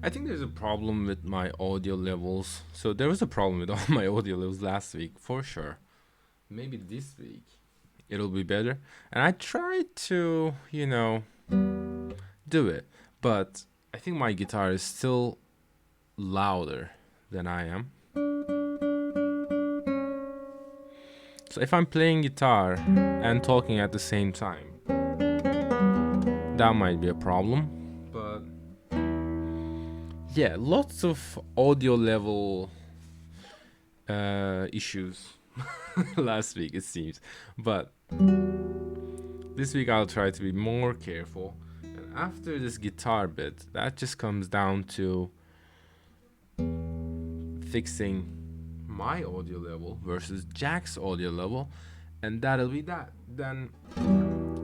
I think there's a problem with my audio levels. So there was a problem with all my audio levels last week, for sure. Maybe this week it'll be better. And I tried to, do it, but I think my guitar is still louder than I am. So if I'm playing guitar and talking at the same time, that might be a problem. But yeah, lots of audio level issues last week, it seems. But this week I'll try to be more careful. And after this guitar bit, that just comes down to fixing my audio level versus Jack's audio level, and that'll be that. Then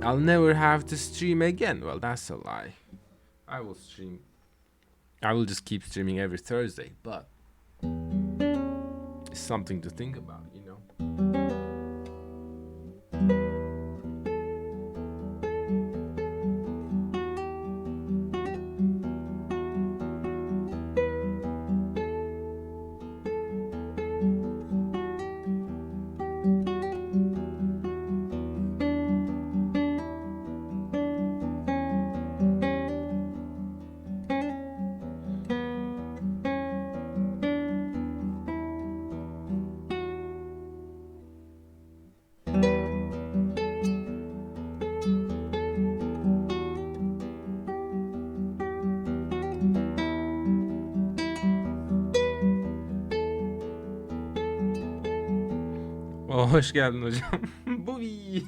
I'll never have to stream again. Well, that's a lie. I will stream. I will just keep streaming every Thursday, but it's something to think about, Oh, hoş geldin hocam. Bobby.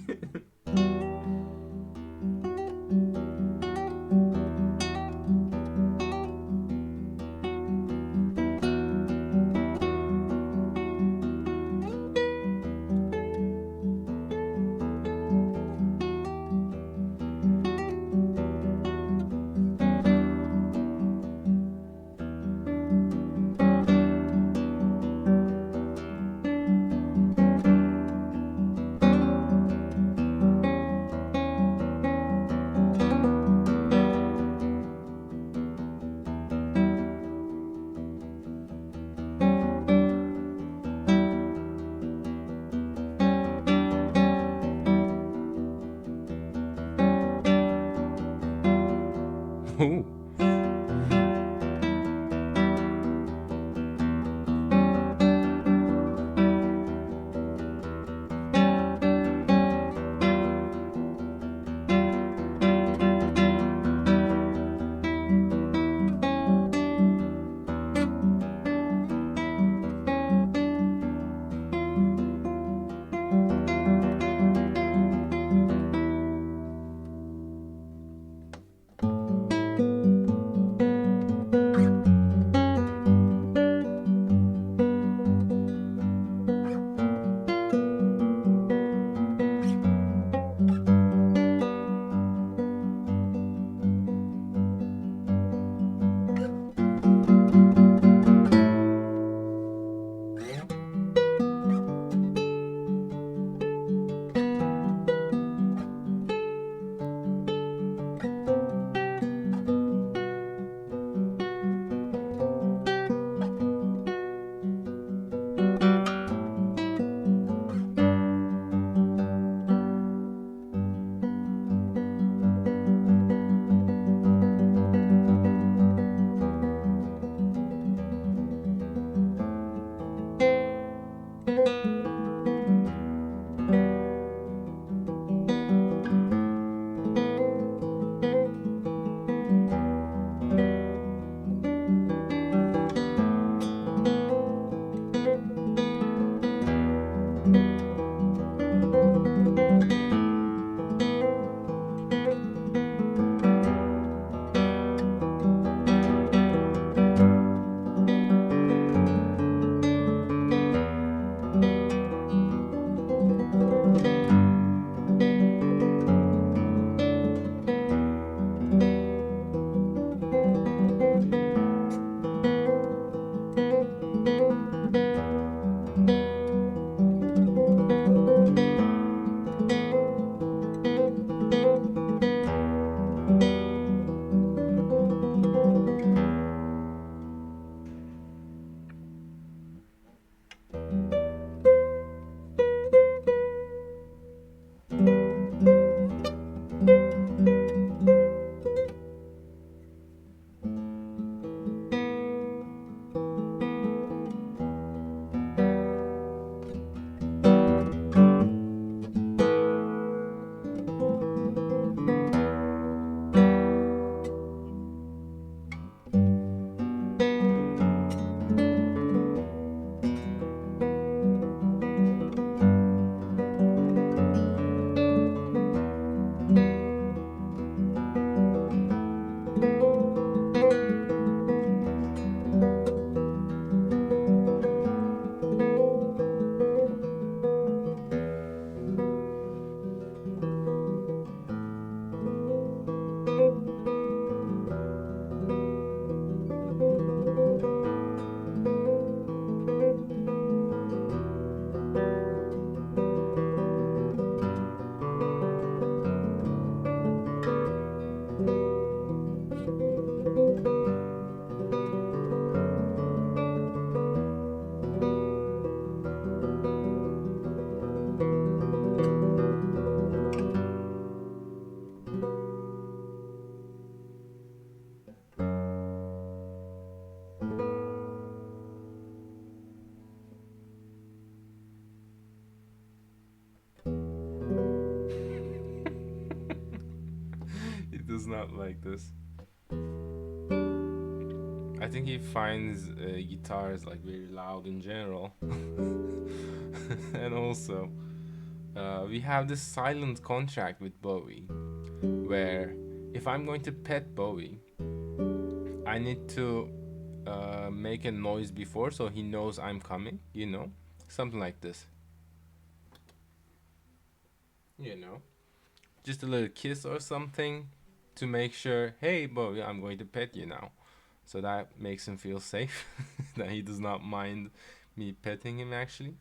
Oh. not like this. I think he finds guitars like very loud in general. And also, we have this silent contract with Bowie, where if I'm going to pet Bowie, I need to make a noise before so he knows I'm coming, something like this. Just a little kiss or something to make sure, hey, Bowie, I'm going to pet you now. So that makes him feel safe, that he does not mind me petting him actually.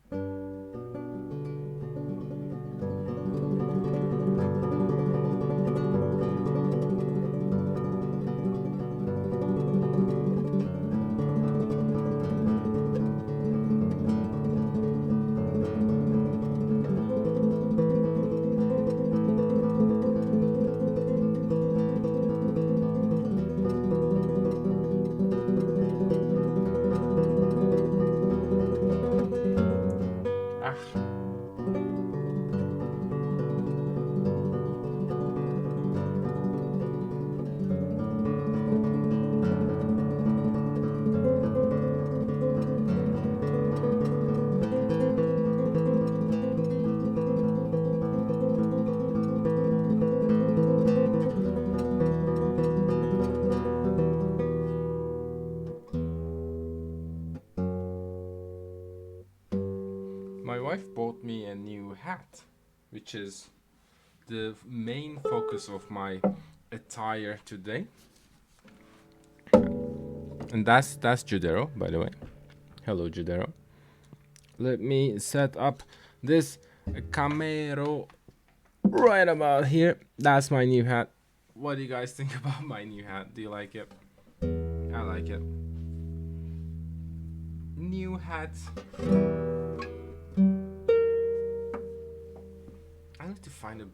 Ah. My wife bought me a new hat, which is the main focus of my attire today. And that's Judero, by the way. Hello, Judero. Let me set up this camera right about here. That's my new hat. What do you guys think about my new hat? Do you like it? I like it. New hat. I need to find a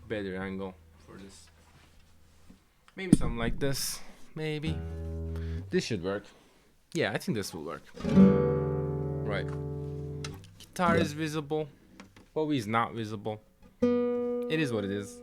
better angle for this. Maybe something like this. Maybe. This should work. Yeah, I think this will work. Right. Guitar is visible. Bowie is not visible. It is what it is.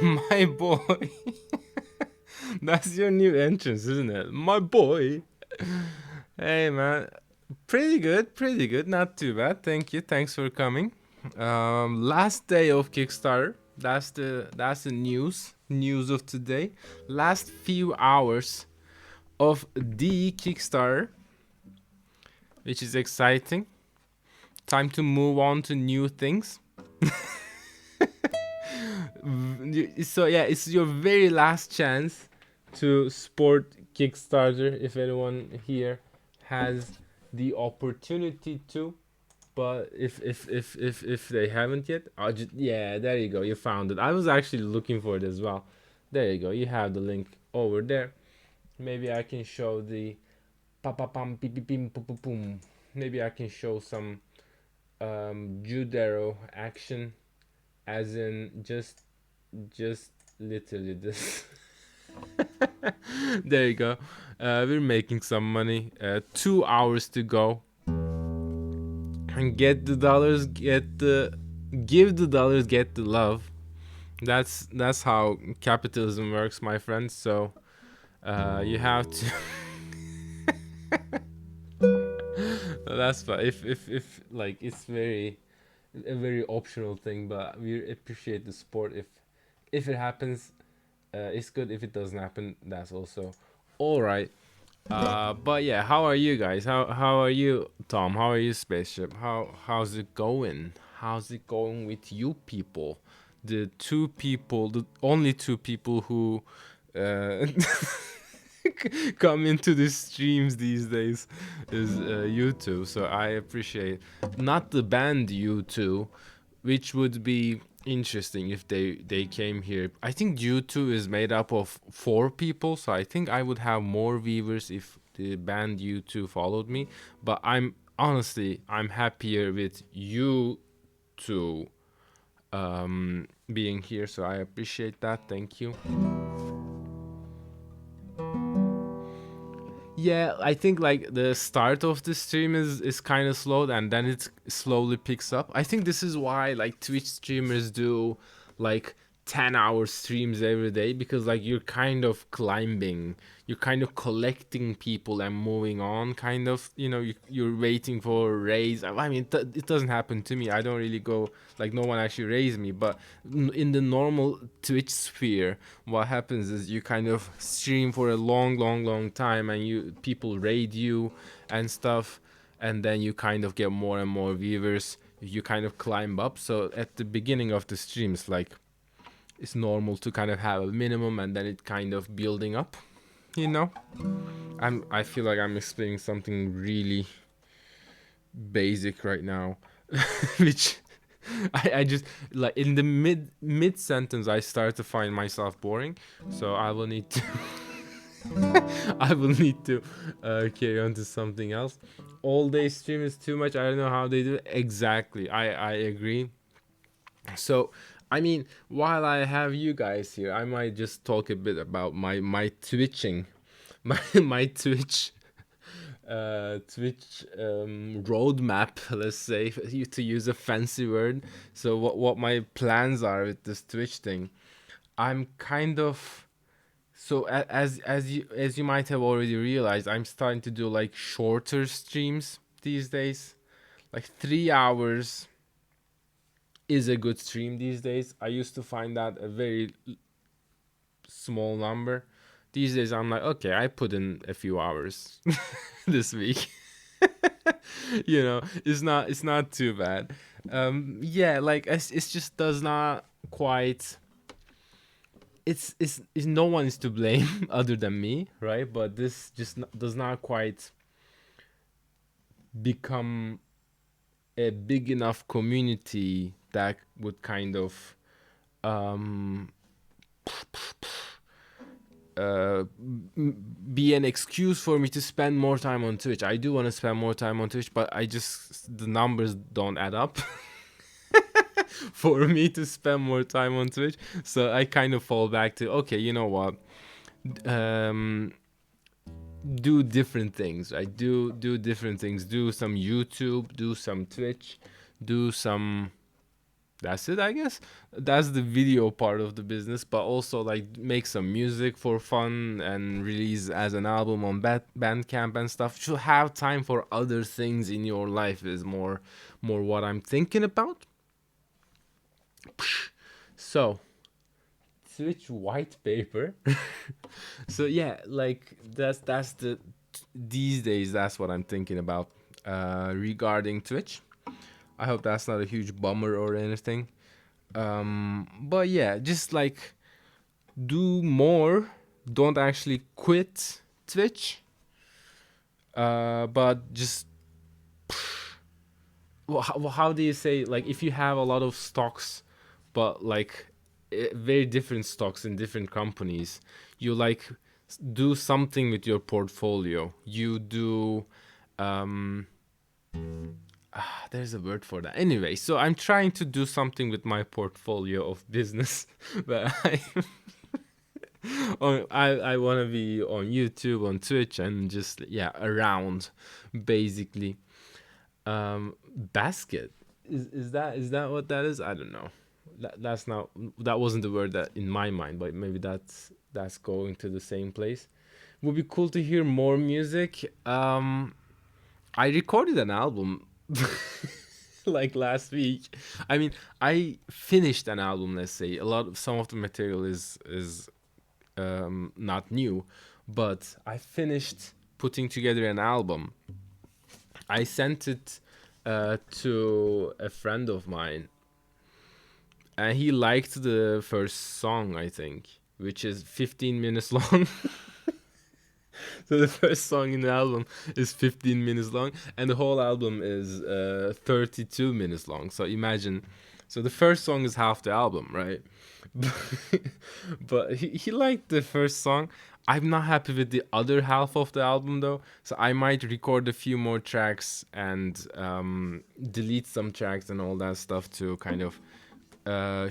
My boy. That's your new entrance, isn't it? My boy. Hey, man. Pretty good, pretty good. Not too bad. Thank you. Thanks for coming. Last day of Kickstarter. That's the news of today. Last few hours of the Kickstarter, which is exciting. Time to move on to new things. So yeah, it's your very last chance to support Kickstarter if anyone here has the opportunity to. But if they haven't yet, yeah, there you go, you found it. I was actually looking for it as well. There you go, you have the link over there. Maybe I can show the pa pa pam pi pi pim pum pum pum. Maybe I can show some Judero action, as in just literally this. There you go. We're making some money. 2 hours to go. And get the dollars, give the dollars, get the love. That's how capitalism works, my friends. So you have to. That's fine. If like it's very a very optional thing, but we appreciate the sport. If it happens, it's good. If it doesn't happen, that's also all right. But yeah, how are you guys? How are you, Tom? How are you, Spaceship? How's it going? How's it going with you people? The two people, the only two people who uh, come into the streams these days is you two. So I appreciate not the band you two, which would be interesting if they came here. I think U2 is made up of four people, so I think I would have more viewers if the band U2 followed me. But I'm honestly I'm happier with you two being here, so I appreciate that. Thank you. Yeah, I think like the start of the stream is kind of slow and then it slowly picks up. I think this is why like Twitch streamers do like 10-hour streams every day, because like you're kind of climbing, you're kind of collecting people and moving on, kind of, you're waiting for a raise. I mean, it doesn't happen to me. I don't really go, like no one actually raised me, but in the normal Twitch sphere, what happens is you kind of stream for a long time and you people raid you and stuff, and then you kind of get more and more viewers. You kind of climb up. So at the beginning of the streams, like it's normal to kind of have a minimum and then it kind of building up, you know. I feel like I'm explaining something really basic right now, which I just like in the mid sentence I start to find myself boring, so I will need to I will need to carry on to something else. All day stream is too much. I don't know how they do it. Exactly, I agree. So I mean, while I have you guys here, I might just talk a bit about my twitching, my Twitch roadmap, let's say, to use a fancy word. So what my plans are with this Twitch thing. I'm kind of so as you might have already realized, I'm starting to do like shorter streams these days. Like 3 hours is a good stream these days. I used to find that a very small number. These days I'm like, okay, I put in a few hours this week. It's not too bad. Yeah, like it's just does not quite. It's no one is to blame other than me, right? But this just does not quite become a big enough community that would kind of um uh, be an excuse for me to spend more time on Twitch. I do want to spend more time on Twitch, but the numbers don't add up for me to spend more time on Twitch. So I kind of fall back to, okay, you know what? Um, do different things. I do different things. Do some YouTube, do some Twitch, do some. That's it, I guess. That's the video part of the business, but also like make some music for fun and release as an album on Bandcamp and stuff. To have time for other things in your life is more what I'm thinking about. So, Switch white paper. So yeah, like that's these days that's what I'm thinking about regarding Twitch. I hope that's not a huge bummer or anything. But yeah, just like do more. Don't actually quit Twitch. But just how do you say, like, if you have a lot of stocks, but like very different stocks in different companies, you like do something with your portfolio. You do there's a word for that. Anyway, so I'm trying to do something with my portfolio of business, but I want to be on YouTube, on Twitch, and just yeah around, basically. Basket is that what that is? I don't know. That's not that wasn't the word that in my mind, but maybe that's going to the same place. Would be cool to hear more music. I recorded an album like last week. I mean, I finished an album. Let's say some of the material is not new, but I finished putting together an album. I sent it to a friend of mine, and he liked the first song, I think, which is 15 minutes long. So the first song in the album is 15 minutes long, and the whole album is 32 minutes long. So imagine, so the first song is half the album, right? But he liked the first song. I'm not happy with the other half of the album though, so I might record a few more tracks and delete some tracks and all that stuff to kind of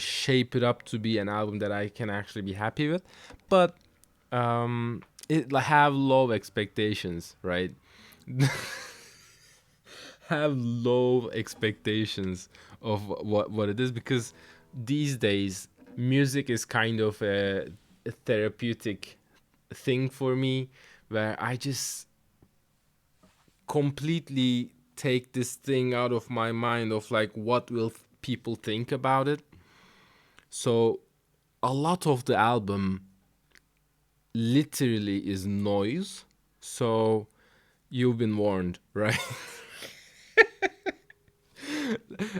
shape it up to be an album that I can actually be happy with. But it have low expectations, right? Have low expectations of what it is, because these days music is kind of a therapeutic thing for me, where I just completely take this thing out of my mind of like what will people think about it. So a lot of the album literally is noise. So you've been warned, right?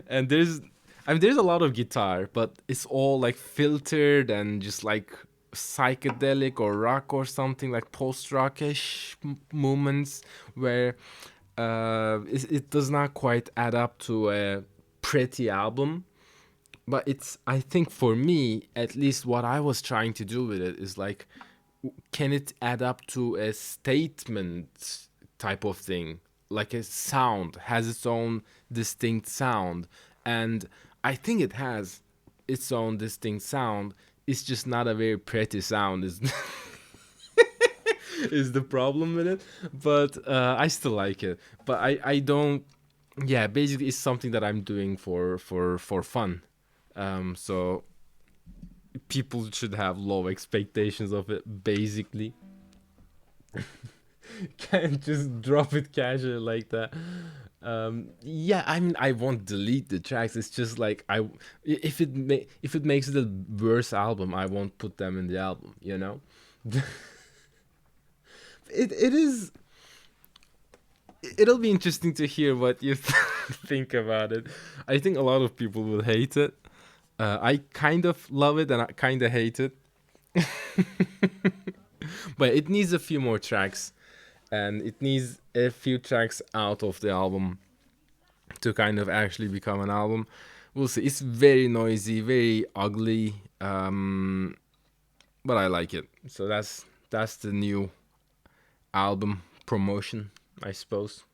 And there's a lot of guitar, but it's all like filtered and just like psychedelic or rock or something, like post rockish moments where it does not quite add up to a pretty album. But it's, I think for me at least, what I was trying to do with it is like, can it add up to a statement type of thing, like a sound has its own distinct sound. And I think it has its own distinct sound. It's just not a very pretty sound is is the problem with it. But I still like it, but I don't. Yeah, basically it's something that I'm doing for fun. So people should have low expectations of it, basically. Can't just drop it casual like that. Yeah, I mean, I won't delete the tracks. It's just like if it makes it a worse album, I won't put them in the album. It is. It'll be interesting to hear what you think about it. I think a lot of people will hate it. I kind of love it and I kind of hate it. But it needs a few more tracks, and it needs a few tracks out of the album to kind of actually become an album. We'll see. It's very noisy, very ugly, but I like it. So that's the new album promotion, I suppose.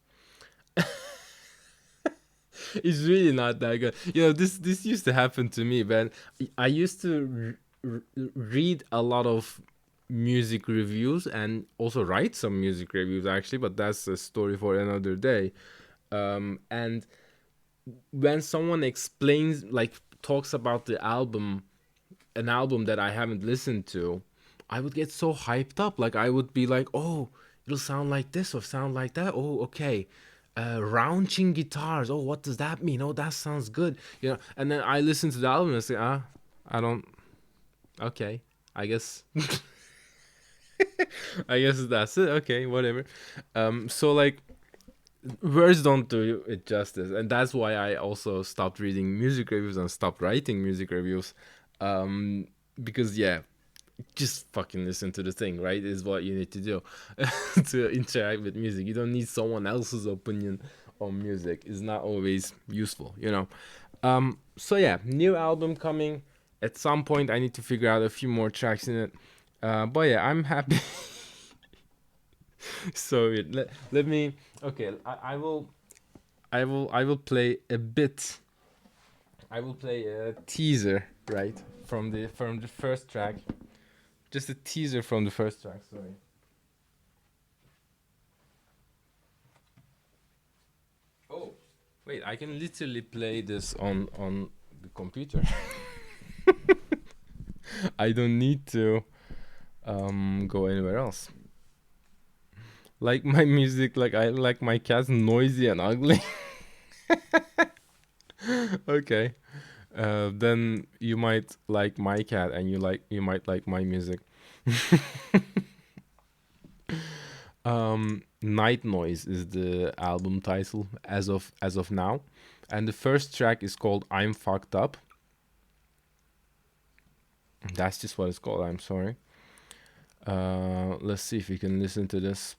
It's really not that good. This used to happen to me, man. I used to read a lot of music reviews and also write some music reviews actually, but that's a story for another day. And when someone explains, like talks about the album, an album that I haven't listened to, I would get so hyped up. Like I would be like, oh, it'll sound like this or sound like that. Oh, okay. Rounding guitars. Oh, what does that mean? Oh, that sounds good. And then I listen to the album and say, I don't. Okay, I guess. I guess that's it. Okay, whatever. So like, words don't do it justice, and that's why I also stopped reading music reviews and stopped writing music reviews. Because yeah, just fucking listen to the thing, right? Is what you need to do to interact with music. You don't need someone else's opinion on music. It's not always useful. So yeah, new album coming. At some point, I need to figure out a few more tracks in it. But yeah, I'm happy. So let me. Okay, I will. I will play a bit. I will play a teaser, right, from the first track. Just a teaser from the first track. Sorry. Oh, wait! I can literally play this on the computer. I don't need to go anywhere else. Like my music, like I like my cat's noisy and ugly. Okay. Then you might like my cat, and you might like my music. Night Noise is the album title as of now, and the first track is called "I'm Fucked Up." That's just what it's called. I'm sorry. Let's see if we can listen to this.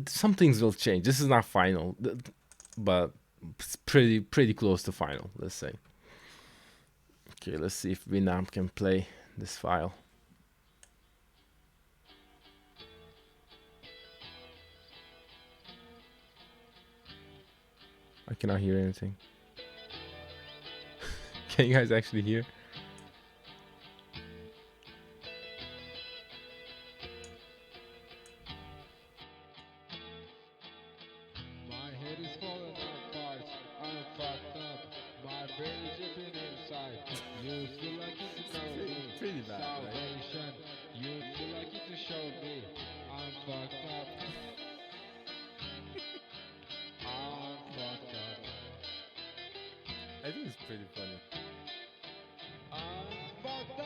Some things will change. This is not final, but it's pretty close to final. Let's say. Okay, let's see if Winamp can play this file. I cannot hear anything. Can you guys actually hear? My head is falling apart. I'm fucked up. My brain is dripping inside. You feel like you can know me. Pretty bad, right? Salvation. You feel like you can show me. I'm fucked up. I'm fucked up. I think it's pretty funny. I'm fucked up.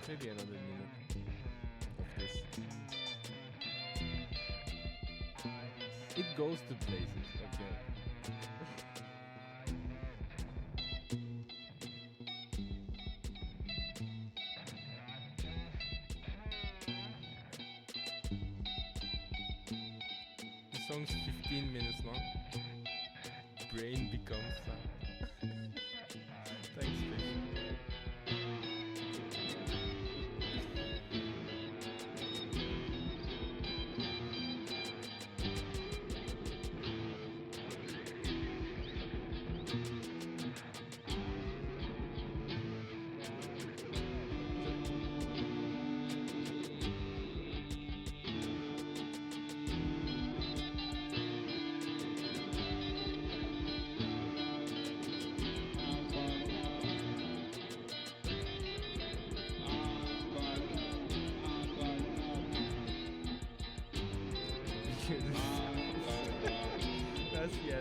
Maybe another minute of this. It goes to places, okay. The song's 15 minutes long. Brain becomes Thanks, Fish.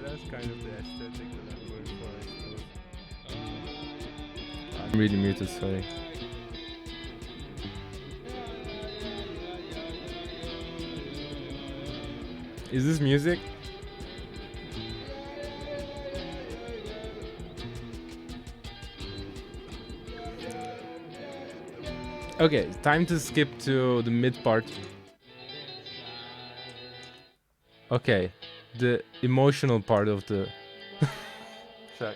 That's kind of the aesthetic that I'm going for, I suppose. I'm really muted, sorry. Is this music? Okay, time to skip to the mid part. Okay, the emotional part of the track.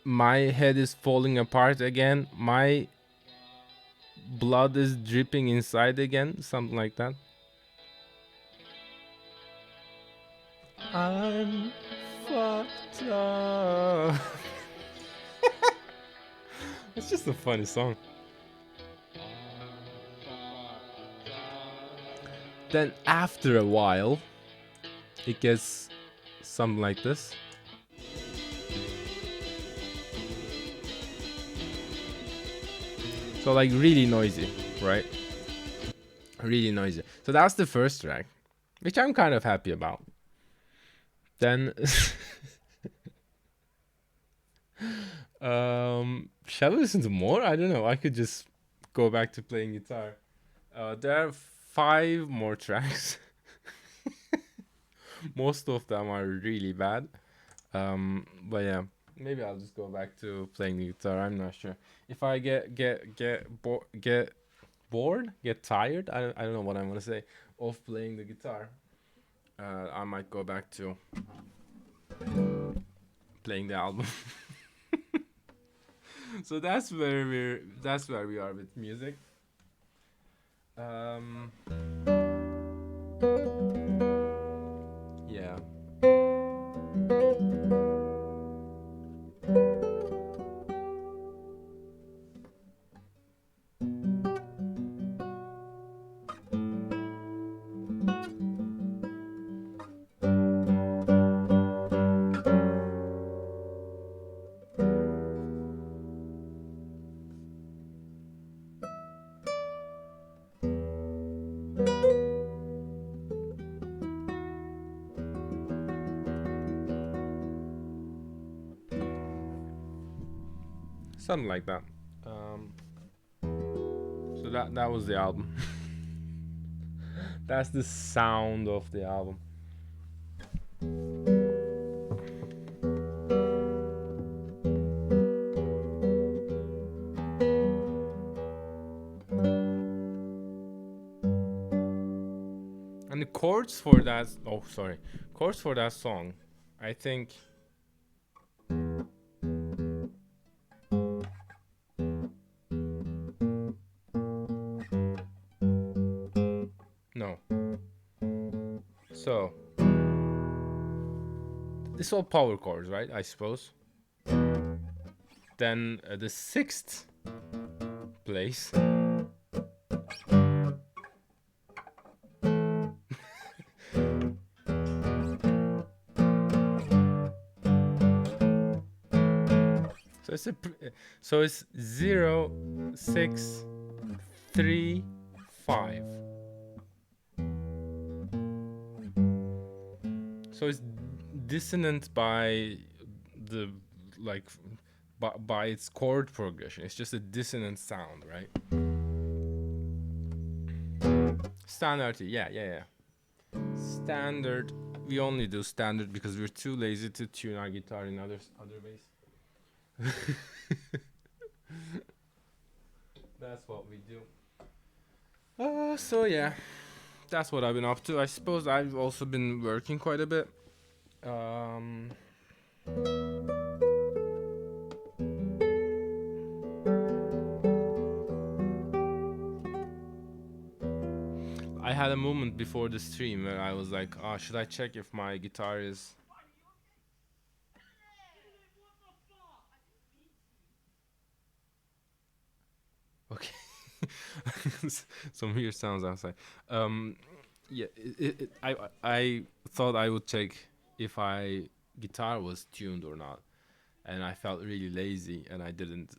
My head is falling apart again. My blood is dripping inside again. Something like that. I'm fucked up. It's just a funny song. Then after a while, it gets something like this. So like really noisy, right? Really noisy. So that's the first track, which I'm kind of happy about. Then Shall we listen to more? I don't know. I could just go back to playing guitar. There are 5 more tracks. Most of them are really bad. But yeah, maybe I'll just go back to playing the guitar. I'm not sure. If I get bored, get tired. I don't know what I'm gonna say of playing the guitar. I might go back to playing the album. So that's where we are with music. Um, yeah. Something like that. Um, so that was the album. That's the sound of the album. And the chords for that, oh sorry, chords for that song, I think. No. So this all power chords, right? I suppose. Then the 6th place. So it's 0, 6, 3, 5. So it's dissonant by the like by its chord progression. It's just a dissonant sound, right? Standard, yeah. Standard. We only do standard because we're too lazy to tune our guitar in other ways. That's what we do. So yeah, that's what I've been up to. I suppose I've also been working quite a bit. I had a moment before the stream where I was like, oh, should I check if my guitar is... Okay. Some weird sounds outside. Yeah, I thought I would check if I guitar was tuned or not, and I felt really lazy, and I didn't.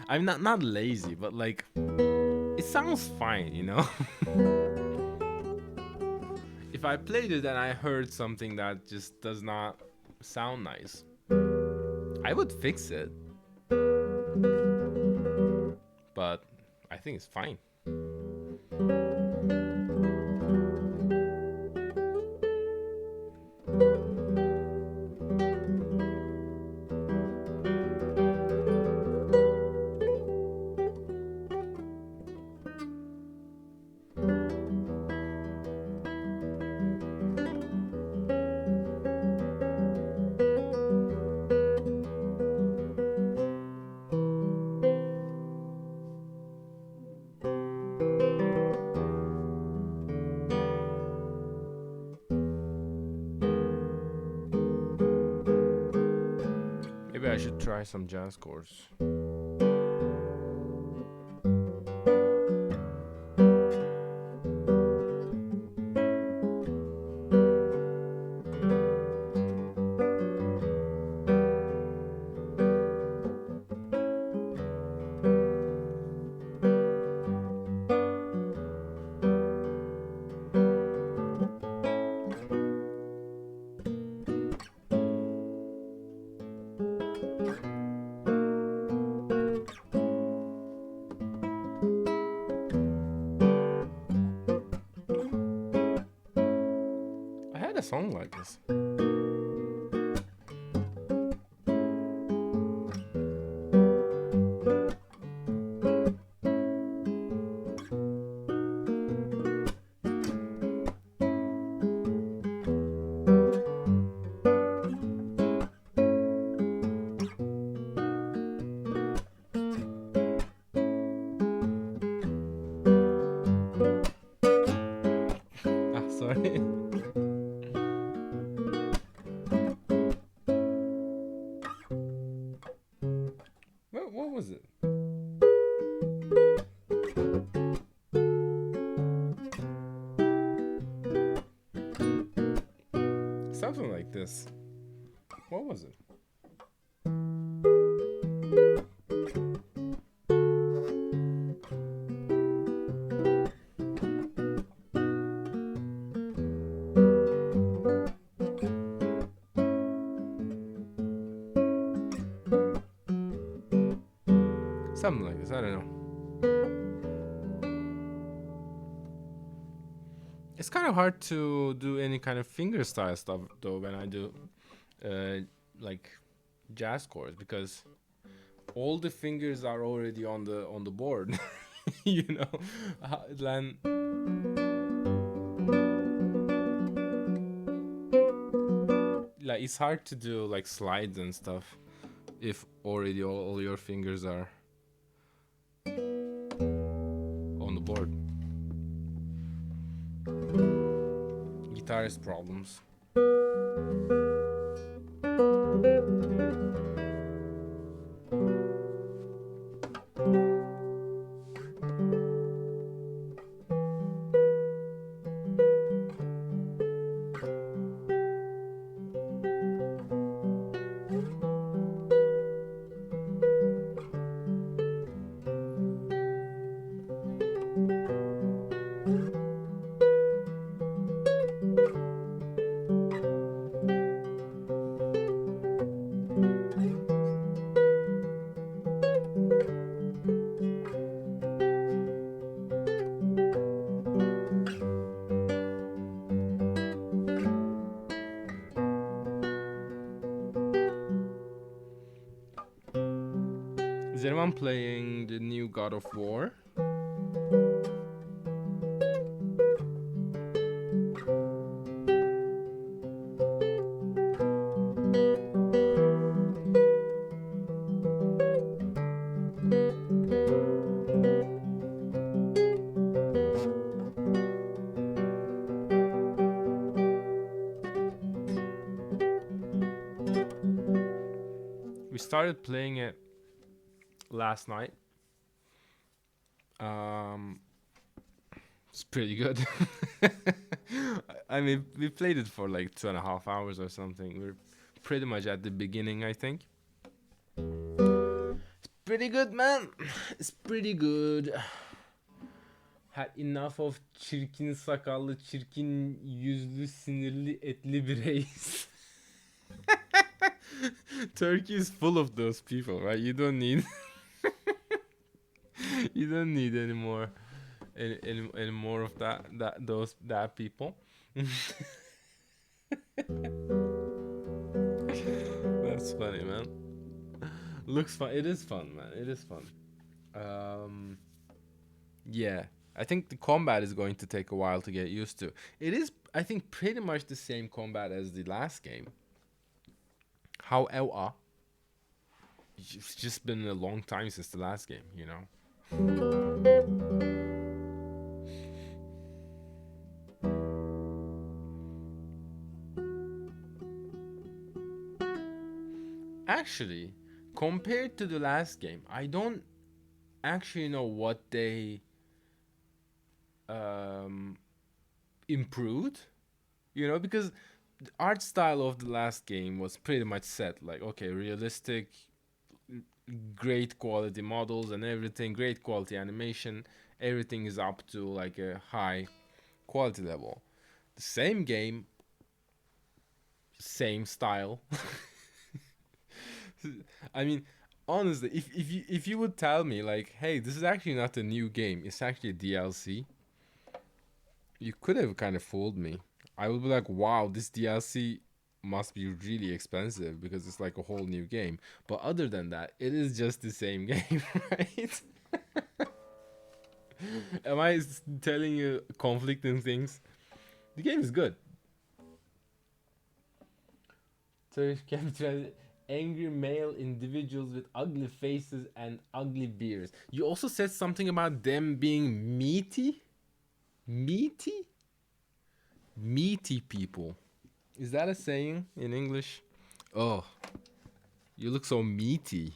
I'm not lazy, but like it sounds fine, you know. If I played it and I heard something that just does not sound nice, I would fix it. But I think it's fine. Maybe I should try some jazz chords. a song like this? Ah, sorry. What was it? Something like this. What was it? Something like this. I don't know. It's kind of hard to do any kind of finger style stuff though when I do like jazz chords, because all the fingers are already on the board. You know, then like it's hard to do like slides and stuff if already all your fingers are on the board. Guitarist problems. Is anyone playing the new God of War? We started playing it last night. It's pretty good. I mean, we played it for like 2.5 hours or something. We're pretty much at the beginning, I think. It's pretty good, man. It's pretty good. Had enough of çirkin sakallı, çirkin yüzlü, sinirli, etli bir reis. Turkey is full of those people, right? You don't need you don't need any more of that people. That's funny, man. Looks fun. It is fun, man. It is fun. Yeah, I think the combat is going to take a while to get used to. It is, I think, pretty much the same combat as the last game. However, it's just been a long time since the last game, you know. Actually, compared to the last game, I don't actually know what they improved, you know, because the art style of the last game was pretty much set. Like, okay, realistic, great quality models and everything, great quality animation, everything is up to like a high quality level. The same game, same style. I mean, honestly, if you would tell me like, hey, this is actually not a new game, it's actually a DLC, you could have kind of fooled me. I would be like, wow, this DLC must be really expensive because it's like a whole new game. But other than that, it is just the same game, right? Am I telling you conflicting things? The game is good. Turkish capture angry male individuals with ugly faces and ugly beards. You also said something about them being meaty? Meaty? Meaty people. Is that a saying in English? Oh, you look so meaty.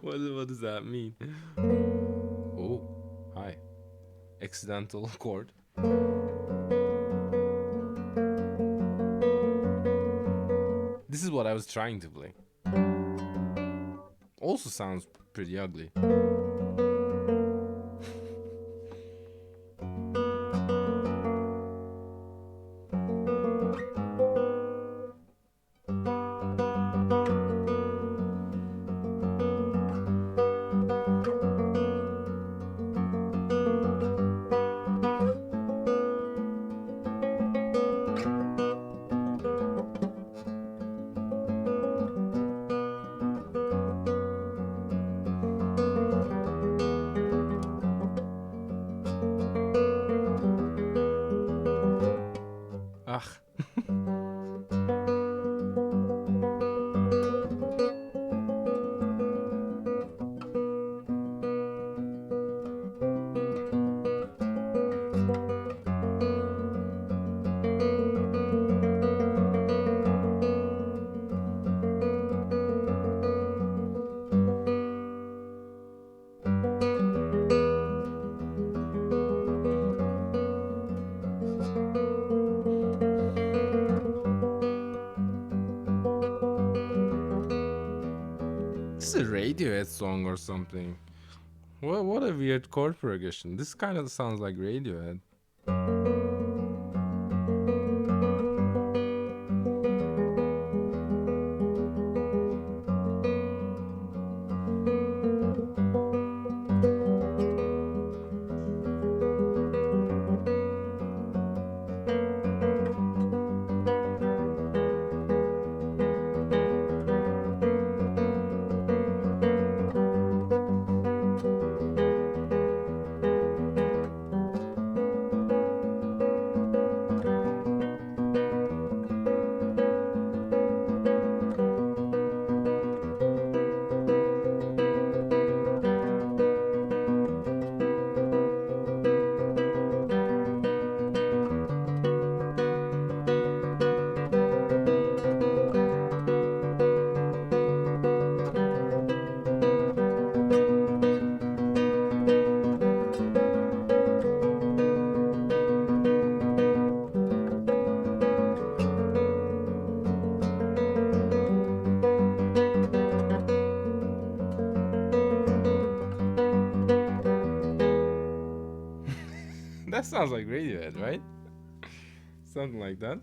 What does that mean? Oh, hi. Accidental chord. This is what I was trying to play. Also sounds pretty ugly. Ugh. This is a Radiohead song or something. What a weird chord progression. This kind of sounds like Radiohead. That sounds like Radiohead, right? Something like that.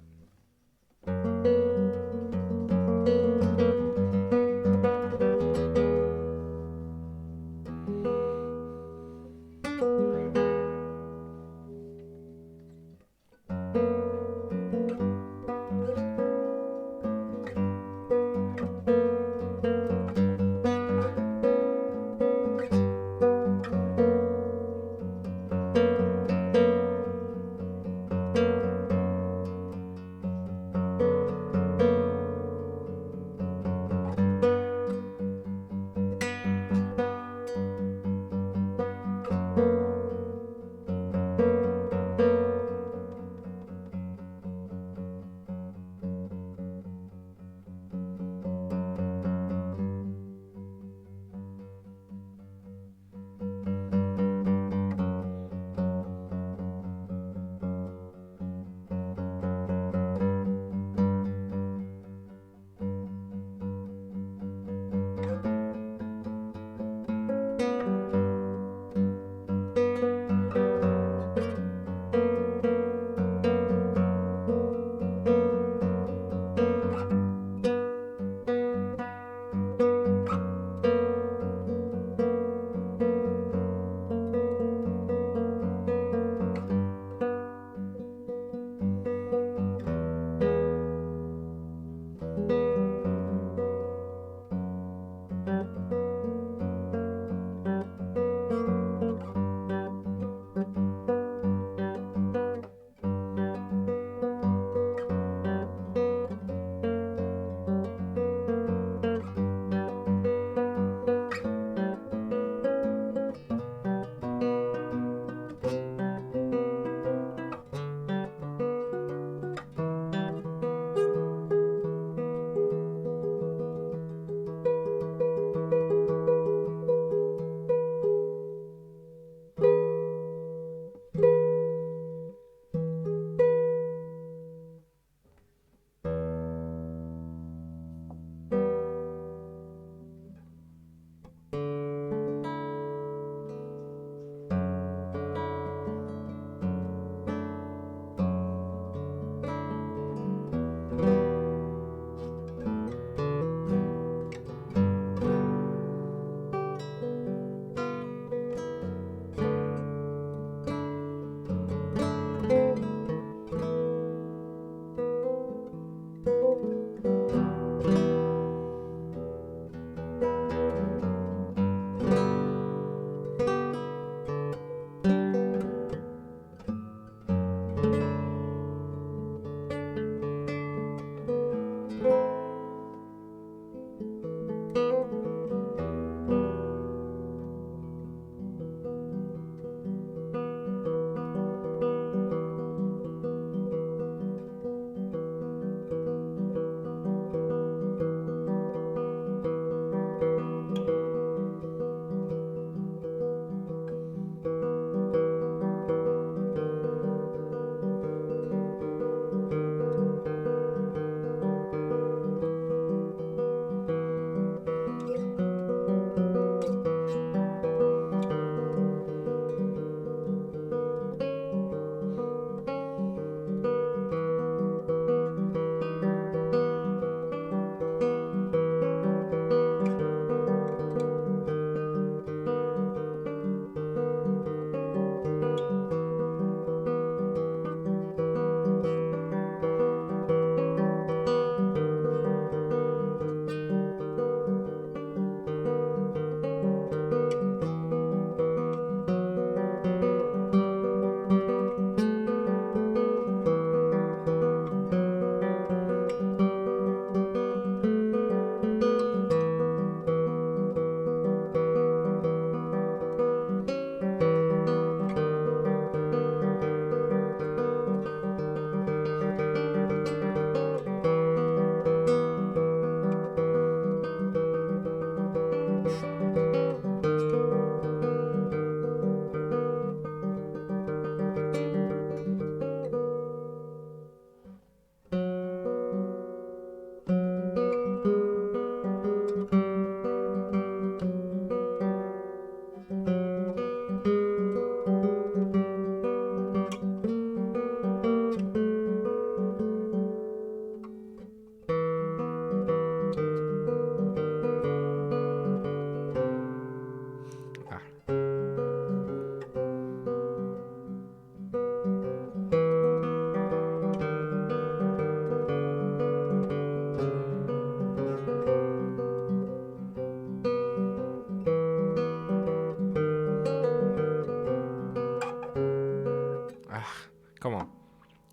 Come on.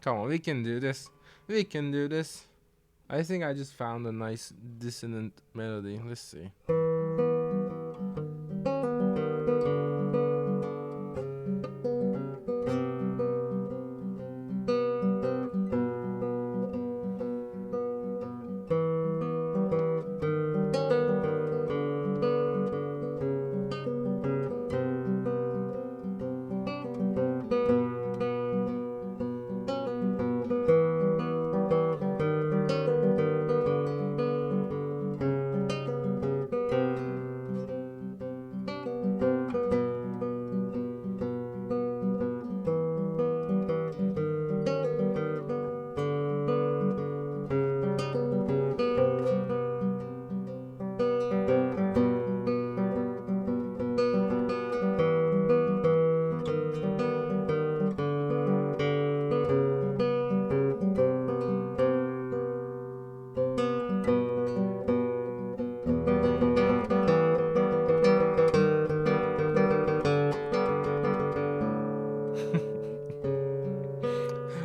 Come on, we can do this. We can do this. I think I just found a nice dissonant melody. Let's see.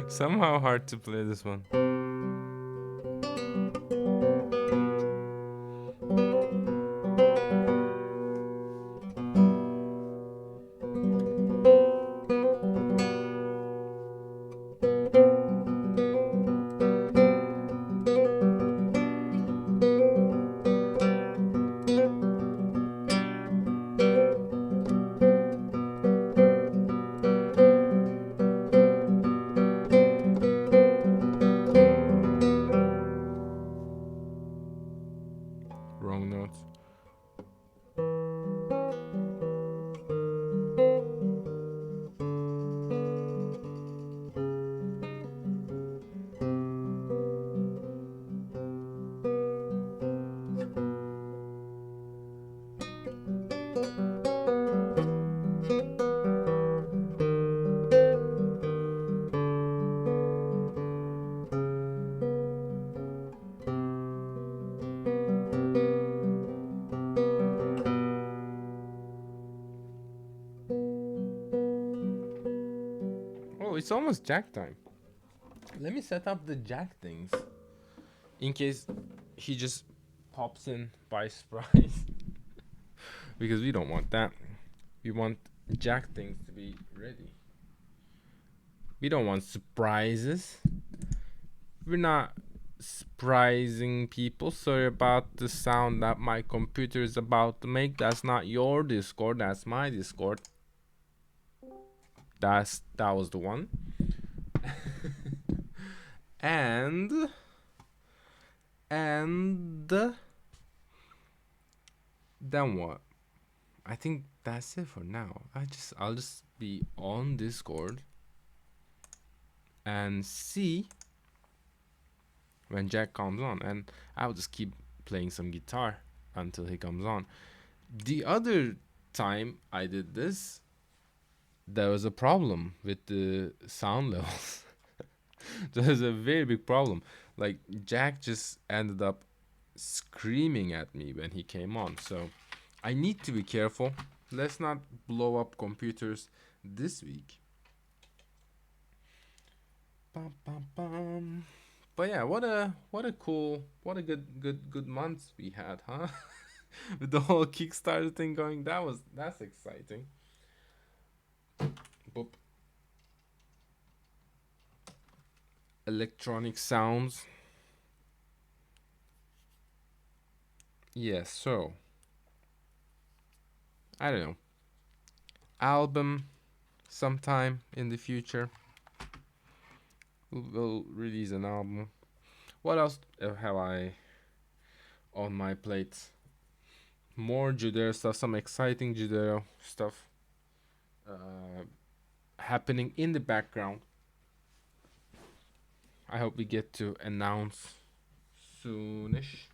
Somehow hard to play this one. Wrong notes. Oh, it's almost jack time. Let me set up the jack things in case he just pops in by surprise. Because we don't want that. We want jack things to be ready. We don't want surprises. We're not surprising people. Sorry about the sound that my computer is about to make. That's not your Discord, that's my Discord. That was the one. and then what? I think that's it for now. I'll just be on Discord and see when Jack comes on, and I'll just keep playing some guitar until he comes on. The other time I did this, there was a problem with the sound levels. There was a very big problem. Like, Jack just ended up screaming at me when he came on. So I need to be careful. Let's not blow up computers this week. Bum, bum, bum. But yeah, what a good month we had, huh? With the whole Kickstarter thing going, that's exciting. Boop. Electronic sounds. Yes, so I don't know. Album sometime in the future. We'll release an album. What else have I on my plate? More Judero stuff, some exciting Judero stuff happening in the background. I hope we get to announce soonish.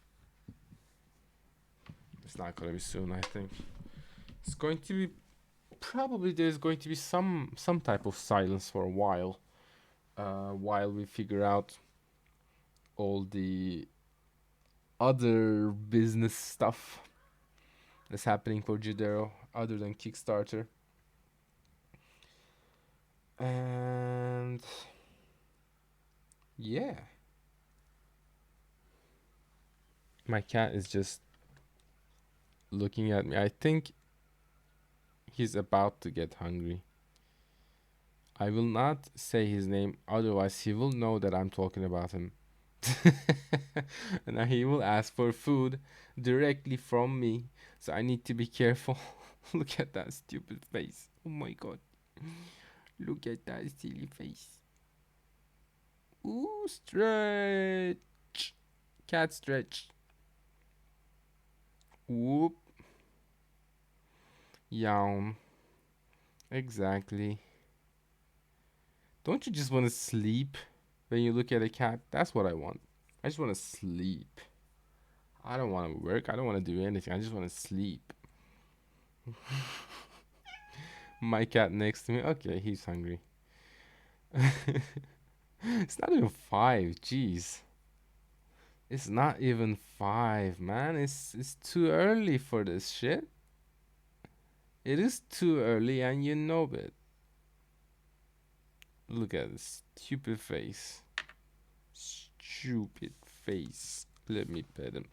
It's not gonna be soon, I think. It's going to be probably there's going to be some type of silence for a while we figure out all the other business stuff that's happening for Judero other than Kickstarter. And Yeah. My cat is just looking at me. I think he's about to get hungry. I will not say his name, otherwise he will know that I'm talking about him. And he will ask for food directly from me. So I need to be careful. Look at that stupid face. Oh my god. Look at that silly face. Ooh, stretch. Cat stretch. Whoop. Yawn. Exactly. Don't you just want to sleep when you look at a cat? That's what I want. I just want to sleep. I don't want to work. I don't want to do anything. I just want to sleep. My cat next to me. Okay, he's hungry. It's not even 5. Jeez. It's not even 5, man. It's too early for this shit. It is too early and you know it. Look at this stupid face. Stupid face. Let me pet him.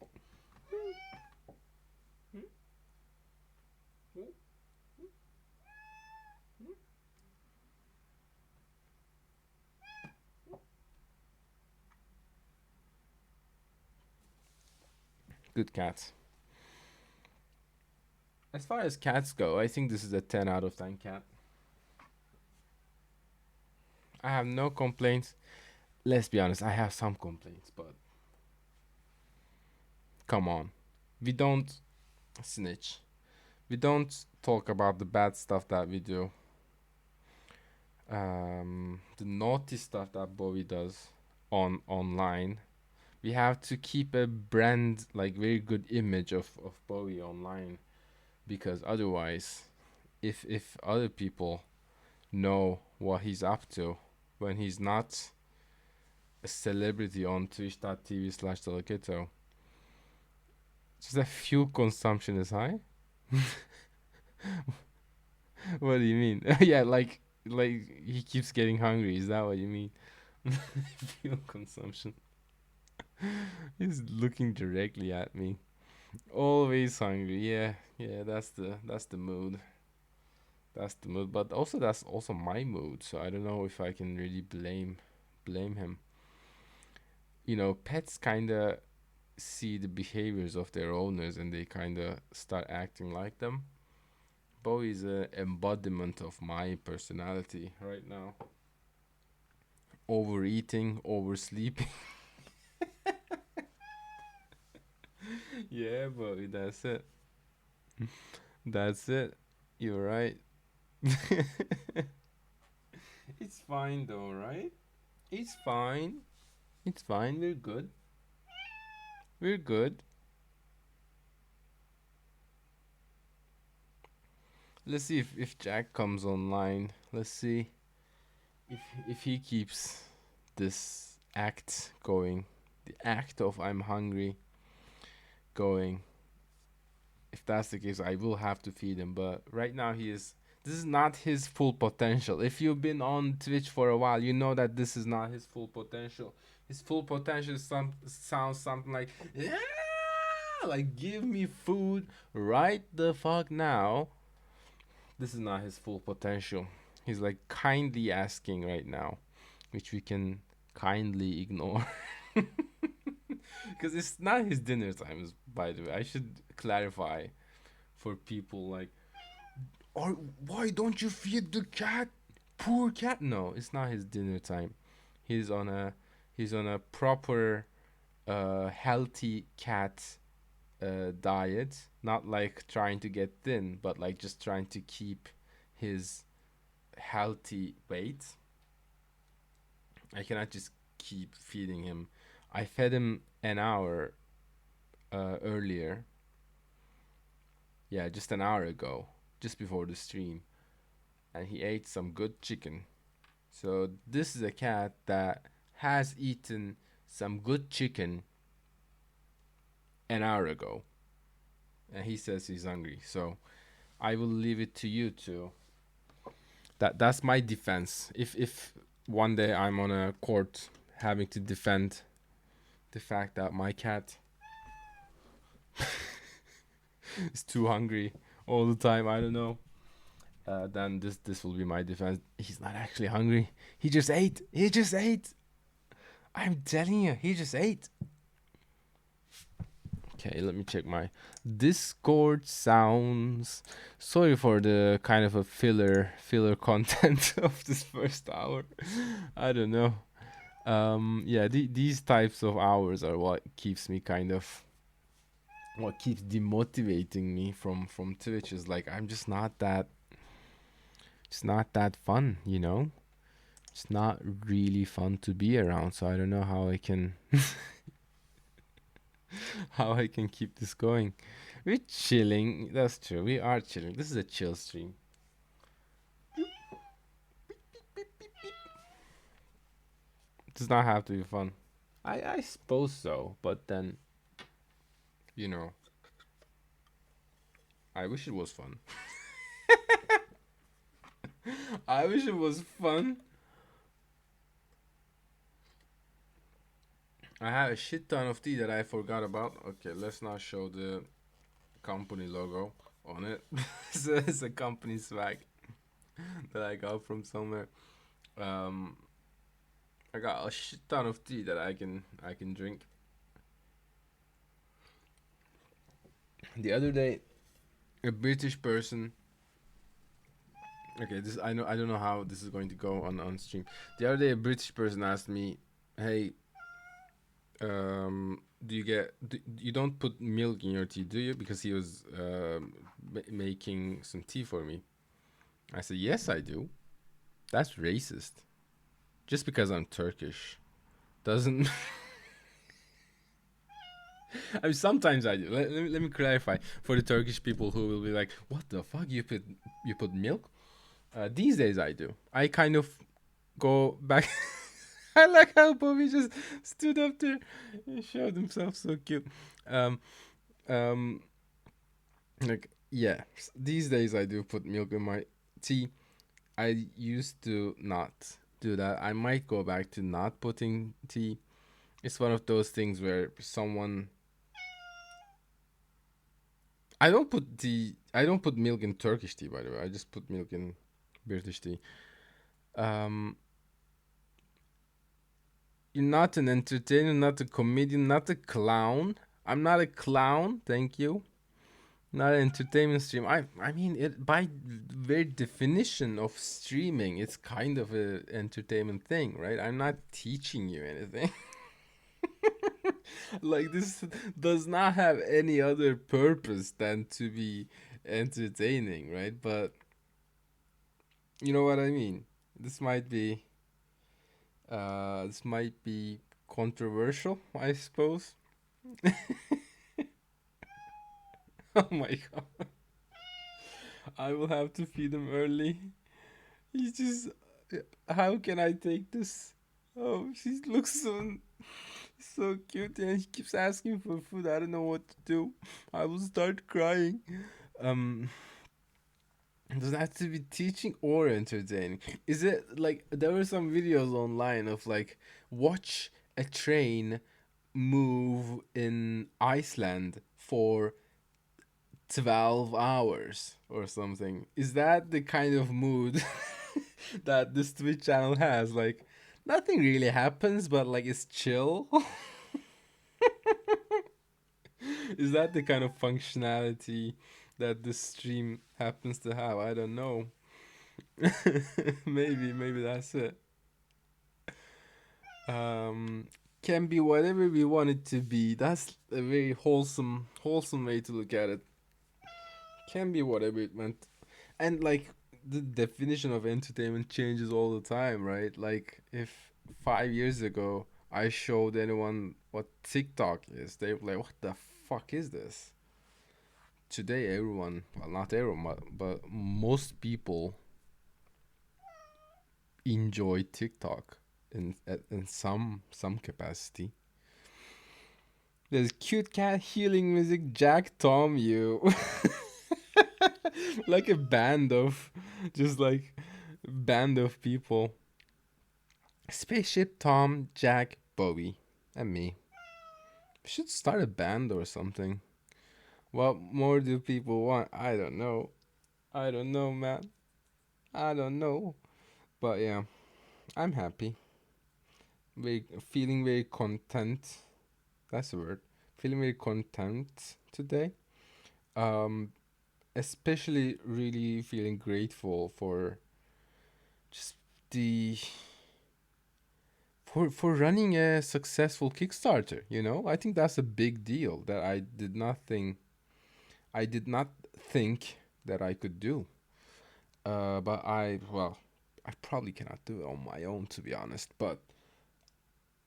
Good cat. As far as cats go, I think this is a 10 out of 10 cat. I have no complaints. Let's be honest, I have some complaints, but come on. We don't snitch. We don't talk about the bad stuff that we do. The naughty stuff that Bowie does online. We have to keep a brand, like very good image of Bowie online, because otherwise, if other people know what he's up to when he's not a celebrity on twitch.tv/Doloketo, just a fuel consumption is high. What do you mean? Yeah, like he keeps getting hungry. Is that what you mean? Fuel consumption. He's looking directly at me. Always hungry. Yeah, yeah. That's the mood. That's the mood. But also that's also my mood. So I don't know if I can really blame him. Pets kind of see the behaviors of their owners and they kind of start acting like them. Bowie is an embodiment of my personality right now. Overeating, oversleeping. Yeah, Bowie, that's it. That's it. You're right. It's fine though, right? It's fine. It's fine. We're good. We're good. Let's see if Jack comes online. Let's see if if he keeps this act going. The act of I'm hungry going. If that's the case, I will have to feed him. But right now, this is not his full potential. If you've been on Twitch for a while, you know that this is not his full potential. His full potential sounds something like, yeah, like give me food right the fuck now. This is not his full potential. He's like kindly asking right now, which we can kindly ignore. Because it's not his dinner times, by the way. I should clarify for people like, or why don't you feed the cat? Poor cat. No, it's not his dinner time. He's on a he's on a proper healthy cat diet, not like trying to get thin, but like just trying to keep his healthy weight. I cannot just keep feeding him. I fed him an hour earlier. Yeah, just an hour ago, just before the stream, and he ate some good chicken. So this is a cat that has eaten some good chicken an hour ago, and he says he's hungry. So I will leave it to you to. That's my defense. If one day I'm on a court having to defend the fact that my cat is too hungry all the time. I don't know. Then this will be my defense. He's not actually hungry. He just ate. He just ate. I'm telling you, he just ate. Okay, let me check my Discord sounds. Sorry for the kind of a filler content of this first hour. I don't know. Yeah, these types of hours are what keeps me what keeps demotivating me from Twitch. Is like I'm just not that. It's not that fun, you know. It's not really fun to be around. So I don't know how I can how I can keep this going. We're chilling. That's true. We are chilling. This is a chill stream. It does not have to be fun. I suppose so, but then, you know, I wish it was fun. I wish it was fun. I have a shit ton of tea that I forgot about. Okay, let's not show the company logo on it. It's a company swag that I got from somewhere. Um, I got a shit ton of tea that I can drink. The other day, a British person. Okay, this I don't know how this is going to go on stream. The other day, a British person asked me, "Hey, you don't put milk in your tea, do you?" Because he was making some tea for me. I said, "Yes, I do." That's racist. Just because I'm Turkish doesn't. I mean, sometimes I do. Let me clarify for the Turkish people who will be like, "What the fuck? You put milk?" These days I do. I kind of go back. I like how Bobby just stood up there and showed himself so cute. Um, um, like yeah, these days I do put milk in my tea. I used to not do that. I might go back to not putting tea. It's one of those things where someone. I don't put tea. I don't put milk in Turkish tea, by the way. I just put milk in British tea. Um, you're not an entertainer, not a comedian, not a clown. I'm not a clown, thank you. Not an entertainment stream. I mean it by very definition of streaming, it's kind of a entertainment thing, right? I'm not teaching you anything. Like this does not have any other purpose than to be entertaining, right? But you know what I mean. This might be this might be controversial, I suppose. Oh my god. I will have to feed him early. He just. How can I take this? Oh, she looks so cute and he keeps asking for food. I don't know what to do. I will start crying. Um, it doesn't have to be teaching or entertaining. Is it like there were some videos online of like watch a train move in Iceland for 12 hours or something? Is that the kind of mood that this Twitch channel has? Like, nothing really happens, but like it's chill. Is that the kind of functionality that this stream happens to have? I don't know. Maybe that's it. Um, can be whatever we want it to be. That's a very wholesome way to look at it. Can be whatever it meant, and like the definition of entertainment changes all the time, right? Like if 5 years ago I showed anyone what TikTok is, they were like, "What the fuck is this?" Today, everyone, well, not everyone, but most people enjoy TikTok in some capacity. There's cute cat healing music, Jack Tom you. Like a band of just like band of people Spaceship Tom, Jack, Bowie, and me. We should start a band or something. What more do people want? I don't know. I don't know, man. I don't know. But yeah, I'm happy. Very feeling very content. That's the word. Feeling very content today. Um, Especially really feeling grateful for just the for running a successful Kickstarter. You know, I think that's a big deal that I did not think that I could do. But I probably cannot do it on my own, to be honest. But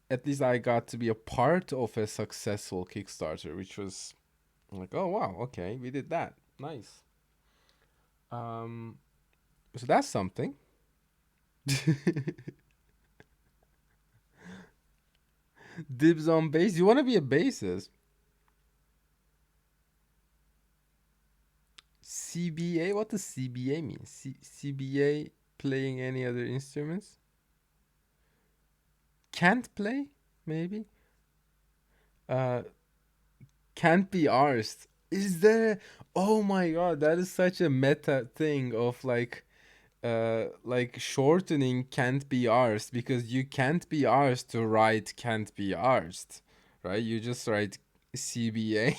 at least I got to be a part of a successful Kickstarter, which was like, oh wow, okay, we did that, nice. Um, so that's something. Dibs on bass. You want to be a bassist? CBA. What does CBA mean? CBA playing any other instruments? Can't play, maybe. Uh, can't be arsed. Is there? Oh my god, that is such a meta thing of like shortening can't be arsed because you can't be arsed to write can't be arsed, right? You just write CBA.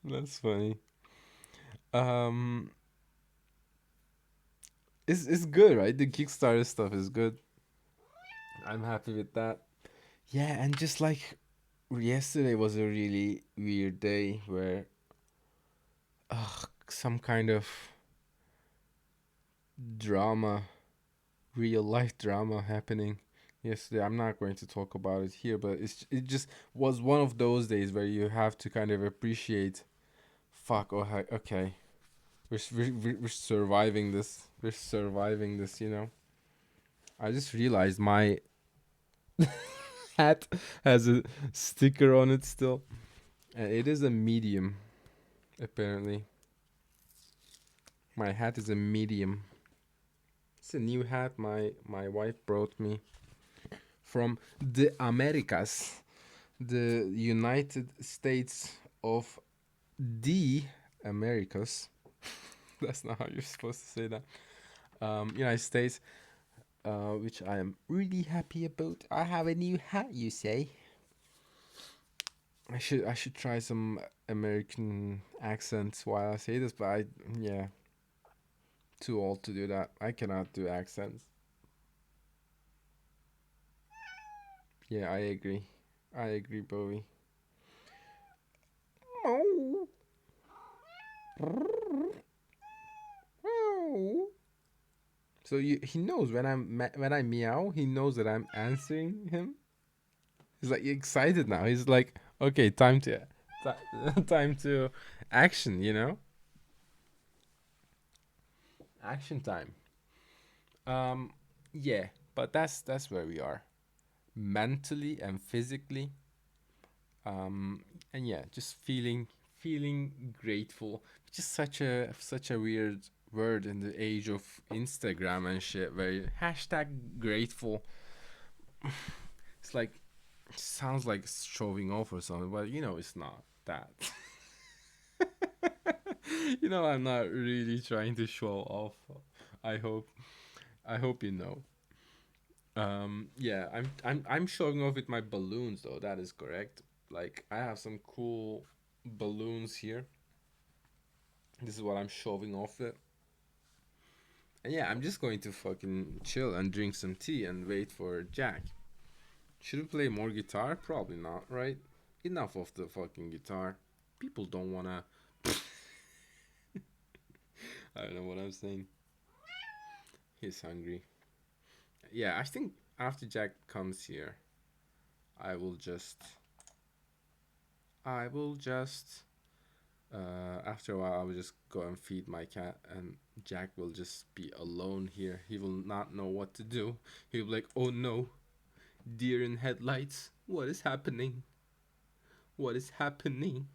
That's funny. Um, it's good, right? The Kickstarter stuff is good. I'm happy with that. Yeah, and just like yesterday was a really weird day where some kind of drama, real life drama happening yesterday. I'm not going to talk about it here, but it just was one of those days where you have to kind of appreciate. Fuck. Oh, okay. We're surviving this. We're surviving this. You know. I just realized my hat has a sticker on it still, and it is a medium. Apparently, my hat is a medium. It's a new hat my wife brought me from the Americas, the United States of the Americas. That's not how you're supposed to say that. United States, which I am really happy about. I have a new hat, you say? I should try some American accents while I say this, but yeah, too old to do that. I cannot do accents. Yeah, I agree. I agree, Bowie. Oh. So he knows when when I meow, he knows that I'm answering him. He's like excited now. He's like, okay, time to action. You know, action time. Um, yeah, but that's where we are, mentally and physically. And yeah, just feeling grateful. Just such a weird word in the age of Instagram and shit. Where hashtag grateful. It's like sounds like showing off or something, but you know it's not that. You know I'm not really trying to show off. I hope I hope you know. Yeah, I'm showing off with my balloons though. That is correct. Like I have some cool balloons here. This is what I'm showing off with. And yeah, I'm just going to fucking chill and drink some tea and wait for Jack. Should we play more guitar? Probably not, right? Enough of the fucking guitar. People don't wanna. I don't know what I'm saying. He's hungry. Yeah, I think after Jack comes here, I will just. I will just. After a while, I will just go and feed my cat, and Jack will just be alone here. He will not know what to do. He'll be like, "Oh no, deer in headlights. What is happening? What is happening?"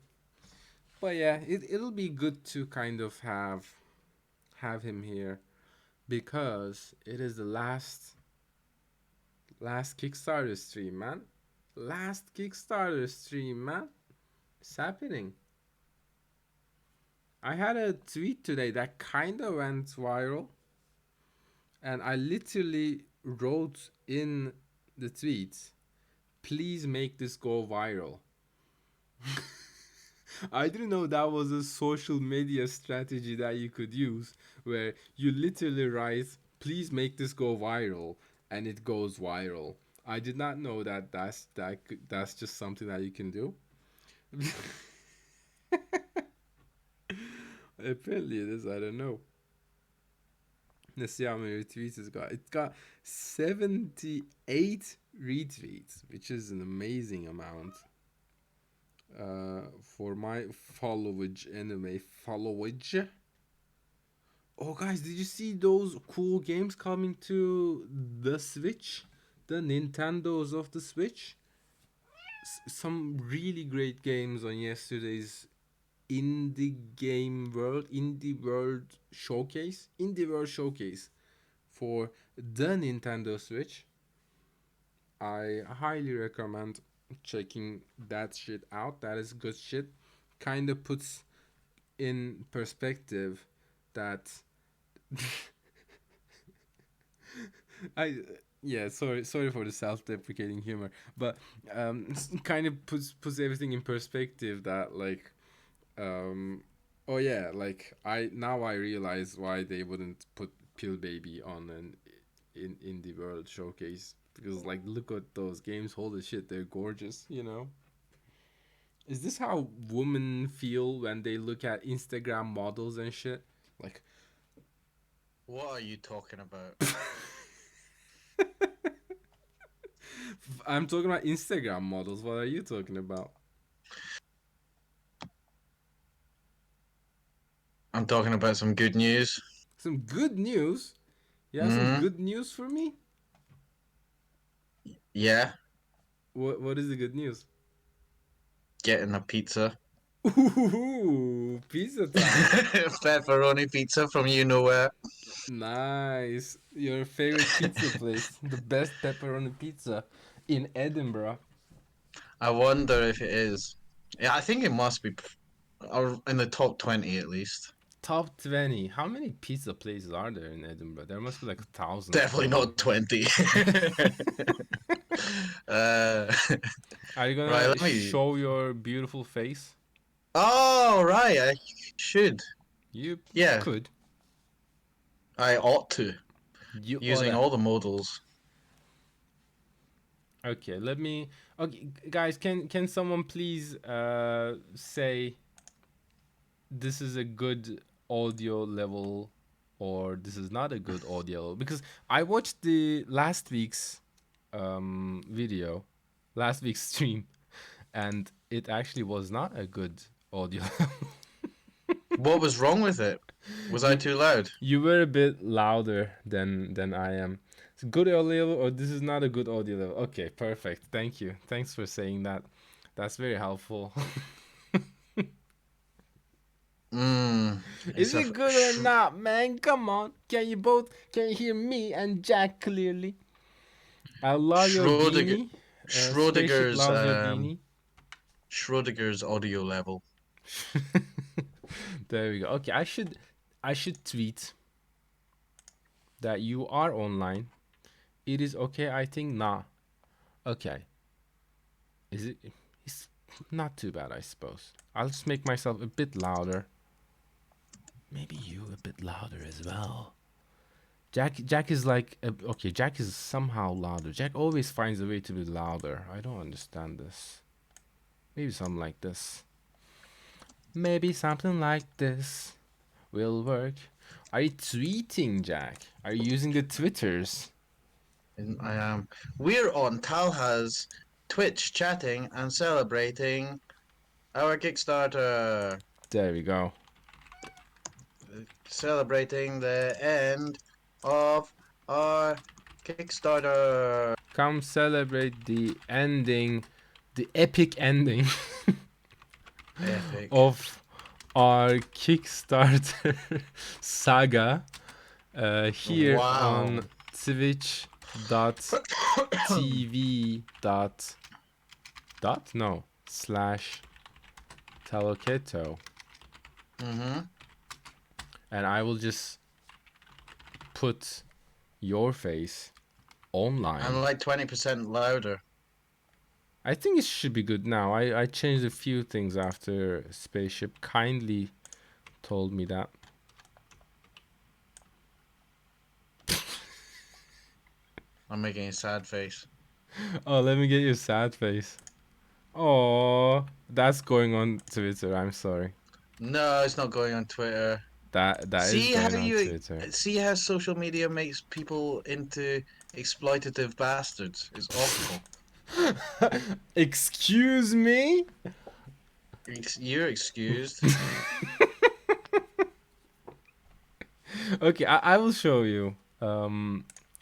But yeah, it'll be good to kind of have him here because it is the last Kickstarter stream, man. Last Kickstarter stream, man. It's happening. I had a tweet today that kind of went viral, and I literally wrote in the tweet, please make this go viral. I didn't know that was a social media strategy that you could use, where you literally write, please make this go viral, and it goes viral. I did not know that that's just something that you can do. Apparently it is, I don't know. Let's see how many retweets it's got. It's got 78 retweets, which is an amazing amount. For my followage anyway. Followage. Oh, guys, did you see those cool games coming to the Switch? The Nintendos of the Switch? Some really great games on yesterday's Indie World Showcase for the Nintendo Switch. I highly recommend checking that shit out. That is good shit. Kind of puts in perspective that I yeah, sorry for the self-deprecating humor, but kind of puts everything in perspective that like oh yeah, like I realize why they wouldn't put Pill Baby on an in the World Showcase, because like look at those games, holy shit, they're gorgeous, you know. Is this how women feel when they look at Instagram models and shit? Like, What are you talking about? I'm talking about Instagram models. What are you talking about? I'm talking about some good news. Some good news? You have some Mm, good news for me? yeah, What is the good news? getting a pizza. Ooh, pizza time. Pepperoni pizza from you know where. Nice. Your favorite pizza place. The best pepperoni pizza in Edinburgh. I wonder if it is. Yeah, I think it must be or in the top 20 at least. Top 20. How many pizza places are there in Edinburgh? There must be like 1,000 Definitely probably. not 20. uh, Are you right, gonna let me. show your beautiful face? Oh, right, I should. You Yeah, could. I ought to. You Using oughta. all the modals. Okay, let me. Okay, guys, can someone please say this is a good audio level or this is not a good audio level? Because I watched the last week's video, last week's stream, and it actually was not a good audio. What was wrong with it? Was I you too loud? you were a bit louder than I am. It's good audio level or this is not a good audio level. Okay, perfect. Thank you. Thanks for saying that. That's very helpful. Is It's a it good or not, man? Come on. Can you hear me and Jack clearly? I love your Schrodinger, beanie. Spaceship Schrodinger's loves your beanie. Schrodinger's audio level. There we go. Okay, I should tweet that you are online. It is okay, I think. Nah. Okay. Is it? It's not too bad, I suppose. I'll just make myself a bit louder. Maybe you a bit louder as well. Jack is like okay. Jack is somehow louder. Jack always finds a way to be louder. I don't understand this. Maybe something like this. Maybe something like this will work. Are you tweeting, Jack? Are you using the Twitters? And I am. We're on Talha's Twitch chatting and celebrating our Kickstarter. There we go. Celebrating the end of our Kickstarter. Come celebrate the ending, the epic ending Epic. of our Kickstarter saga. here Wow. on twitch.tv dot no slash Taloketo, Mm-hmm. and I will just put your face online. And like 20% louder. I think it should be good now. I changed a few things after Spaceship kindly told me that. I'm making a sad face. Oh, let me get your sad face. Oh, that's going on Twitter. I'm sorry. No, it's not going on Twitter. That is See how going on you Twitter. see how social media makes people into exploitative bastards. It's awful. Excuse me? You're excused. Okay, I will show you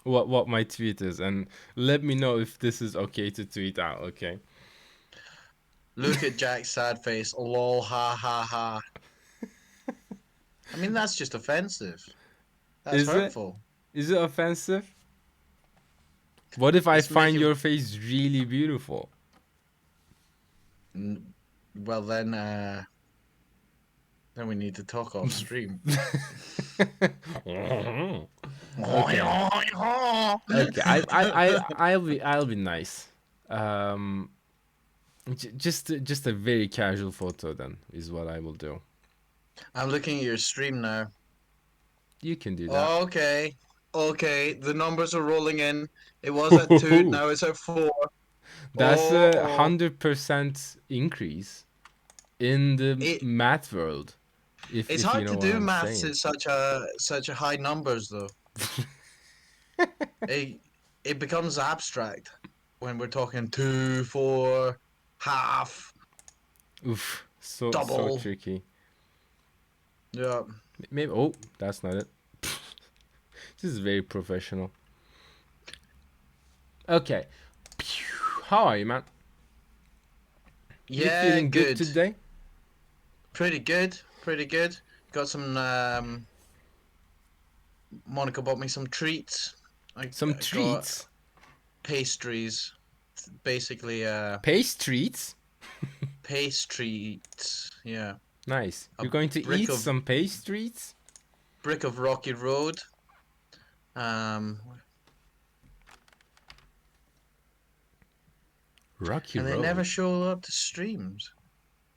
what my tweet is, and let me know if this is okay to tweet out, okay? Look at Jack's sad face. Lol, ha ha ha. I mean, that's just offensive. That's Is it? hurtful. Is it offensive? What if I It's find making. your face really beautiful? Well, then we need to talk off stream. Okay. Okay, I'll be nice. Just a very casual photo then is what I will do. I'm looking at your stream now. You can do that. Okay. Okay. The numbers are rolling in. It was at 2, now it's at 4. That's a Oh. 100% increase in the It math world. it's If you hard know to what do I'm maths saying. at such a high numbers though. it it becomes abstract when we're talking 2, 4, half, Oof, so double. tricky. Yeah. Maybe. Oh, that's not it. This is very professional. Okay. How are you, man? You Yeah, feeling good good. today? Pretty good. Pretty good. Got some Monica bought me some treats. I Some got treats? pastries. Basically Pastries? pastries. Yeah. Nice. A You're going to brick eat of some pastries? Rocky Road. Um Rocky and they never Road. show up to streams.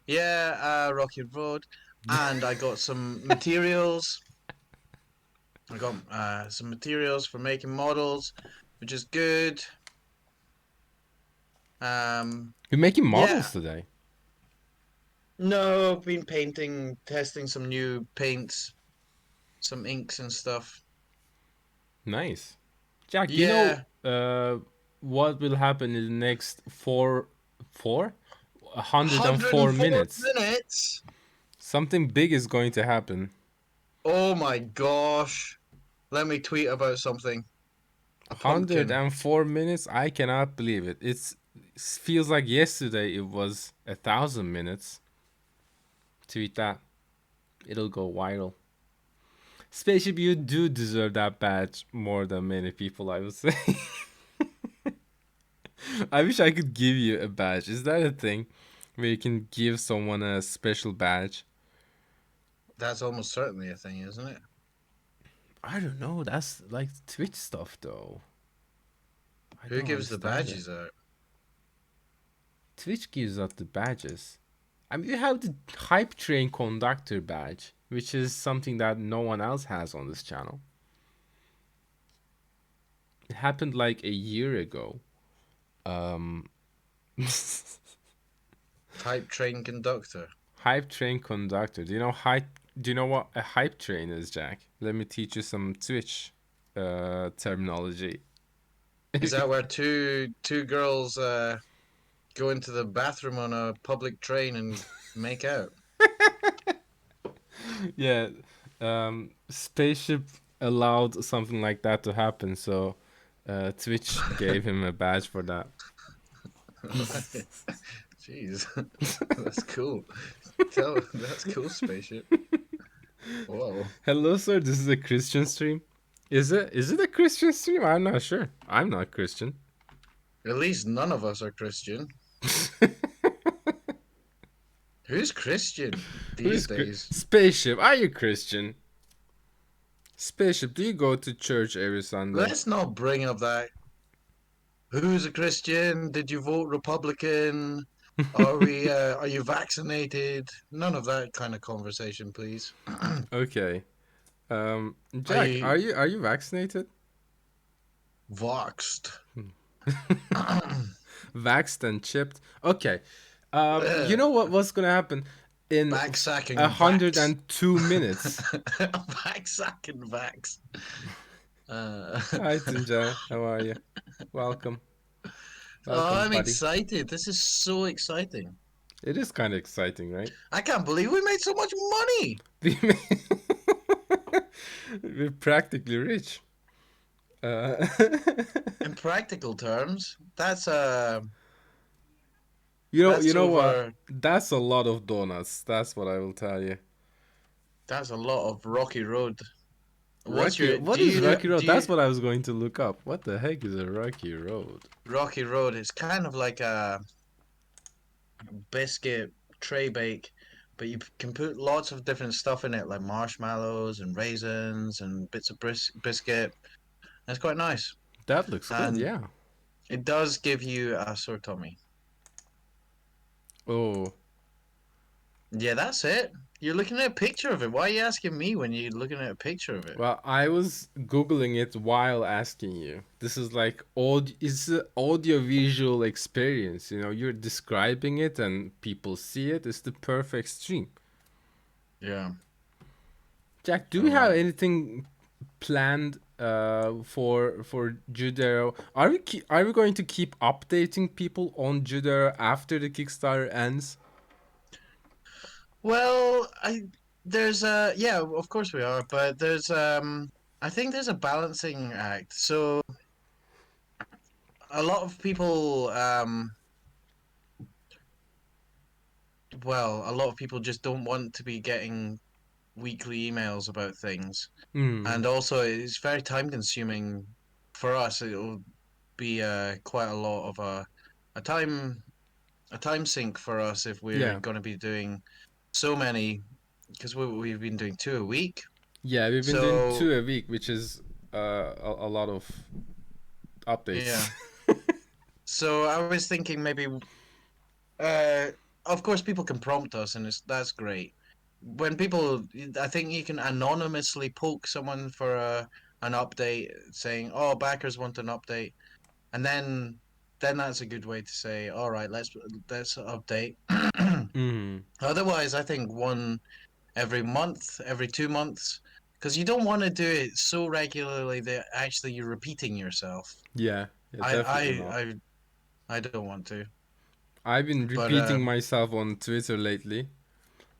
Yeah, Rocky Road. And I got some materials. I got some materials for making models, which is good. You're making Yeah. models today. No, I've been painting, testing some new paints, some inks and stuff. Nice. Jack, do you know Yeah, what will happen in the next four? 104 104 minutes. minutes. Something big is going to happen. Oh my gosh. Let me tweet about something. A pumpkin. 104 minutes? I cannot believe it. It feels like yesterday it was 1,000 minutes. Tweet that. It'll go viral. Spaceship, you do deserve that badge more than many people, I would say. I wish I could give you a badge. Is that a thing? Where you can give someone a special badge? That's almost certainly a thing, isn't it? I don't know. That's like Twitch stuff, though. I Who don't gives the understand it. badges out? Twitch gives out the badges. I mean, you have the Hype Train Conductor badge, which is something that no one else has on this channel. It happened like a year ago. Type train conductor. Hype Train Conductor. Do you know Do you know what a hype train is, Jack? Let me teach you some Twitch terminology. Is that where two girls go into the bathroom on a public train and make out? Yeah, Spaceship allowed something like that to happen, so Twitch gave him a badge for that. Jeez, that's cool. That's cool, spaceship. Whoa. Hello, sir. This is a Christian stream. Is it a Christian stream? I'm not sure. I'm not Christian. At least none of us are Christian. Who's Christian Who these is days? Spaceship? Are you Christian? Spaceship, do you go to church every Sunday? Let's not bring up that. Who's a Christian? Did you vote Republican? Are we? Are you vaccinated? None of that kind of conversation, please. Okay. Are Jack, you are you vaccinated? voxed? Vaxxed and chipped. Okay. You know what's gonna happen in Backsacking vax. 102 minutes? Backsacking vax. Uh, Hi, Tunja. How are you? Welcome. oh, Welcome, I'm buddy. excited. This is so exciting. It is kind of exciting, right? I can't believe we made so much money. We We're practically rich. Uh, In practical terms, you that's know what? over. That's a lot of donuts. That's what I will tell you. That's a lot of rocky road. What's Rocky. your? What is Rocky Road? Do That's you what I was going to look up. What the heck is a Rocky Road? Rocky Road? It's kind of like a biscuit tray bake, but you can put lots of different stuff in it, like marshmallows and raisins and bits of biscuit. It's quite nice, That looks good. and Yeah. it does give you a sore tummy. Oh, Yeah, that's it. You're looking at a picture of it. Why are you asking me when you're looking at a picture of it? well, I was googling it while asking you. This is like it's an audio visual experience. You know, you're describing it and people see it. It's the perfect stream. Yeah. Jack, do All we have right. anything planned for Judero? Are we going to keep updating people on Judero after the Kickstarter ends? Well, there's yeah, of course we are, but I think there's a balancing act. So a lot of people a lot of people just don't want to be getting weekly emails about things. Hmm. And also it's very time consuming for us. It'll be quite a lot of a time a time sink for us if we're Yeah. going to be doing so many because we've been doing two a week. Yeah, we've been doing So 2 a week, which is a lot of yeah. updates. So I was thinking maybe uh of course people can prompt us and that's great. When people I think you can anonymously poke someone for an update saying, "Oh, backers want an update." And then that's a good way to say, "All right, let's update." Hmm. Otherwise, I think one every month, every 2 months, because you don't want to do it so regularly that actually you're repeating yourself. Yeah, yeah, I definitely I not. I I don't want to. I've been But repeating myself on Twitter lately.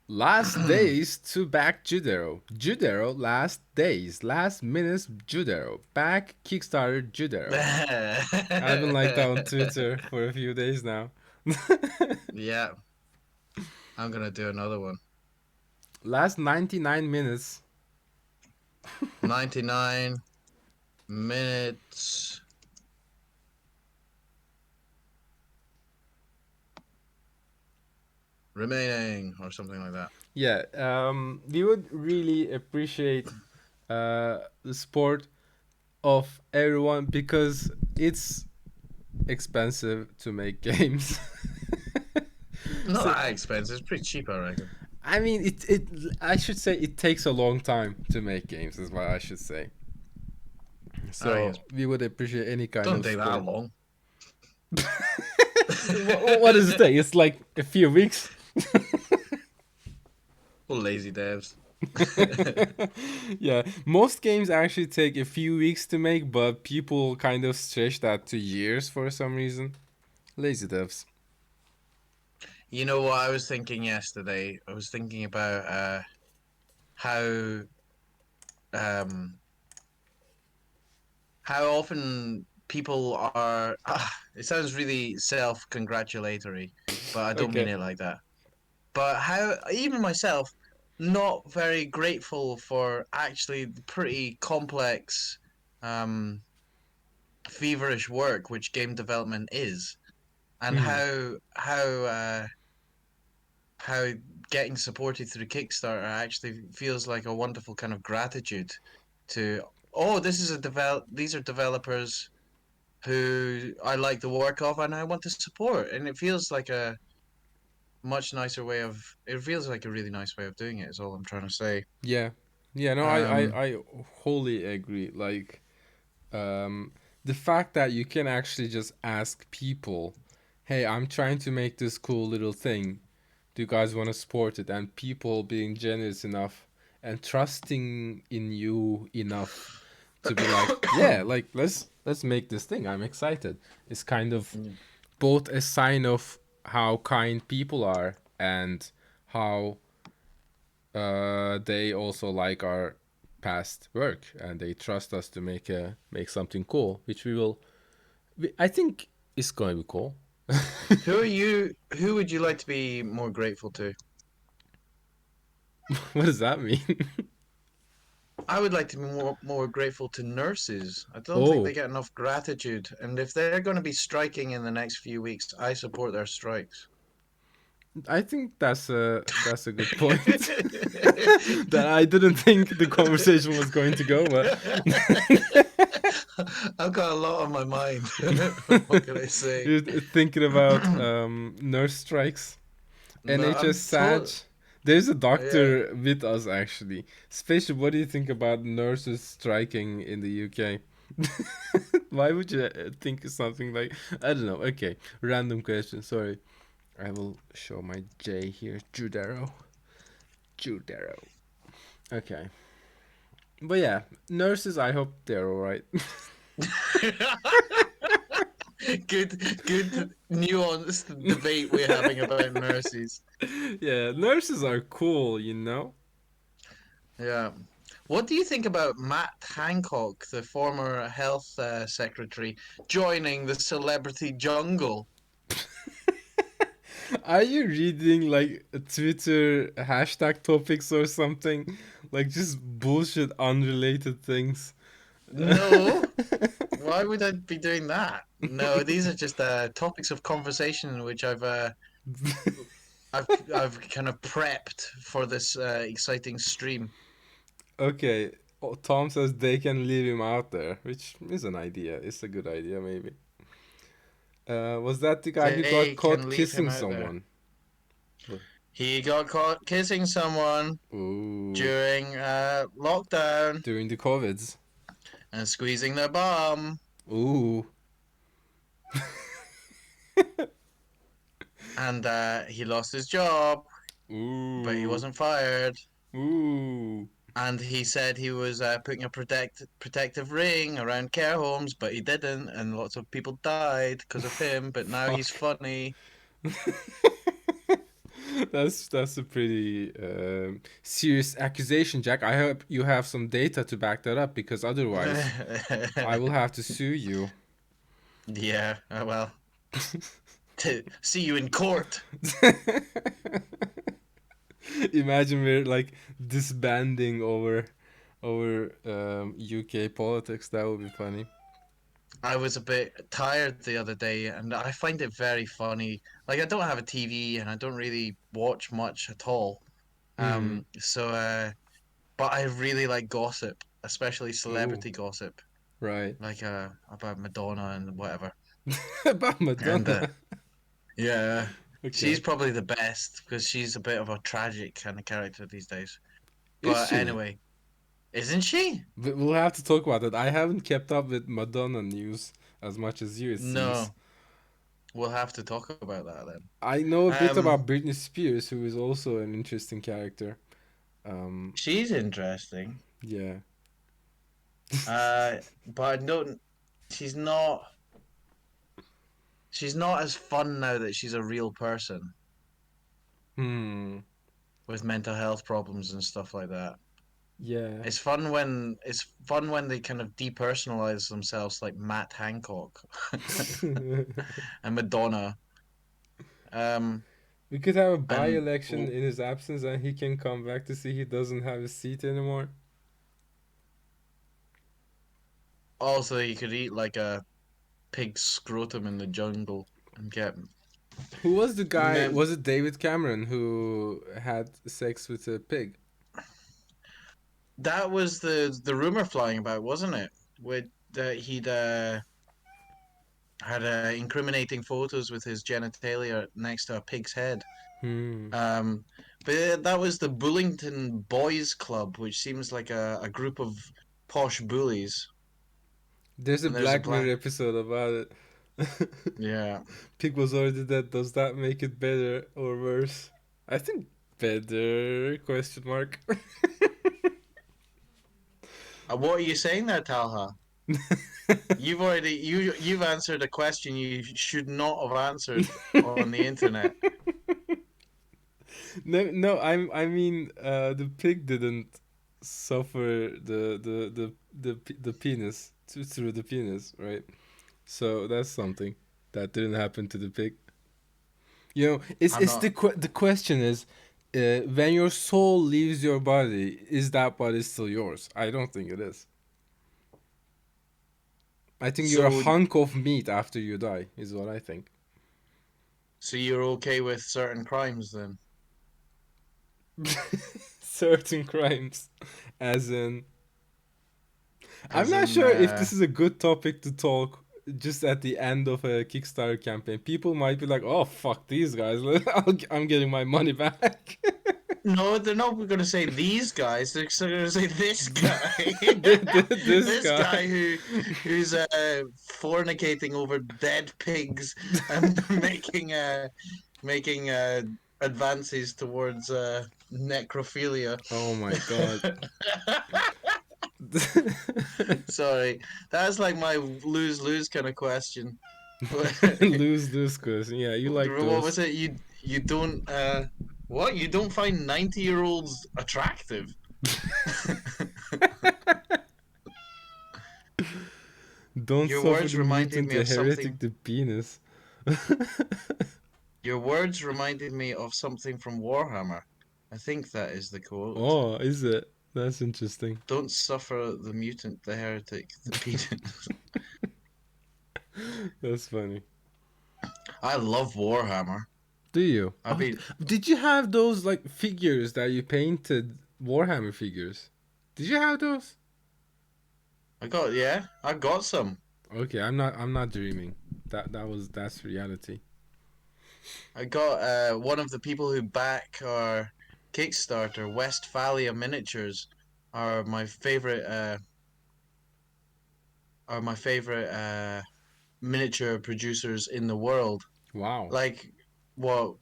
Last days to back Judero. Judero last days. Last minutes Judero. Back Kickstarter Judero. I've been like that on Twitter for a few days now. yeah, I'm gonna do another one. Last 99 minutes. 99 minutes remaining, or something like that. Yeah, we would really appreciate the support of everyone because it's expensive to make games. Not So that expensive. It's pretty cheap, I reckon. I mean, it I should say it takes a long time to make games, is what I should say. I think So it we would appreciate any kind doesn't of take that support. long. What does it take? It's like a few weeks. Well, lazy devs. Yeah, most games actually take a few weeks to make, but people kind of stretch that to years for some reason. Lazy devs. You know what I was thinking yesterday? I was thinking about how um how often people are it sounds really self-congratulatory, but I don't mean Okay. it like that. But how even myself, not very grateful for actually the pretty complex, um, feverish work which game development is, and Hmm. how getting supported through Kickstarter actually feels like a wonderful kind of gratitude to, oh, this is a these are developers who I like the work of and I want to support, and it feels like a much nicer way of, it feels like a really nice way of doing it is all I'm trying to say. Yeah. Yeah, no, um I wholly agree. Like, um, the fact that you can actually just ask people, hey, I'm trying to make this cool little thing. Do you guys want to support it? And people being generous enough and trusting in you enough to be like, yeah, like let's make this thing. I'm excited. It's kind of both a sign of how kind people are and how they also like our past work and they trust us to make something cool, which I think is going to be cool. who would you like to be more grateful to? What does that mean? I would like to be more grateful to nurses. I don't think they Oh, get enough gratitude, and if they're going to be striking in the next few weeks, I support their strikes. I think that's a good point. That I didn't think the conversation was going to go, but I've got a lot on my mind. What can I say? you're thinking about nurse strikes. No, NHS I'm told. Sag. There's a Yeah. doctor with us actually. Especially, what do you think about nurses striking in the UK? Why would you think of something like, I don't know? Okay, random question. Sorry, I will show my J here. Judero. Judero. Okay, but yeah, nurses. I hope they're all right. Good nuanced debate we're having about nurses. Yeah, nurses are cool, you know. Yeah. What do you think about Matt Hancock, the former health secretary, joining the celebrity jungle? Are you reading like Twitter hashtag topics or something? Like just bullshit, unrelated things. No. Why would I be doing that? No, these are just topics of conversation which I've I've kind of prepped for this exciting stream. Okay, Tom says they can leave him out there, which is an idea. It's a good idea, maybe. Was that the guy who got They caught can leave him kissing out there. someone? What? He got caught kissing someone Ooh, during lockdown during the COVIDs. and squeezing their bum, Ooh, and he lost his job, but he ooh, wasn't fired. ooh. And he said he was putting a protective ring around care homes, but he didn't, and lots of people died because of him. But now he's Fuck. funny. That's a pretty serious accusation, Jack. I hope you have some data to back that up, because otherwise, I will have to sue you. Yeah, well, to see you in court. Imagine we're like disbanding over UK politics. That would be funny. I was a bit tired the other day, and I find it very funny. Like I don't have a TV, and I don't really watch much at all. Hmm. But I really like gossip, especially Ooh. celebrity gossip, Right. like about Madonna and whatever. About And Madonna. yeah, she's Okay. probably the best because she's a bit of a tragic kind of character these days. Is But she? anyway, isn't she? We'll have to talk about that. I haven't kept up with Madonna news as much as you, it seems. No, we'll have to talk about that then. I know a bit Um, about Britney Spears, who is also an interesting character. Um, she's interesting. yeah. But I don't. She's not. She's not as fun now that she's a real person Hmm. with mental health problems and stuff like that. Yeah. It's fun when they kind of depersonalize themselves like Matt Hancock and Madonna. Um, We could have a And by-election in his absence, and he can come back to see he doesn't have a seat anymore. also, you could eat like a pig scrotum in the jungle and get. Who was the guy? Mem- Was it David Cameron who had sex with a pig? that was the rumor flying about, wasn't it? With he'd had incriminating photos with his genitalia next to a pig's head. Hmm. Um, but that was the Bullington Boys Club, which seems like a group of posh bullies. There's a And there's a Black Mirror black. episode about it. Yeah. Pig was already dead. Does that make it better or worse? I think better. Question mark. What are you saying there, Talha? You've answered a question you should not have answered on the internet. No, no. I mean, the pig didn't suffer the penis through the penis, right? So that's something that didn't happen to the pig. You know, I'm it's not. the question is, when your soul leaves your body, is that body still yours? I don't think it is. I think you're a So hunk of meat after you die, is what I think. so you're okay with certain crimes then? Certain crimes, as in, I'm As not in, sure if this is a good topic to talk just at the end of a Kickstarter campaign. People might be like, "Oh fuck these guys, I'm getting my money back." no, they're not going to say these guys. They're going to say this guy, This this guy. guy who's fornicating over dead pigs and making advances towards necrophilia. Oh my god. Sorry, that's like my lose lose kind of question. What Lose this question. Yeah, you like was those. it? You don't what? You don't find 90-year-olds attractive? Don't Your suffer words the reminded mutant, me the of heretic, something. the penis. Your words reminded me of something from Warhammer. I think that is the quote. Oh, is it? That's interesting. Don't suffer the mutant, the heretic, the penis. That's funny. I love Warhammer. Do you? I've Oh, been. did you have those like figures that you painted Warhammer figures? Did you have those? Yeah, I got some. Okay, I'm not dreaming. That's reality. I got one of the people who back our Kickstarter, Westphalia Miniatures, are my favorite. Are my favorite miniature producers in the world. Wow. Like, well,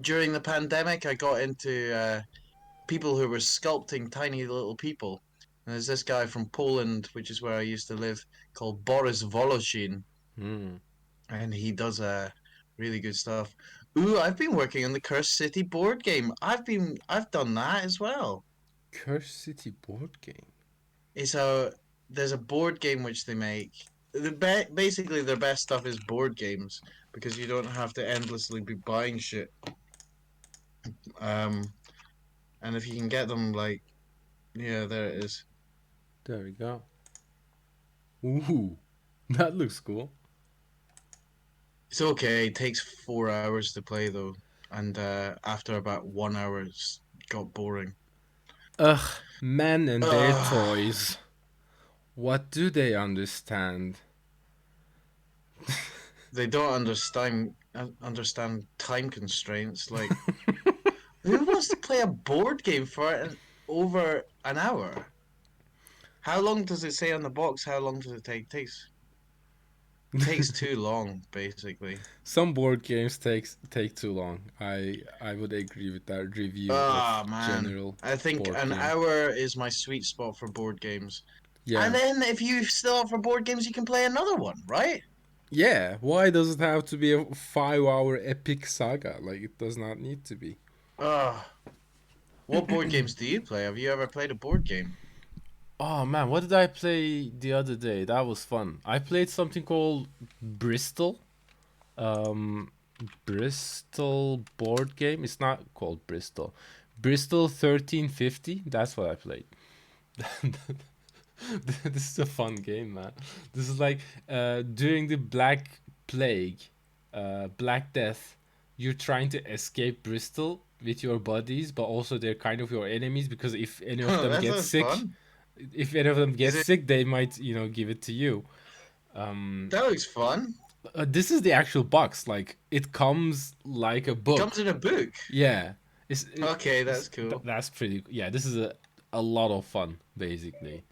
during the pandemic, I got into people who were sculpting tiny little people. And there's this guy from Poland, which is where I used to live, called Boris Voloshin, Hmm. and he does really good stuff. Ooh, I've been working on the Cursed City board game. I've done that as well. Curse City board game. It's a there's a board game which they make. Basically their best stuff is board games because you don't have to endlessly be buying shit. Um, and if you can get them, like, yeah, there it is. There we go. Ooh, that looks cool. It's okay. It takes 4 hours to play though, and after about 1 hour, it's got boring. Ugh, men and their Ugh, toys. What do they understand? they don't understand time constraints. Like, who wants to play a board game for over an hour? How long does it say on the box? How long does it take? Takes too long, basically. Some board games take too long. I would agree with that review of Ah, man. general I think board an game. hour is my sweet spot for board games. And Yeah. then if you still up for board games, you can play another one, right? Yeah, why does it have to be a 5 hour epic saga? Like it does not need to be. Ah, what board games do you play? Have you ever played a board game? Oh man, what did I play the other day? That was fun. I played something called Bristol. Um Bristol board game. It's not called Bristol. Bristol 1350. That's what I played. This is a fun game, man. This is like during the Black Plague, Black Death. You're trying to escape Bristol with your buddies, but also they're kind of your enemies because if any of them That get sounds sick, fun. if any of them Is get it? sick, they might, you know, give it to you. Um, That looks fun. this is the actual box. Like it comes like a It comes book. in a book. Yeah, Okay, that's cool. that's pretty. Yeah, this is a lot of fun basically.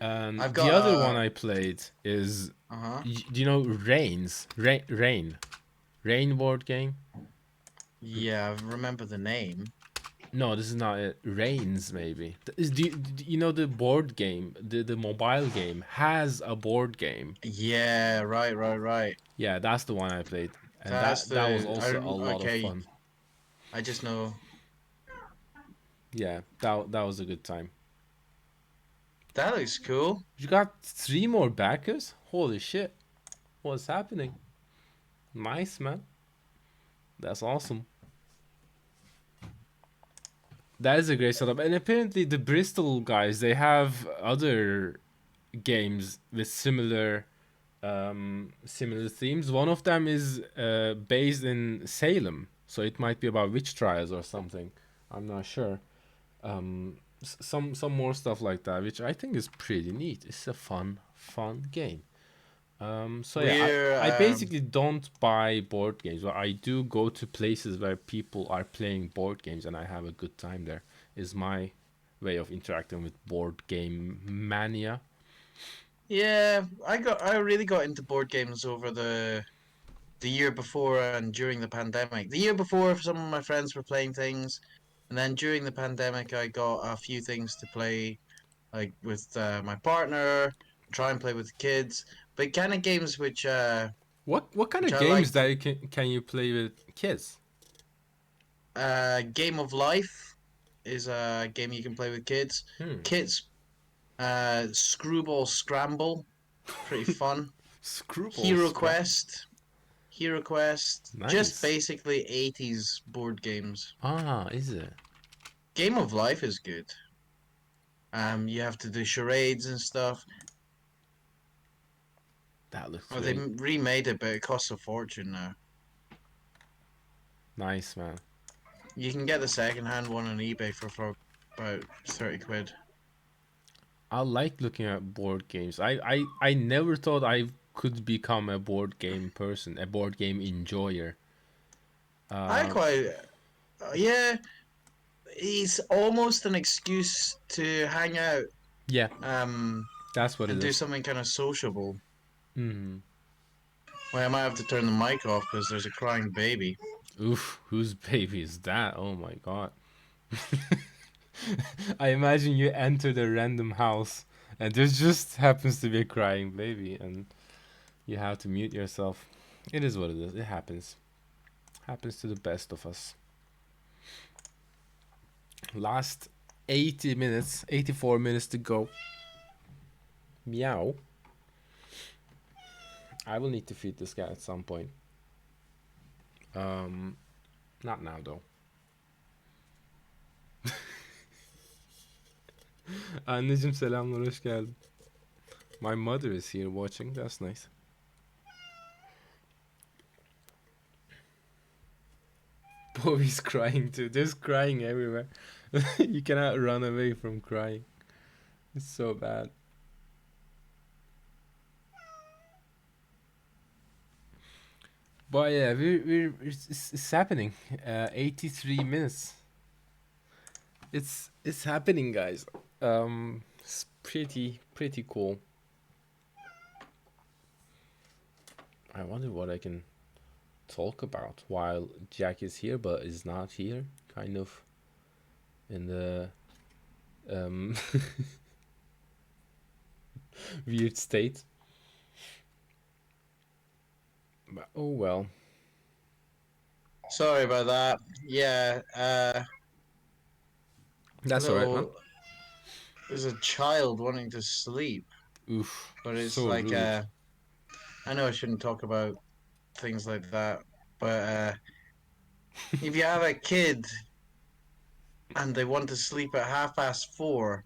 I've The got other one I played is, uh-huh. do you know Rain board game? Yeah, I remember the name. No, this is not it. Rains maybe. Do you know the board game? The mobile game has a board game. Yeah, right. Yeah, that's the one I played, and That's that was the also a lot of okay. fun. I just know Yeah, that was a good time. that looks cool. You got 3 more backers? Holy shit. What's happening? Nice, man. That's awesome. That is a great setup. And apparently the Bristol guys, they have other games with similar themes. One of them is based in Salem, so it might be about witch trials or something. I'm not sure. Some more stuff like that, which I think is pretty neat. It's a fun game. So yeah, We're I basically don't buy board games, but I do go to places where people are playing board games, and I have a good time there. Is my way of interacting with board game mania. yeah, I really got into board games over the year before and during the pandemic. The year before, some of my friends were playing things, and then during the pandemic, I got a few things to play, like with my partner, try and play with the kids, but kind of games What kind which of I games liked. that can you play with kids? Game of Life is a game you can play with kids. Hmm. Kids, Screwball Scramble, pretty fun. Screwball Hero scrap. Quest, Hero Quest, just Nice. basically 80s board games. Ah, is it? Game of Life is good. You have to do charades and stuff. That looks Oh, they great. remade it, but it costs a fortune now. Nice, man. You can get the second-hand one on eBay for about 30 quid. I like looking at board games. I never thought I could become a board game person, a board game enjoyer. I Uh, quite, yeah, it's almost an excuse to hang out, yeah, um, that's what it and do is. something kind of sociable. Hmm. Well, I might have to turn the mic off because there's a crying baby. Oof, whose baby is that? Oh my god. I imagine you entered a random house and there just happens to be a crying baby and you have to mute yourself. It is what it is. It happens. Happens to the best of us. Last 80 minutes, 84 minutes to go. Meow. I will need to feed this guy at some point. Um, Not now though. Anneciğim selamlar, hoş geldin. My mother is here watching. That's nice. Bobby's crying too. There's crying everywhere. You cannot run away from crying. It's so bad. But yeah, it's happening. 83 minutes. It's happening, guys. It's pretty cool. I wonder what I can talk about while Jack is here, but is not here. Kind of in the um weird state. But oh well. Sorry about that. Yeah, That's alright, man. little there's a child wanting to sleep, Oof, but it's so like rude. I know I shouldn't talk about things like that, But if you have a kid and they want to sleep at 4:30,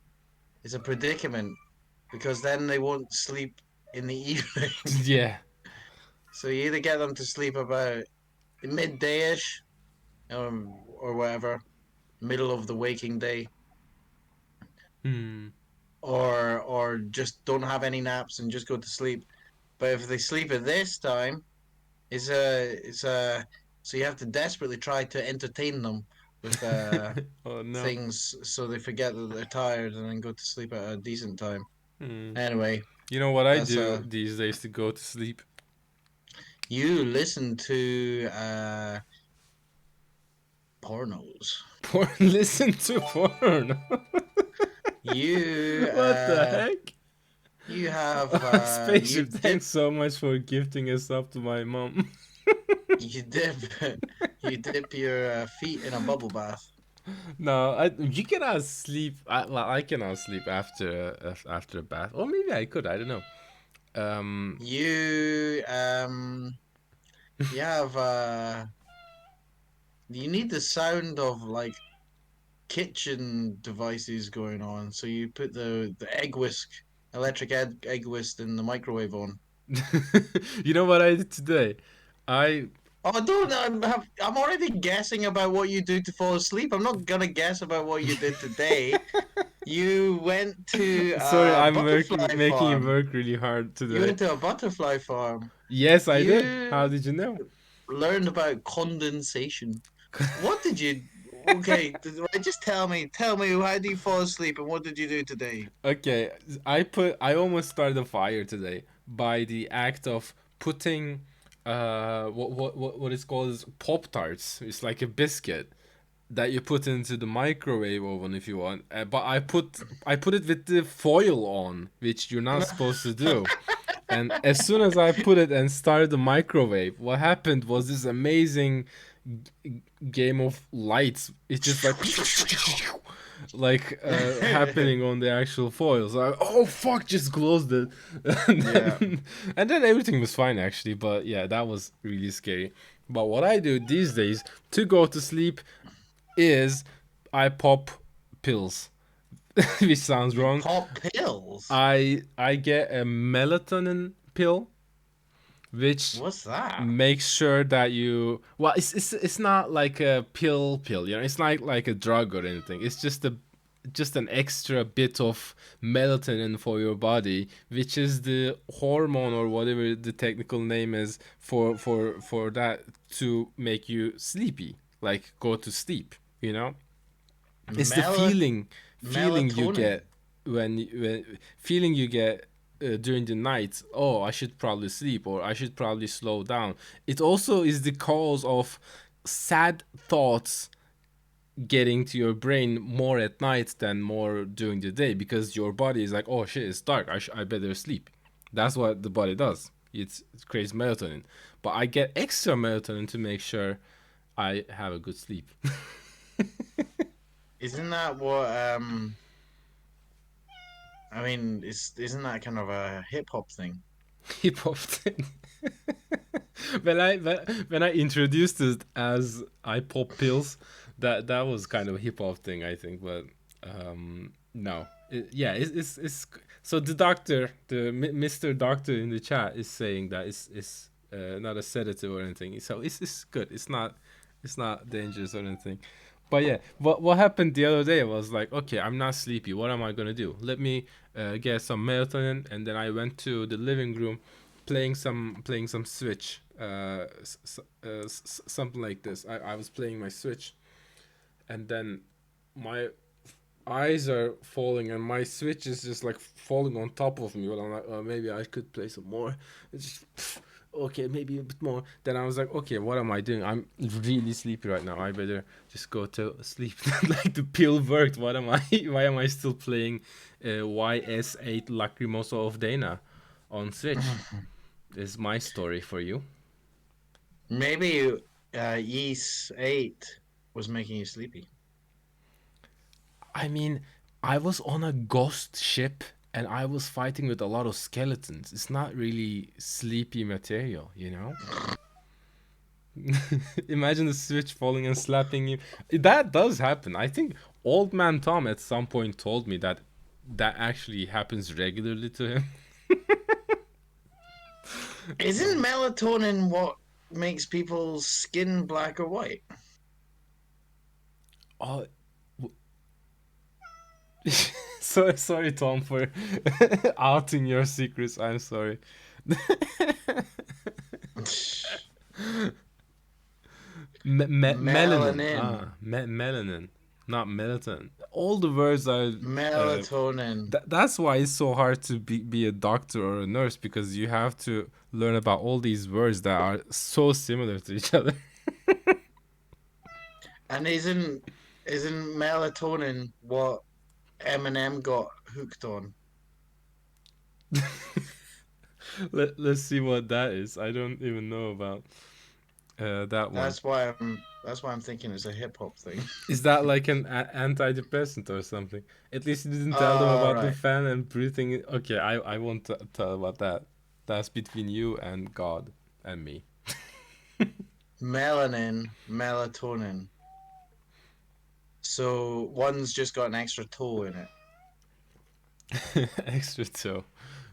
it's a predicament because then they won't sleep in the evening. Yeah. So you either get them to sleep about midday-ish, or whatever, middle of the waking day, Hmm. or just don't have any naps and just go to sleep. But if they sleep at this time, it's a so you have to desperately try to entertain them with Oh no. things so they forget that they're tired and then go to sleep at a decent time. Hmm. Anyway, You know what I that's do these days to go to sleep? you listen to pornos. Porn. Listen to porn. You What the heck? you have you Spaceship, dip thanks so much for gifting us up to my mom. you dip you dip your feet in a bubble bath. No, you cannot sleep. I cannot sleep after a bath, or maybe I could. I don't know. Um, You have you need the sound of like kitchen devices going on. So you put the egg whisk, electric egg whisk in the microwave on. you know what I did today? I Oh, don't I'm already guessing about what you do to fall asleep. I'm not gonna guess about what you did today. You went to sorry, a I'm working, butterfly making you farm. work really hard You today. went to a butterfly farm. Yes, I did. How You did you know? learned about condensation. What did you? Okay, just tell me, how do you fall asleep and what did you do today? Okay, I almost started a fire today by the act of putting what is called is Pop Tarts. It's like a biscuit that you put into the microwave oven if you want. But I put it with the foil on, which you're not supposed to do. And as soon as I put it and started the microwave, what happened was this amazing game of lights. It's just like happening on the actual foil. So oh fuck, just closed it, and Yeah. then, and then everything was fine actually. But yeah, that was really scary. But what I do these days to go to sleep is I pop pills, which sounds You wrong. pop pills. I get a melatonin pill, which What's that? makes sure that you well it's not like a pill, you know, it's not like a drug or anything. It's just an extra bit of melatonin for your body, which is the hormone or whatever the technical name is for that to make you sleepy, like go to sleep, you know. It's the Mel feeling you Melatonin. get when feeling you get during the night. Oh, I should probably sleep, or I should probably slow down. It also is the cause of sad thoughts getting to your brain more at night than more during the day, because your body is like, oh shit, it's dark, I better sleep. That's what the body does. It creates melatonin, but I get extra melatonin to make sure I have a good sleep. Isn't that what I mean, isn't that kind of a hip hop thing? Hip hop thing. When I introduced it as I pop pills, that was kind of a hip hop thing, I think. But no, yeah, it's so the doctor, the Mr. Doctor in the chat is saying that it's not a sedative or anything. So it's good. It's not dangerous or anything. But yeah, what happened the other day was like, okay, I'm not sleepy. What am I gonna do? Let me get some melatonin, and then I went to the living room, playing some Switch, something like this. I was playing my Switch, and then my eyes are falling, and my Switch is just like falling on top of me. Well, I'm like, oh, maybe I could play some more. It's just, okay, maybe a bit more. Then I was like, okay, what am I doing? I'm really sleepy right now. I better just go to sleep. Like the pill worked. What am I? Why am I still playing YS8 Lacrimosa of Dana on Switch? Is my story for you. Maybe Yeast 8 was making you sleepy. I mean, I was on a ghost ship and I was fighting with a lot of skeletons. It's not really sleepy material, you know? Imagine the switch falling and slapping him. That does happen. I think Old Man Tom at some point told me that that actually happens regularly to him. Isn't melatonin what makes people's skin black or white? Oh, sorry, Tom, for outing your secrets. I'm sorry. Melanin. Melanin. Melanin, not melatonin. All the words are. Melatonin. That's why it's so hard to be a doctor or a nurse, because you have to learn about all these words that are so similar to each other. And isn't melatonin what Eminem got hooked on? Let's see what that is. I don't even know about that one. That's why I'm thinking it's a hip hop thing. Is that like an antidepressant or something? At least you didn't tell them Oh, about the right. fan and breathing. Okay, I won't tell about that. That's between you and God and me. Melanin, melatonin. So one's just got an extra toe in it. Extra toe.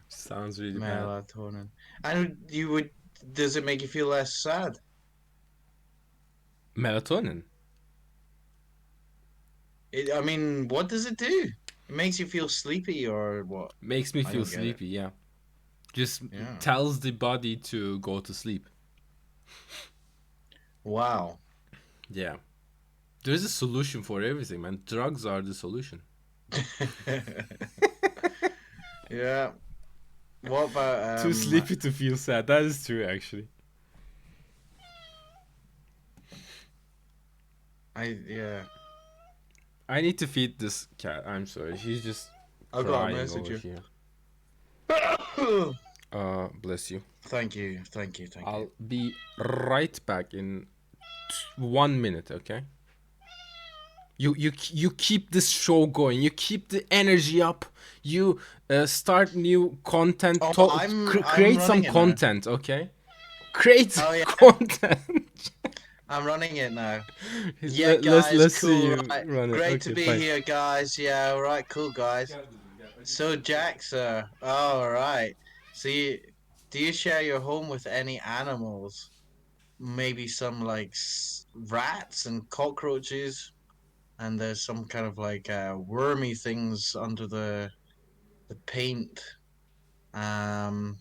Sounds really bad. Melatonin. And you would, does it make you feel less sad? Melatonin I mean, what does it do? It makes you feel sleepy or what? makes me I feel don't get it. sleepy, yeah. Just Yeah. tells the body to go to sleep. Wow. Yeah. There's a solution for everything, man. Drugs are the solution. Yeah. What about Too sleepy to feel sad. That is true, actually. yeah. I need to feed this cat. I'm sorry. She's just I've got a crying message over here. here. Bless you. Thank you. I'll be right back in 1 minute, okay? You keep this show going. You keep the energy up. You start new content. Oh, I'm create some running it now. content, okay? Create Oh, yeah. content. I'm running it now. Yeah, Let's guys, see cool. you Right. run it. Great Okay, to be fine. here, guys. Yeah, all right, cool, guys. So, Jack, sir. All right. So, do you share your home with any animals? Maybe some like rats and cockroaches, and there's some kind of like wormy things under the paint. Um,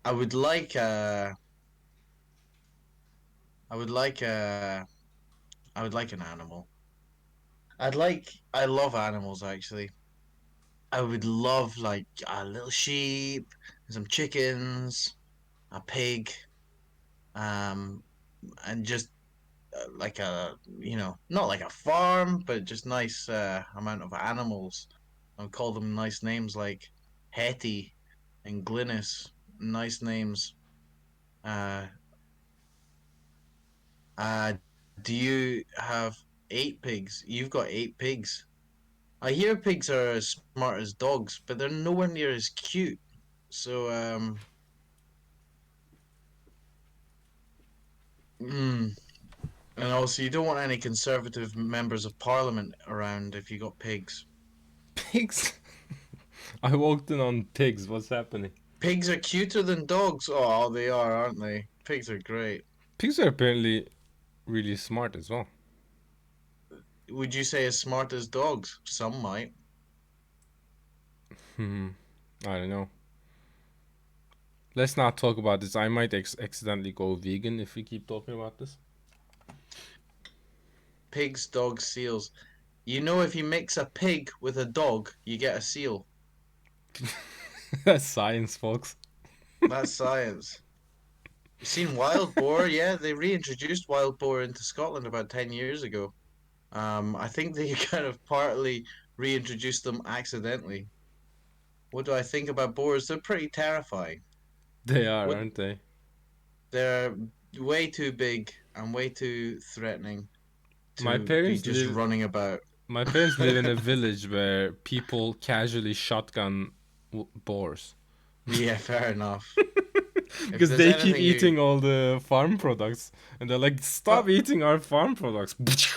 I would like I would like I would like an animal. I love animals actually. I would love like a little sheep, some chickens, a pig, um, and just like not like a farm, but just nice amount of animals. I would call them nice names like Hetty and Glynis. Nice names. Uh, uh, do you have 8 pigs? You've got 8 pigs. I hear pigs are as smart as dogs, but they're nowhere near as cute. So, and also you don't want any conservative members of parliament around if you got pigs. Pigs. I walked in on pigs. What's happening? Pigs are cuter than dogs. Oh, they are, aren't they? Pigs are great. Pigs are apparently really smart as well. Would you say as smart as dogs? Some might. I don't know. Let's not talk about this. I might accidentally go vegan if we keep talking about this. Pigs, dogs, seals. You know, if you mix a pig with a dog, you get a seal. That's science, folks. That's science. You've seen wild boar? Yeah, they reintroduced wild boar into Scotland about 10 years ago. I think they kind of partly reintroduced them accidentally. What do I think about boars? They're pretty terrifying. They are, What aren't they? They're way too big and way too threatening My to be parents just live. running about. My parents live in a village where people casually shotgun boars. Yeah, fair enough. Because there's they keep anything you, eating all the farm products, and they're like, "Stop but eating our farm products," which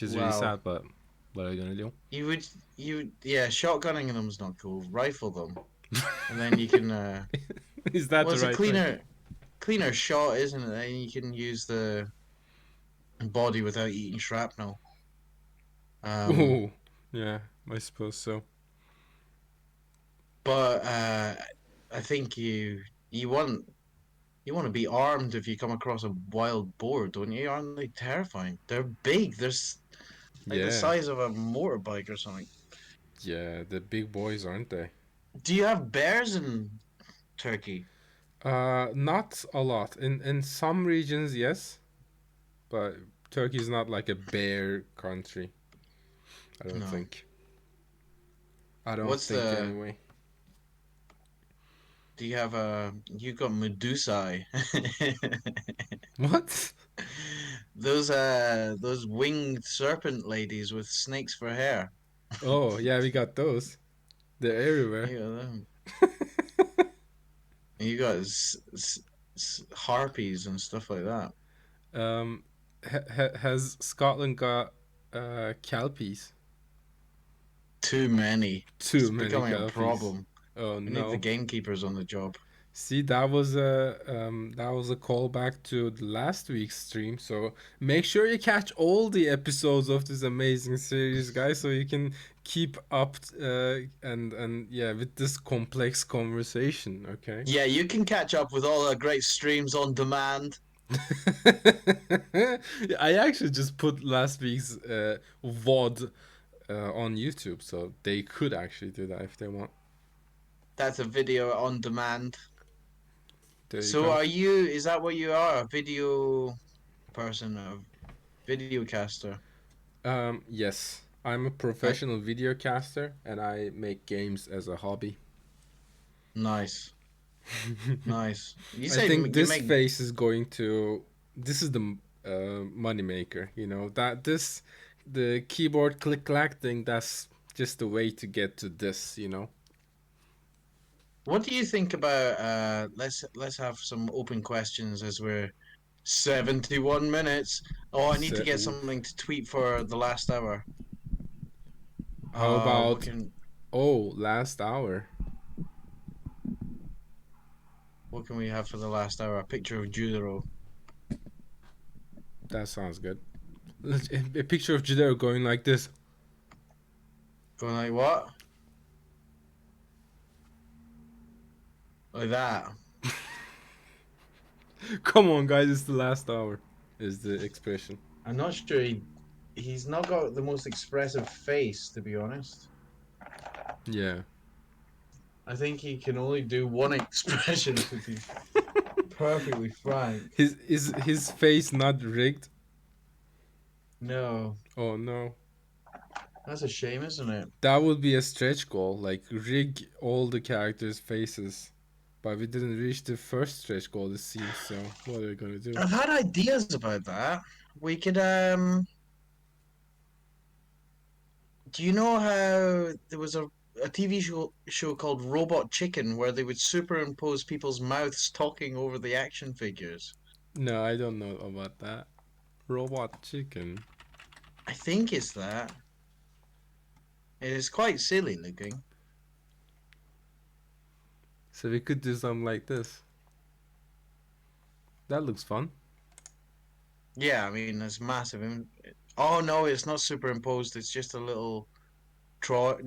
is really well, sad. But what are you gonna do? yeah, shotgunning them's not cool. Rifle them, and then you can. Is that Well, the it's a right thing? cleaner shot, isn't it? Then you can use the body without eating shrapnel. Um, Ooh, yeah, I suppose so. but I think you want to be armed if you come across a wild boar, don't you? Aren't they terrifying? They're big. Like the Yeah, size of a motorbike or something. yeah, the big boys, aren't they? Do you have bears in Turkey? Not a lot. In some regions, yes, but Turkey's not like a bear country. I don't No. think. I don't What's think the? anyway. Do you have a? You got medusae. What? Those winged serpent ladies with snakes for hair. Oh, yeah, we got those. They're everywhere. You got them. You got harpies and stuff like that. Um, has Scotland got kelpies? Too many. It's Too many becoming a kelpies. problem. Oh We need the no. gamekeepers on the job. See, that was a callback to the last week's stream. So make sure you catch all the episodes of this amazing series, guys, so you can keep up and yeah, with this complex conversation. Okay. Yeah, you can catch up with all the great streams on demand. I actually just put last week's VOD on YouTube, so they could actually do that if they want. That's a video on demand. There you So go. is that what you are? A video person, a video caster? Yes, I'm a Uh, professional video caster, and I make games as a hobby. nice, nice. You I say think you this make phase is going to. This is the money maker. You know that this the keyboard click clack thing. That's just the way to get to this. You know. What do you think about let's have some open questions as we're 71 minutes. Oh, I need to So, get oof. something to tweet for the last hour. How What about can last hour? we have for the last hour? A picture of Judero. That sounds good. A picture of Judero going like this. Going like what? Like that. Come on, guys! It's the last hour. Is the expression? I'm not sure he's not got the most expressive face, to be honest. Yeah. I think he can only do one expression, to be perfectly frank. His face not rigged? No, Oh no. that's a shame, isn't it? That would be a stretch goal, like rig all the characters' faces. But we didn't reach the first stretch goal, it seems, so what are we gonna do? I've had ideas about that. We could do you know how there was a TV show called Robot Chicken where they would superimpose people's mouths talking over the action figures? No, I don't know about that. Robot chicken. I think it's that. It is quite silly looking. So we could do something like this. That looks fun. Yeah, I mean it's massive. Oh no, it's not superimposed. It's just a little draw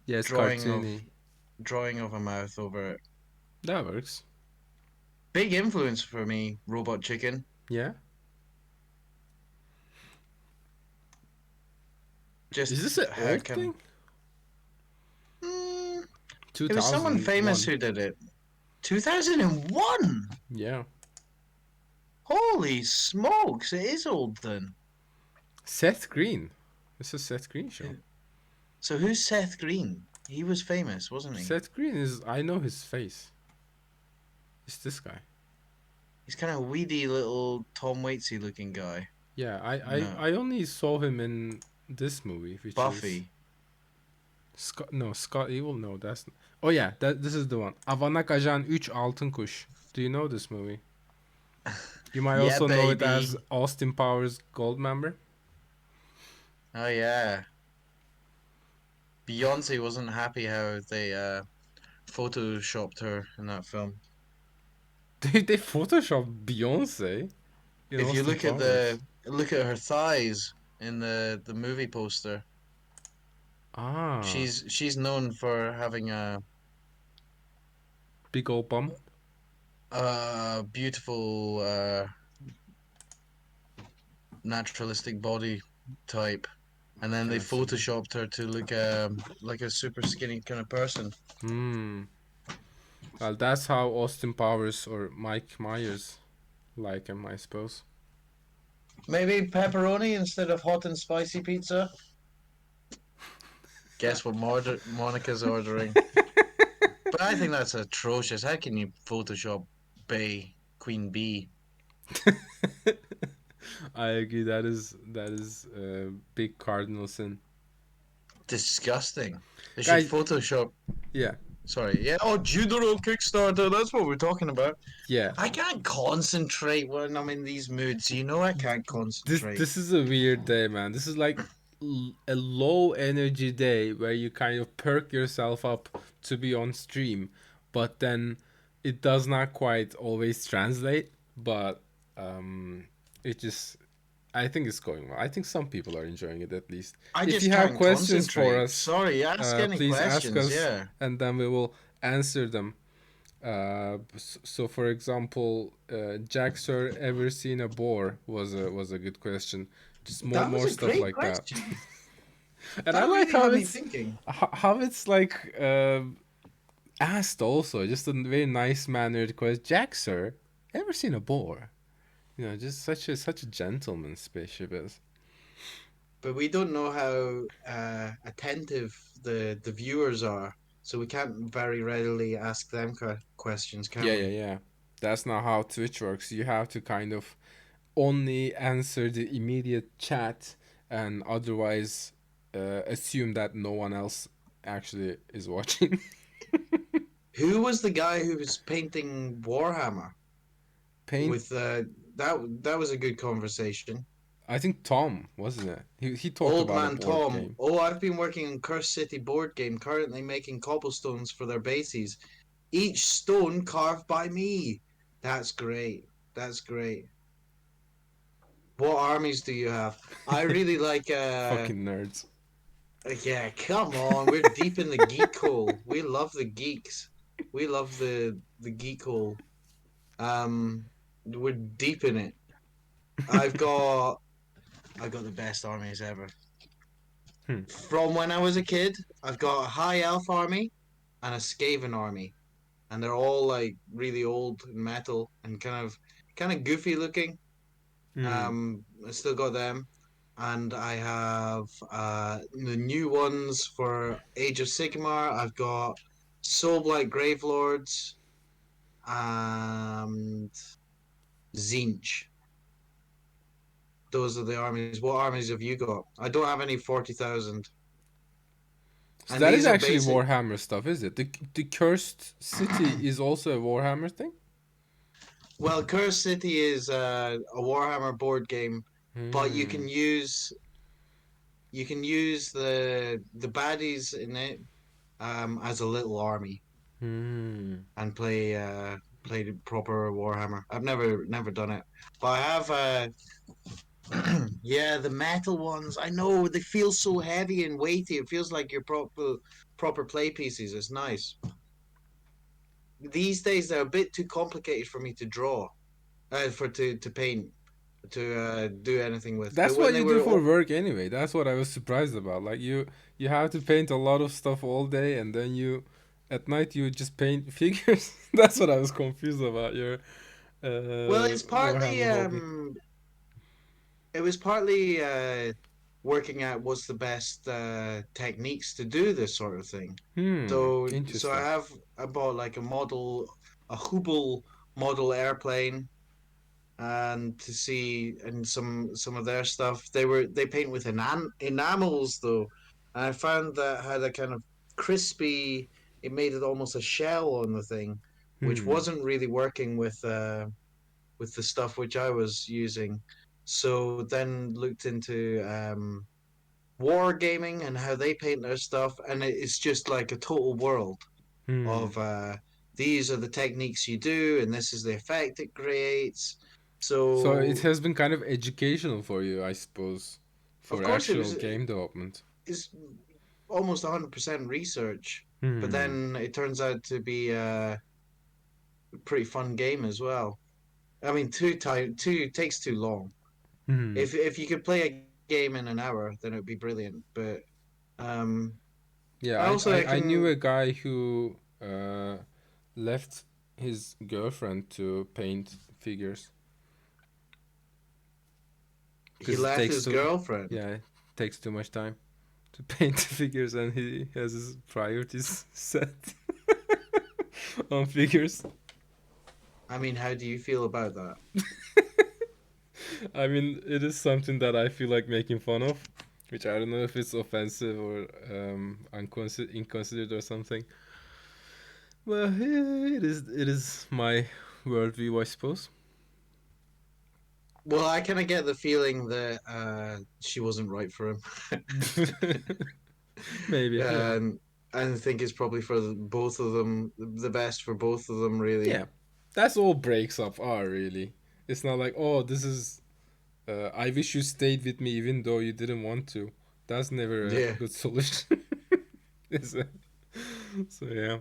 Yeah, it's drawing of cartoony. a mouth over it. That works. Big influence for me, Robot Chicken. Yeah? Is Just this an how old can thing? mm, it was someone famous 2001. who did it. 2001. Yeah. Holy smokes! It is old then. Seth Green. It's a Seth Green show. So who's Seth Green? He was famous, wasn't he? Seth Green is. I know his face. It's this guy. He's kind of weedy little Tom Waitsy looking guy. Yeah, No, I only saw him in this movie, which is Buffy. Scott. No, Scott Evil. No, that's. Oh yeah, this is the one. Avanak Ajan 3 Altın Kuş. Do you know this movie? You might Yeah, also know it as baby. Austin Powers Goldmember. Oh yeah. Beyonce wasn't happy how they photoshopped her in that film. They photoshopped Beyonce in If you Austin Powers. look at her thighs in the movie poster, Ah, she's known for having big old bum. a beautiful naturalistic body type, and then Can they I see? photoshopped her to look like a super skinny kind of person. Hmm. Well, that's how Austin Powers or Mike Myers like him, I suppose. Maybe pepperoni instead of hot and spicy pizza. Guess what Monica's ordering. But I think that's atrocious. How can you Photoshop Bay Queen Bee? I agree. That is a big cardinal sin. Disgusting. They should Guys, Photoshop. yeah, Sorry, yeah. Oh, Judero Kickstarter. That's what we're talking about. yeah. I can't concentrate when I'm in these moods. You know, I can't This concentrate. this is a weird day, man. This is like a low energy day where you kind of perk yourself up to be on stream, but then it does not quite always translate. But um, it just I think it's going well. I think some people are enjoying it at least. I If you just have can't questions for concentrate. us, Sorry, ask any please ask questions. us, Yeah. and then we will answer them. So for example, Jack Sir ever seen a boar was a good question. Just That was more a stuff great like that. question. And I That like really how had me it's thinking. how it's like asked also, just a very nice mannered question. Jack Sir ever seen a boar? You know, just such a gentleman spaceship is. But we don't know how attentive the viewers are, so we can't very readily ask them questions, can Yeah, yeah, we? yeah. That's not how Twitch works. You have to kind of only answer the immediate chat and otherwise assume that no one else actually is watching. Who was the guy who was painting Warhammer? Paint. With that was a good conversation. I think Tom wasn't it? He talked Old about a man board Tom. game. Oh, I've been working on Curse City board game, currently making cobblestones for their bases. Each stone carved by me. That's great. That's great. What armies do you have? I really like Fucking nerds. yeah, come on. We're deep in the geek hole. We love the geeks. We love the geek hole. We're deep in it. I've got I've got the best armies ever. Hmm. From when I was a kid, I've got a high elf army and a Skaven army, and they're all like really old and metal and kind of goofy looking. Hmm. I still got them, and I have the new ones for Age of Sigmar. I've got Soulblight Gravelords and Zinch. Those are the armies. What armies have you got? I don't have any 40,000. So And that is these are actually basic. Warhammer stuff, is it? The cursed city is also a Warhammer thing. Well, Curse City is a Warhammer board game, but Hmm. you can use the baddies in it as a little army Hmm. and play the proper Warhammer. I've never done it, but I have yeah, the metal ones. I know they feel so heavy and weighty. It feels like your proper play pieces. It's nice. These days they're a bit too complicated for me to draw, for to paint, to do anything with. But That's when what they you do were for work anyway. That's what I was surprised about. Like you have to paint a lot of stuff all day, and then you at night you just paint figures. That's what I was confused about your well, it's partly Warhammer hobby. it was partly working out what's the best techniques to do this sort of thing. Hmm. So Interesting. I bought like a Hubble model airplane, and to see and some of their stuff. They paint with enamels though, and I found that had a kind of crispy. It made it almost a shell on the thing, which Hmm. wasn't really working with the stuff which I was using. So then looked into wargaming and how they paint their stuff, and it's just like a total world Hmm. of these are the techniques you do, and this is the effect it creates. So it So has been kind of educational for you, I suppose, of for course actual game development. it's almost 100% research, but Hmm. then it turns out to be a pretty fun game as well. I mean, two takes too long. Hmm. If you could play a game in an hour, then it would be brilliant. But um, Yeah, I also I I knew can a guy who left his girlfriend to paint figures he because it left takes his too, girlfriend. yeah, it takes too much time to paint figures, and he has his priorities set on figures. I mean, how do you feel about that? I mean, it is something that I feel like making fun of, which I don't know if it's offensive or inconsiderate or something. Well, yeah, it is my worldview, I suppose. Well, I kind of get the feeling that she wasn't right for him, Maybe, yeah. and I think it's probably for both of them the best for both of them, really. Yeah, that's all breaks up are really. It's not like, oh, this is. I wish you stayed with me even though you didn't want to. That's never a Yeah. good solution. Is it? So yeah.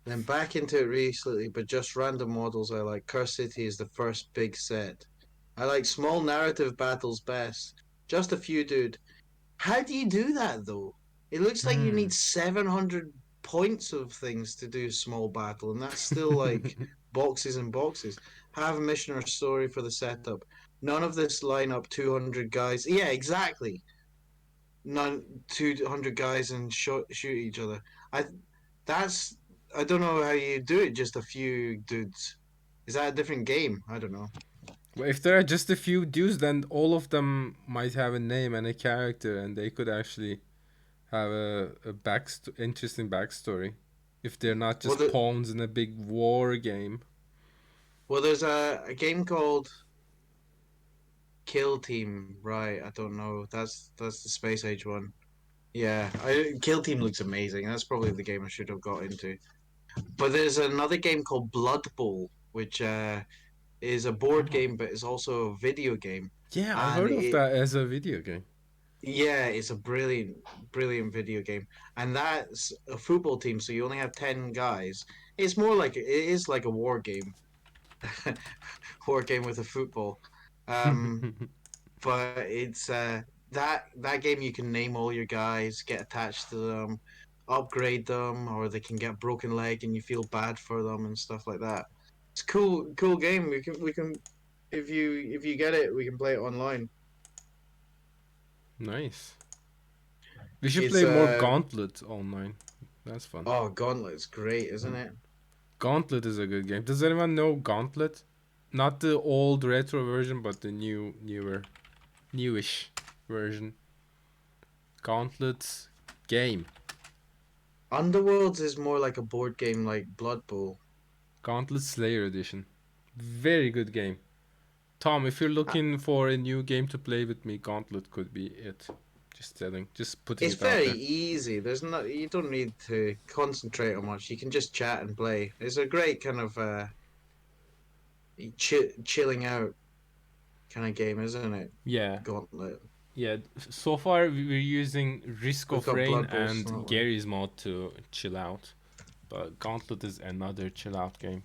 Then back into it recently, but just random models I like. Curse City is the first big set. I like small narrative battles best. Just a few, dude. How do you do that though? It looks like you Hmm. need 700 points of things to do small battle, and that's still like boxes and boxes. Have a mission or story for the setup. None of this line up 200 guys. Yeah, exactly. None 200 guys and shoot each other. I that's I don't know how you do it. Just a few dudes. Is that a different game? I don't know. Well, if there are just a few dudes, then all of them might have a name and a character, and they could actually have interesting backstory. If they're not Well, just pawns in a big war game. there's a game called Kill Team, right? I don't know. That's the Space Age one. Yeah, Kill Team looks amazing. That's probably the game I should have got into. But there's another game called Blood Bowl, which is a board Oh. game, but it's also a video game. Yeah, I And heard of it, that as a video game. yeah, it's a brilliant video game. And that's a football team, so you only have 10 guys. It's more like it is like a war game, war game with a football. Um, but it's that game you can name all your guys, get attached to them, upgrade them, or they can get a broken leg and you feel bad for them and stuff like that. It's cool game. We can if you get it, we can play it online. Nice. We should It's play more Gauntlet online. That's fun. oh Gauntlet's great, isn't it? Gauntlet is a good game. Does anyone know Gauntlet? Not the old retro version, but the newish version. Gauntlet's game. Underworlds is more like a board game like Blood Bowl. Gauntlet Slayer Edition. Very good game. Tom, if you're Uh, looking for a new game to play with me, Gauntlet could be it. Just telling, just putting It's it out very there. easy. There's not you don't need to concentrate on much. You can just chat and play. It's a great kind of chilling out kind of game, isn't it? Yeah, Gauntlet. yeah. So far, we're using Risk We've of got Rain Blood Bowl and Snotland. Gary's mod to chill out. But Gauntlet is another chill out game.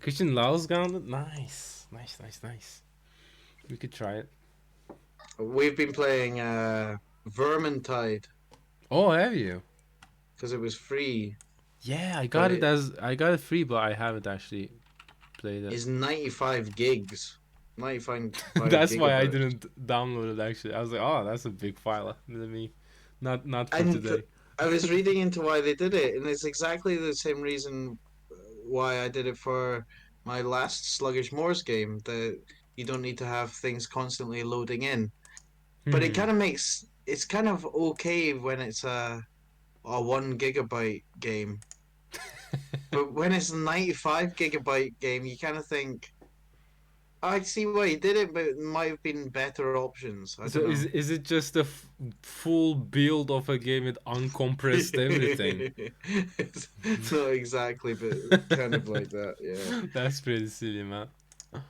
Christian loves Gauntlet. Nice, nice, nice, nice. We could try it. We've been playing Vermintide Oh, have you? because it was free, Yeah, but it I got it free, but I haven't actually played it. is 95 gigs, 95 That's why I gigabytes. didn't download it. Actually, I was like, oh, that's a big file. Let me, not for And today. I was reading into why they did it, and it's exactly the same reason why I did it for my last Sluggish Moors game. That you don't need to have things constantly loading in, but it Hmm. kind of makes it's kind of okay when it's a 1 gigabyte game. But when it's a 95 gigabyte game, you kind of think, I see why you did it, but it might have been better options. I So don't know. is it just a full build of a game with uncompressed everything? It's not exactly, but kind of like that. Yeah, That's pretty silly, man.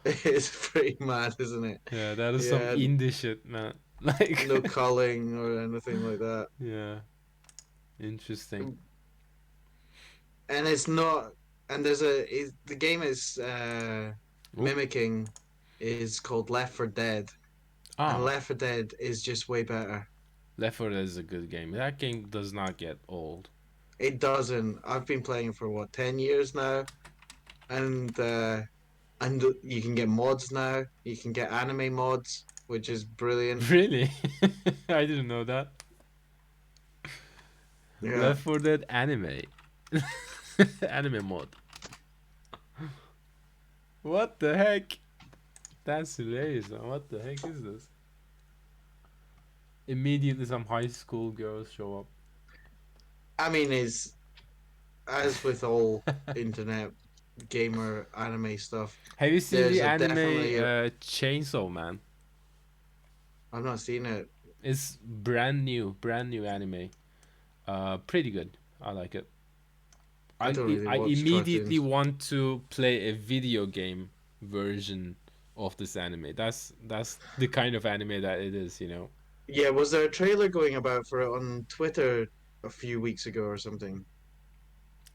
it's pretty mad, isn't it? Yeah, that is some Yeah, indie shit, man. Like, no culling or anything like that. yeah, interesting. And it's not. And there's the game is Oh, mimicking is called Left 4 Dead, and ah, Left 4 Dead is just way better. Left 4 Dead is a good game. That game does not get old. It doesn't. I've been playing for what 10 years now, and you can get mods now. You can get anime mods, which is brilliant. Really? I didn't know that. Yeah, Left 4 Dead anime. Anime mod. What the heck? That's hilarious, man. What the heck is this? Immediately, some high school girls show I mean, it's as with all internet gamer anime stuff. Have you seen There's the a anime definitely a. Chainsaw Man? I've not seen it. It's brand new anime. Pretty good. I like it. I don't really I watch immediately cartoons. want to play a video game version of this anime. That's the kind of anime that it is, you know. Yeah, was there a trailer going about for it on Twitter a few weeks ago or something?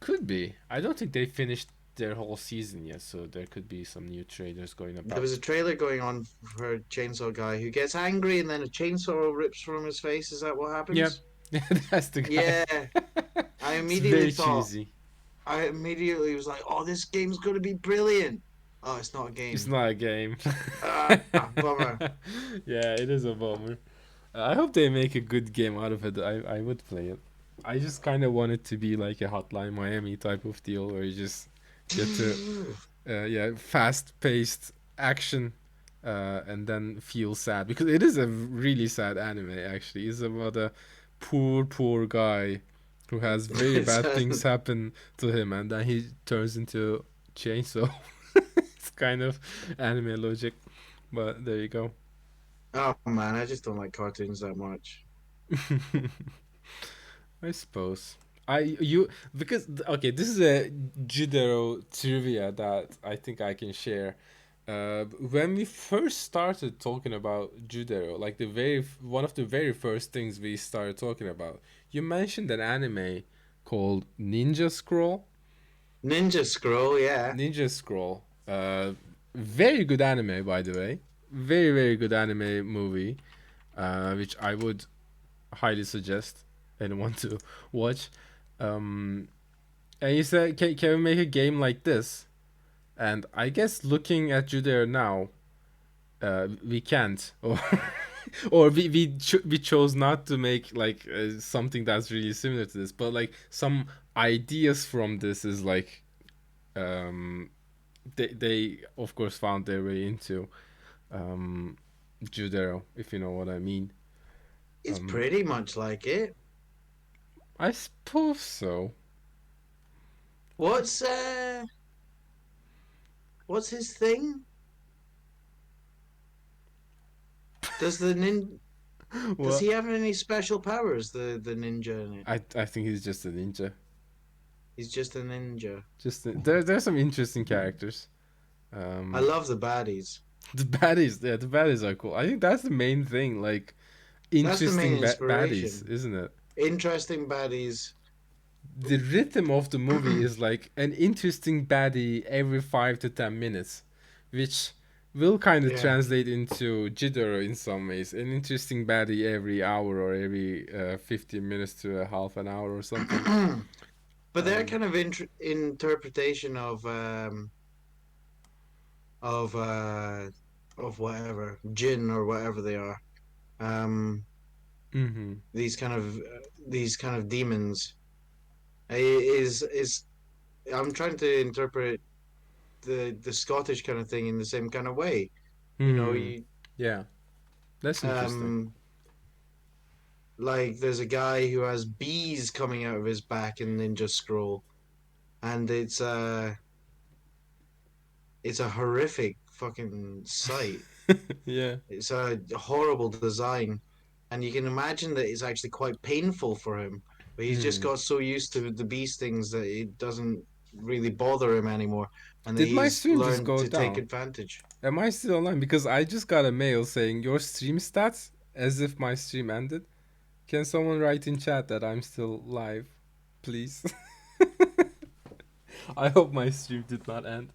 Could be. I don't think they finished their whole season yet, so there could be some new trailers going There about. was a trailer going on for a chainsaw guy who gets angry and then a chainsaw rips from his face. Is that what Yep, happens? that's the guy. Yeah, I It's immediately very thought, cheesy. I immediately was like, oh, this game's going to be brilliant. Oh, it's not a It's game. not a game. Bummer. Yeah, it is a bummer. I hope they make a good game out of it. I would play it. I just kind of want it to be like a Hotline Miami type of deal where you just get to yeah, fast paced action and then feel sad because it is a really sad anime actually. It's about a poor guy who has very It's, bad things happen to him and then he turns into chainsaw. It's kind of anime logic, but there you go. oh man, I just don't like cartoons that much. I suppose. I you because okay, this is a Judero trivia that I think I can share. When we first started talking about Judero, like one of the very first things we started talking about, you mentioned an anime called Ninja Scroll. Ninja Scroll, yeah. Ninja Scroll. Very good anime, by the way. Very good anime movie, which I would highly suggest anyone to watch. Um, and you said, can we make a game like this? And I guess looking at you there now, we can't, or we chose not to make like something that's really similar to this. But like some ideas from this is like um, they of course found their way into um, Judero, if you know what I mean. It's Um, pretty much like it. I suppose so. What's what's his thing? Does the nin does Well, he have any special powers, the ninja in it? I think he's just a ninja. He's just a ninja. Just there's some interesting characters. I Um, love the baddies. the baddies, yeah, the baddies are cool. I think that's the main thing, like That's the main interesting baddies, inspiration. isn't it? Interesting baddies. The rhythm of the movie is like an interesting baddie every 5 to 10 minutes, which will kind of Yeah. translate into Jidoro in some ways. An interesting baddie every hour or every 15 minutes to a half an hour or something. But their Um, kind of interpretation of of whatever jinn or whatever they are. Um, mm-hmm. these kind of demons is I'm trying to interpret the Scottish kind of thing in the same kind of way. You know, Hmm. Yeah, that's interesting. um, like there's a guy who has bees coming out of his back in Ninja Scroll, and it's a horrific fucking sight. Yeah. It's a horrible design, and you can imagine that it's actually quite painful for him. But he's just Hmm. got so used to the bee stings that it doesn't really bother him anymore, and that Did my he's stream just learned go to take down? advantage. Am I still online? Because I just got a mail saying your stream stats as if my stream ended. Can someone write in chat that I'm still live, please? I hope my stream did not end.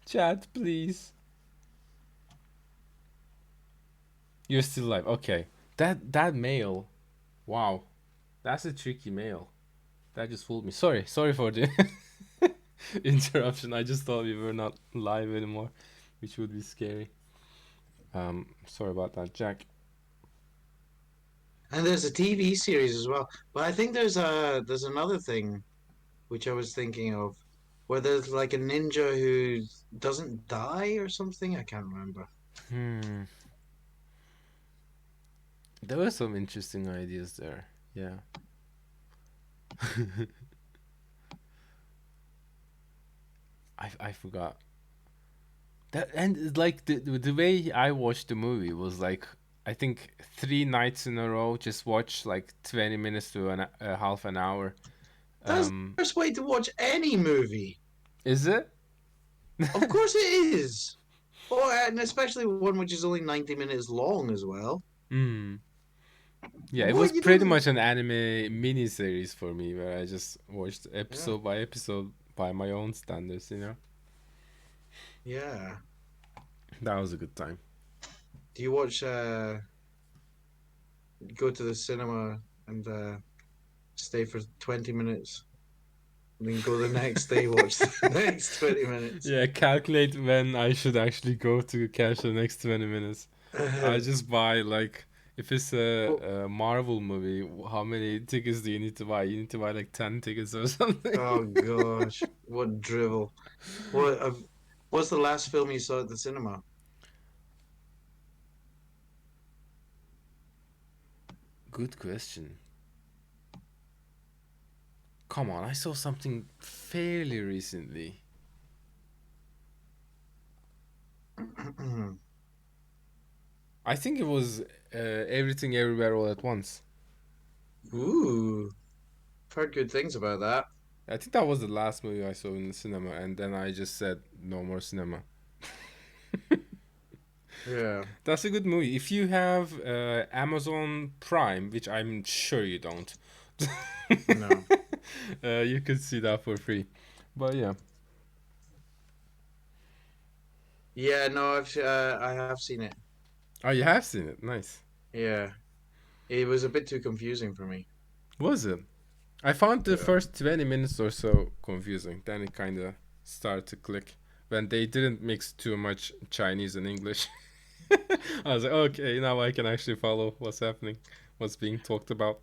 Chat, please. You're still live. Okay. That mail. Wow. That's a tricky mail. That just fooled me. Sorry for the interruption. I just thought we were not live anymore, which would be scary. Sorry about that, Jack. And there's a TV series as well. But I think there's another thing which I was thinking of, where there's like a ninja who doesn't die or something. I can't remember. Hmm. There were some interesting ideas there. Yeah. I forgot. That and like the way I watched the movie was like I think 3 nights in a row. Just watch like 20 minutes to a half an hour. That's the Um, worst way to watch any movie. is it? Of course it is. Oh, and especially one which is only 90 minutes long as well. Hmm. Yeah, it was What you pretty don't. much an anime mini series for me where I just watched Yeah, episode by episode by my own standards. yeah. That was a good time. Do you watch? Go to the cinema and stay for 20 minutes, and then go the next day watch the next 20 minutes. Yeah, calculate when I should actually go to catch the next 20 minutes. I just buy like if it's Oh, a Marvel movie, how many tickets do you need to buy? You need to buy like 10 tickets or something. oh gosh, what drivel! What? What's the last film you saw at the cinema? Good question. Come on, I saw something fairly recently. I think it was Everything Everywhere All at Once. Ooh, I've heard good things about that. I think that was the last movie I saw in the cinema, and then I just said no more cinema. Yeah, That's a good movie. If you have Amazon Prime, which I'm sure you don't, no. you could see that for free. But yeah. Yeah, no, I have seen it. Oh, you have seen it. Nice. Yeah, it was a bit too confusing for me. Was it? I found the Yeah. first 20 minutes or so confusing. Then it kind of started to click when they didn't mix too much Chinese and English. I was like, okay, now I can actually follow what's happening, what's being talked about.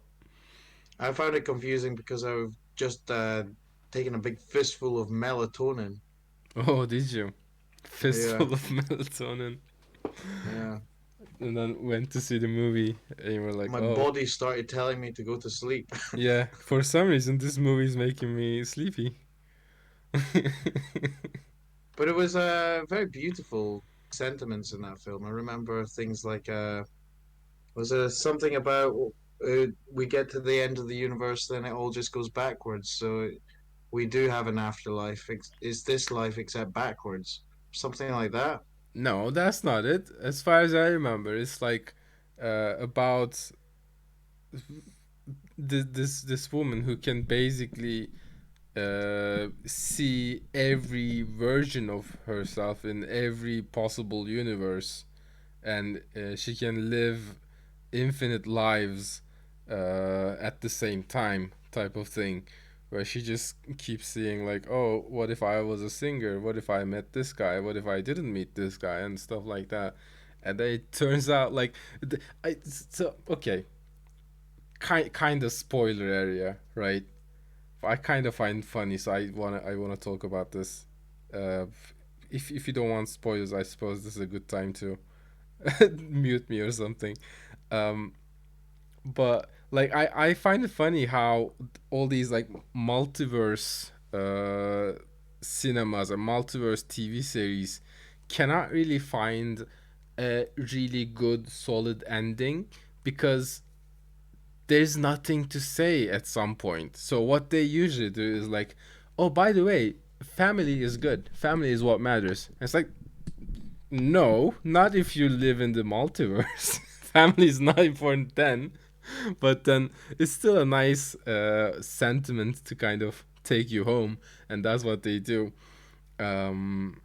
I found it confusing because I've just taken a big fistful of melatonin. Oh, did you? Yeah, Fistful of melatonin. yeah. And then went to see the movie, and you were like, My oh, body started telling me to go to sleep. yeah, for some reason, this movie is making me sleepy. But it was very beautiful sentiments in that film. I remember things like was there something about we get to the end of the universe, then it all just goes backwards. So we do have an afterlife. Is this life except backwards? Something like that. No, that's not it. As far as I remember, it's like about this woman who can basically see every version of herself in every possible universe, and she can live infinite lives at the same time, type of thing, where she just keeps seeing like, oh, what if I was a singer? What if I met this guy? What if I didn't meet this guy? And stuff like that. And then it turns out like, so okay, kind of spoiler area, right? I kind of find funny, so I wanna talk about this. Uh, if you don't want spoilers, I suppose this is a good time to mute me or something. Um, but like I find it funny how all these like multiverse cinemas or multiverse TV series cannot really find a really good solid ending because there's nothing to say at some point. So what they usually do is like, oh, by the way, family is good. Family is what matters. And it's like, no, not if you live in the multiverse. Family is not important then, but then it's still a nice sentiment to kind of take you home, and that's what they do. Um,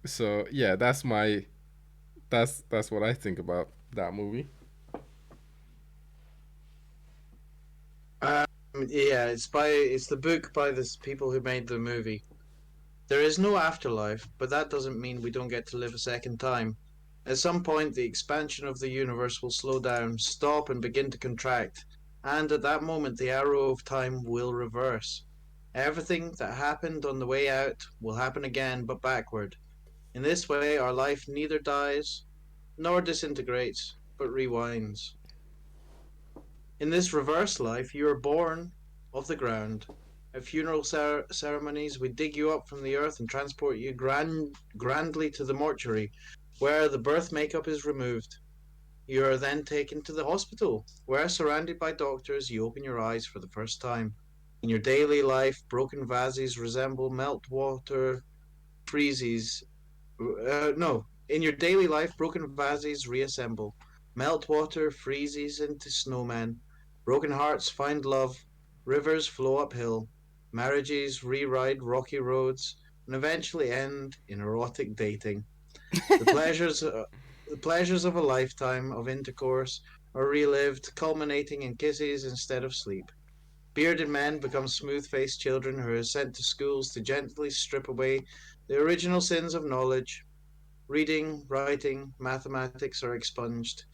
so yeah, that's what I think about that movie. Um, yeah, it's the book by the people who made the movie. There is no afterlife, but that doesn't mean we don't get to live a second time. At some point, the expansion of the universe will slow down, stop, and begin to contract, and at that moment, the arrow of time will reverse. Everything that happened on the way out will happen again, but backward. In this way, our life neither dies nor disintegrates, but rewinds. In this reverse life, you are born of the ground. At funeral ceremonies, we dig you up from the earth and transport you grandly to the mortuary, where the birth makeup is removed. You are then taken to the hospital, where, surrounded by doctors, you open your eyes for the first time. In your daily life, broken vases resemble meltwater freezes. No, in your daily life, broken vases reassemble. Meltwater freezes into snowmen. Broken hearts find love. Rivers flow uphill. Marriages reride rocky roads and eventually end in erotic dating. The pleasures, uh, the pleasures of a lifetime of intercourse are relived, culminating in kisses instead of sleep. Bearded men become smooth faced children who are sent to schools to gently strip away the original sins of knowledge. Reading, writing, mathematics are expunged.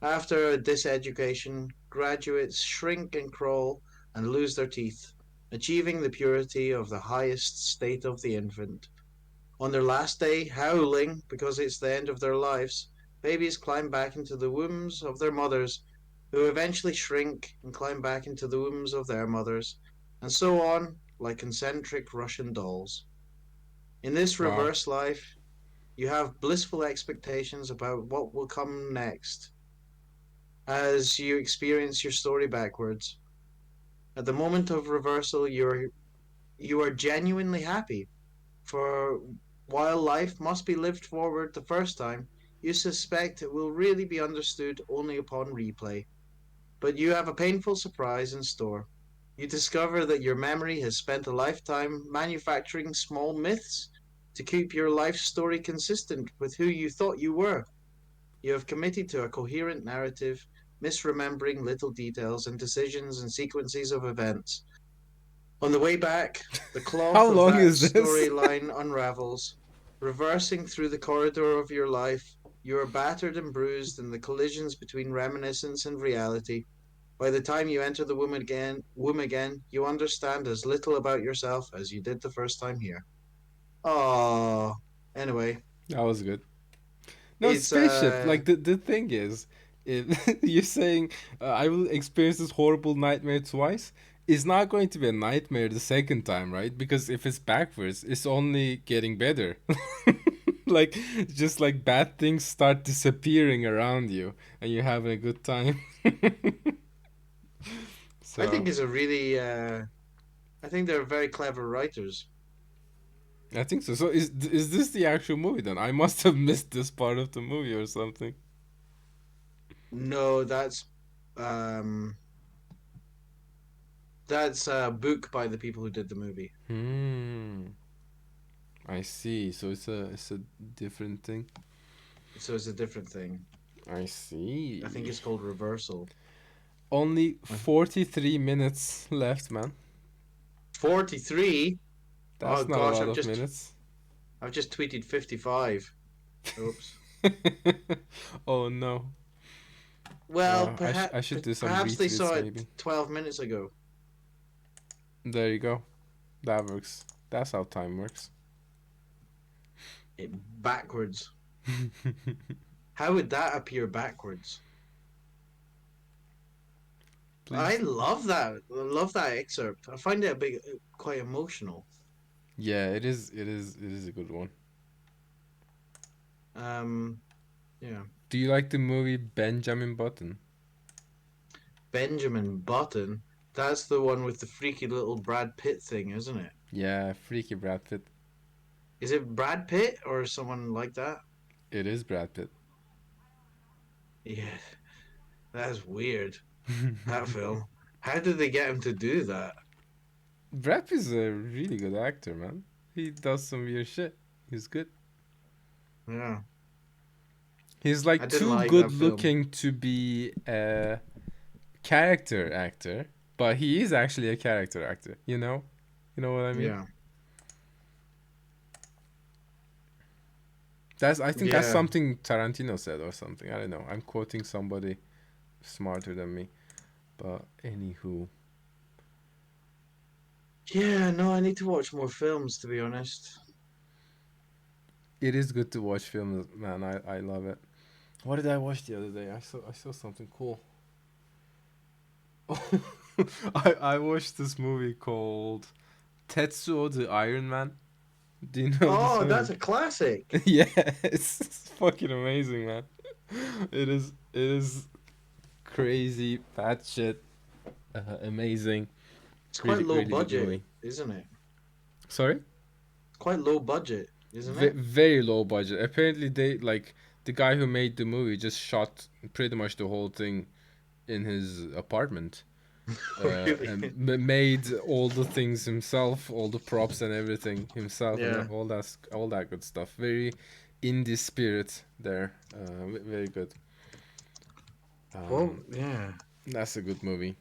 After a diseducation, graduates shrink and crawl and lose their teeth, achieving the purity of the highest state of the infant. On their last day, howling because it's the end of their lives, babies climb back into the wombs of their mothers, who eventually shrink and climb back into the wombs of their mothers, and so on, like concentric Russian dolls. In this Wow. reverse life, you have blissful expectations about what will come next as you experience your story backwards. At the moment of reversal, you are genuinely happy, for while life must be lived forward the first time, you suspect it will really be understood only upon replay. But you have a painful surprise in store. You discover that your memory has spent a lifetime manufacturing small myths to keep your life story consistent with who you thought you were. You have committed to a coherent narrative, misremembering little details and decisions and sequences of events. On the way back, the How cloth of long that is this? storyline unravels. Reversing through the corridor of your life, you are battered and bruised in the collisions between reminiscence and reality. By the time you enter the womb again, you understand as little about yourself as you did the first time here. Oh, anyway, That was good. No, it's spaceship. Like the thing is, you're saying I will experience this horrible nightmare twice. It's not going to be a nightmare the second time, right? Because if it's backwards, it's only getting better. Like just like bad things start disappearing around you, and you're having a good time. I So think it's a really I think they're very clever writers. I think so. So is this the actual movie then? I must have missed this part of the movie or something. No, um that's a book by the people who did the movie. Hmm. I see. So it's a different thing. So it's a different thing. I I think see. it's called Reversal. Only I 43 minutes left, man. 43. Oh That's not a gosh, lot of minutes. I've just tweeted 55. Oops. Oh no. Well, I should do some perhaps they saw retweets it maybe. 12 minutes ago. There you go. That works. That's how time works. It backwards. How would that appear backwards? I Please. love that. I love that excerpt. I find it a bit quite emotional. Yeah, it is. It is. It is a good one. Um, yeah. Do you like the movie Benjamin Button? Benjamin Button. That's the one with the freaky little Brad Pitt thing, isn't it? Yeah, freaky Brad Pitt. Is it Brad Pitt or someone like that? It is Brad Pitt. Yeah, that's weird. That film. How did they get him to do that? Brad Pitt's a really good actor, man. He does some weird shit. He's good. Yeah, He's I like didn't too like good that film. looking to be a character actor, but he is actually a character actor. You know? You know what I mean? Yeah, That's I think that's yeah, something Tarantino said or something. I don't know. I'm quoting somebody smarter than me. But anywho, yeah. No, I need to watch more films, to be honest. it is good to watch films, man. I love it. What did I watch the other day? I saw something cool. I watched this movie called Tetsuo the Iron Man. Do you know this Oh, that's movie? a classic. Yeah, it's fucking amazing, man. It is crazy, bad shit, amazing, It's quite really low really good budget, movie. isn't it? Sorry, It's quite low budget, isn't it? very low budget. Apparently, they like the guy who made the movie just shot pretty much the whole thing in his apartment. Really? And made all the things himself, all the props and everything himself, and Yeah. all that good stuff. Very indie spirit there. Very good. Well, Um, yeah. that's a good movie.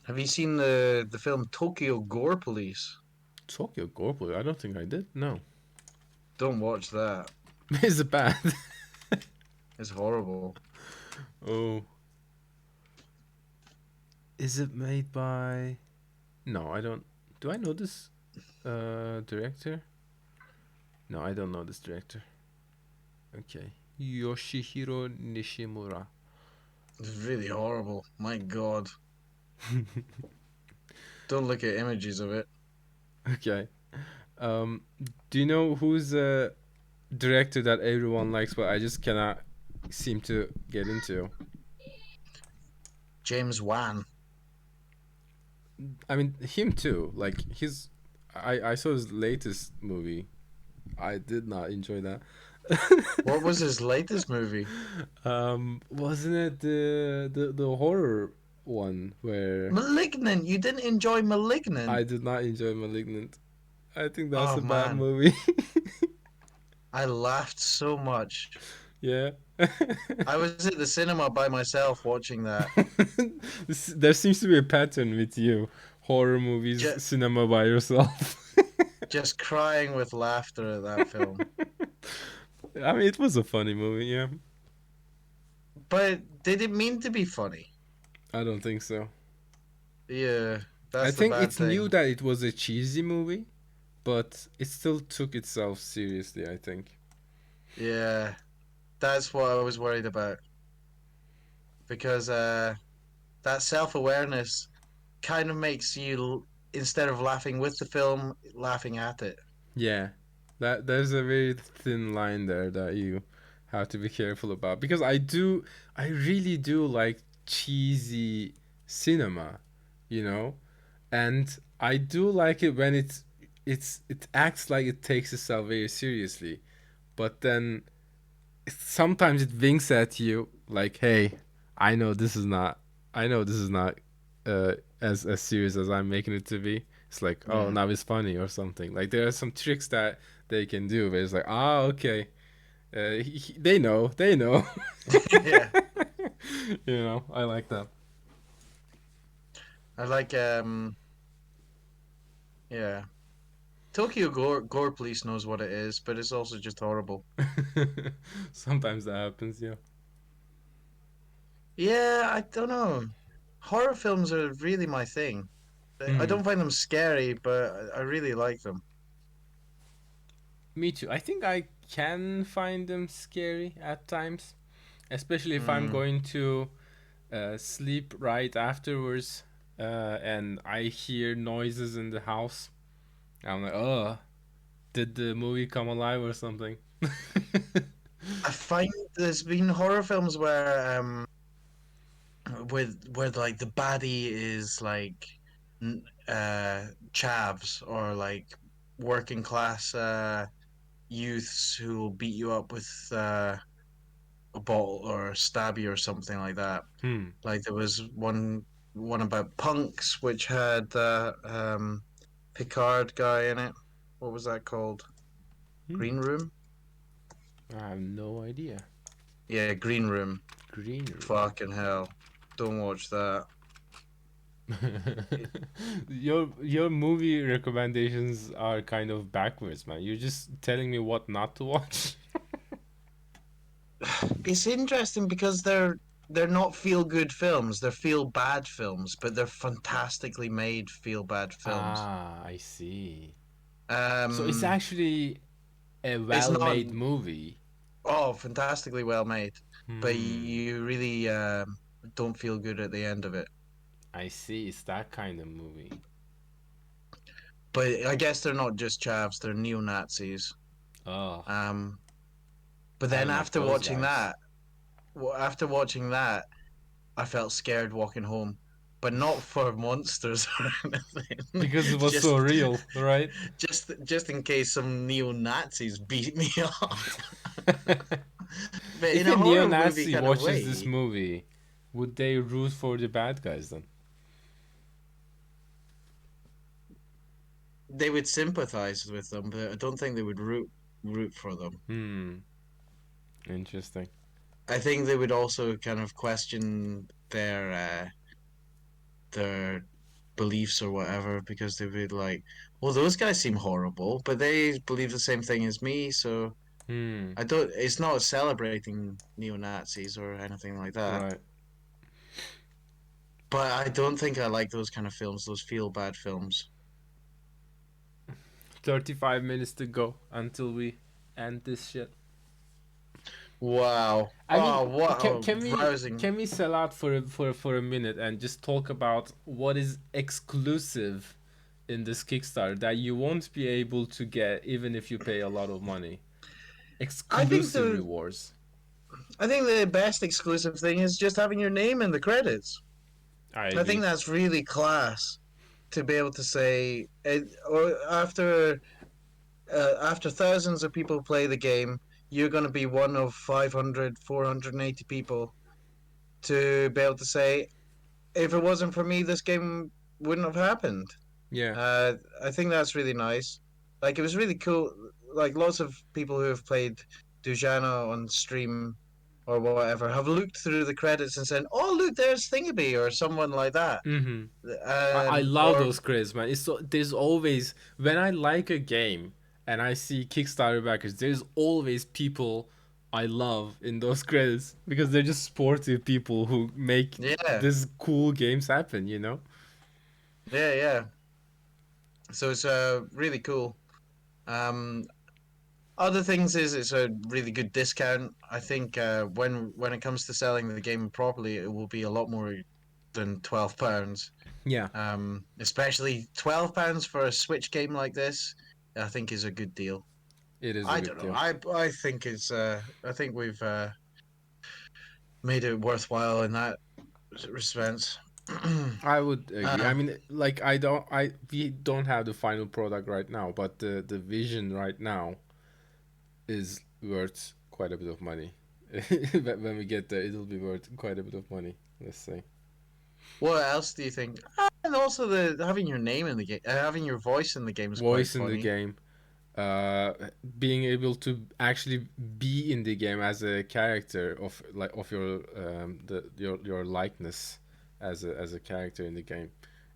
Have you seen the film Tokyo Gore Police? Tokyo Ghoul. I don't think I did. No. Don't watch that. Is it bad? It's horrible. Oh. Is it made by? No, I don't. Do I know this director? No, I don't know this director. Okay. Yoshihiro Nishimura. It's really horrible. My God. Don't look at images of it. Okay. Um, do you know who's a director that everyone likes, but I just cannot seem to get into? James Wan. I mean, him too. Like his, I saw his latest movie. I did not enjoy that. What was his latest movie? Wasn't it the horror one where Malignant. You didn't enjoy I Malignant. did not enjoy *Malignant*? I think that's Oh a bad man, movie. I laughed so much. Yeah. I was at the cinema by myself watching that. There seems to be a pattern with you. Horror movies, Just, cinema by yourself. just crying with laughter at that film. I mean, it was a funny movie, yeah. But did it mean to be funny? I don't think so. Yeah, I that's the think bad it's new thing. that it was a cheesy movie, but it still took itself seriously, I think. Yeah, that's what I was worried about because that self-awareness kind of makes you, instead of laughing with the film, laughing at it. Yeah. There's a very thin line there that you have to be careful about because I really do like cheesy cinema, you know? And I do like it when it acts like it takes itself very seriously, but then sometimes it winks at you like, "Hey, I know this is not, I know this is not as serious as I'm making it to be." It's like, "Oh, Yeah, now it's funny" or something. Like there are some tricks that they can do, but it's like, "Ah, okay, they know." yeah. I like that. I like yeah. Tokyo Gore Police knows what it is, but it's also just horrible. Sometimes that happens, yeah. Yeah, I don't know. Horror films are really my thing. I Mm. don't find them scary, but I really like them. Me too. I think I can find them scary at times. especially if I'm Mm. going to sleep right afterwards, and I hear noises in the house. I'm like, oh, did the movie come alive or something? I find there's been horror films where like the baddie is like chavs or like working class youths who will beat you up with a bottle or stab you or something like that. Hmm. Like there was one about punks which had Picard guy in it. What was that called? Hmm. Green Room? I have no idea. Yeah, Green Room. Green Fucking hell. Don't watch that. It, your movie recommendations are kind of backwards, man. You're just telling me what not to watch. it's interesting because they're not feel good films. They're feel bad films, but they're fantastically made feel bad films. Ah, I see. So it's Um, actually a it's not well-made movie. fantastically well made, but Hmm. you really don't feel good at the end of it. I see. It's that kind of movie. But I guess they're not just chavs; they're neo Nazis. Oh, Um, but I then don't like those guys. after watching that, I felt scared walking home, but not for monsters or anything. Because it was so just, real, right? just in case some neo Nazis beat me up. But in If a a horror movie neo-Nazi kind of watches this way, movie, would they root for the bad guys then? they would sympathize with them, but I don't think they would root for them. Hmm. Interesting. I think they would also kind of question their beliefs or whatever because they'd be like, well, those guys seem horrible, but they believe the same thing as me, so Hmm. I don't. It's not celebrating neo Nazis or anything like that. Right. But I don't think I like those kind of films, those feel bad films. 35 minutes to go until we end this shit. Wow. I Oh, mean, what can, a can we rousing. can we sell out for a minute and just talk about what is exclusive in this Kickstarter that you won't be able to get even if you pay a lot of money? I think Exclusive the rewards. I think the best exclusive thing is just having your name in the credits. I I think agree. that's really class to be able to say or after thousands of people play the game, you're going to be one of 500, 480 people to be able to say, if it wasn't for me, this game wouldn't have happened. Yeah. Uh, I think that's really nice. Like, it was really cool. Like, lots of people who have played Dujana on stream or whatever have looked through the credits and said, oh, look, there's Thingaby or someone like that. Mm-hmm. I love Or those credits, man. It's so there's always when I like a game and I see Kickstarter backers, there's always people I love in those credits because they're just sporty people who make yeah, this cool games happen, you know? yeah. So it's really cool. Um, Other things is it's a really good discount. I think when it comes to selling the game properly, it will be a lot more than £12. Yeah, Especially £12 for a Switch game like this, I think is a good deal. it is a I good don't know. deal. I think it's I think we've made it worthwhile in that response. I would agree. I uh, mean, like we don't have the final product right now, but the vision right now is worth quite a bit of money. When we get there, it'll be worth quite a bit of money. Let's say. what else do you think? And also the having your name in the game, having your voice in the game is quite Voice in the funny. game, uh, being able to actually be in the game as a character of your your likeness as a character in the game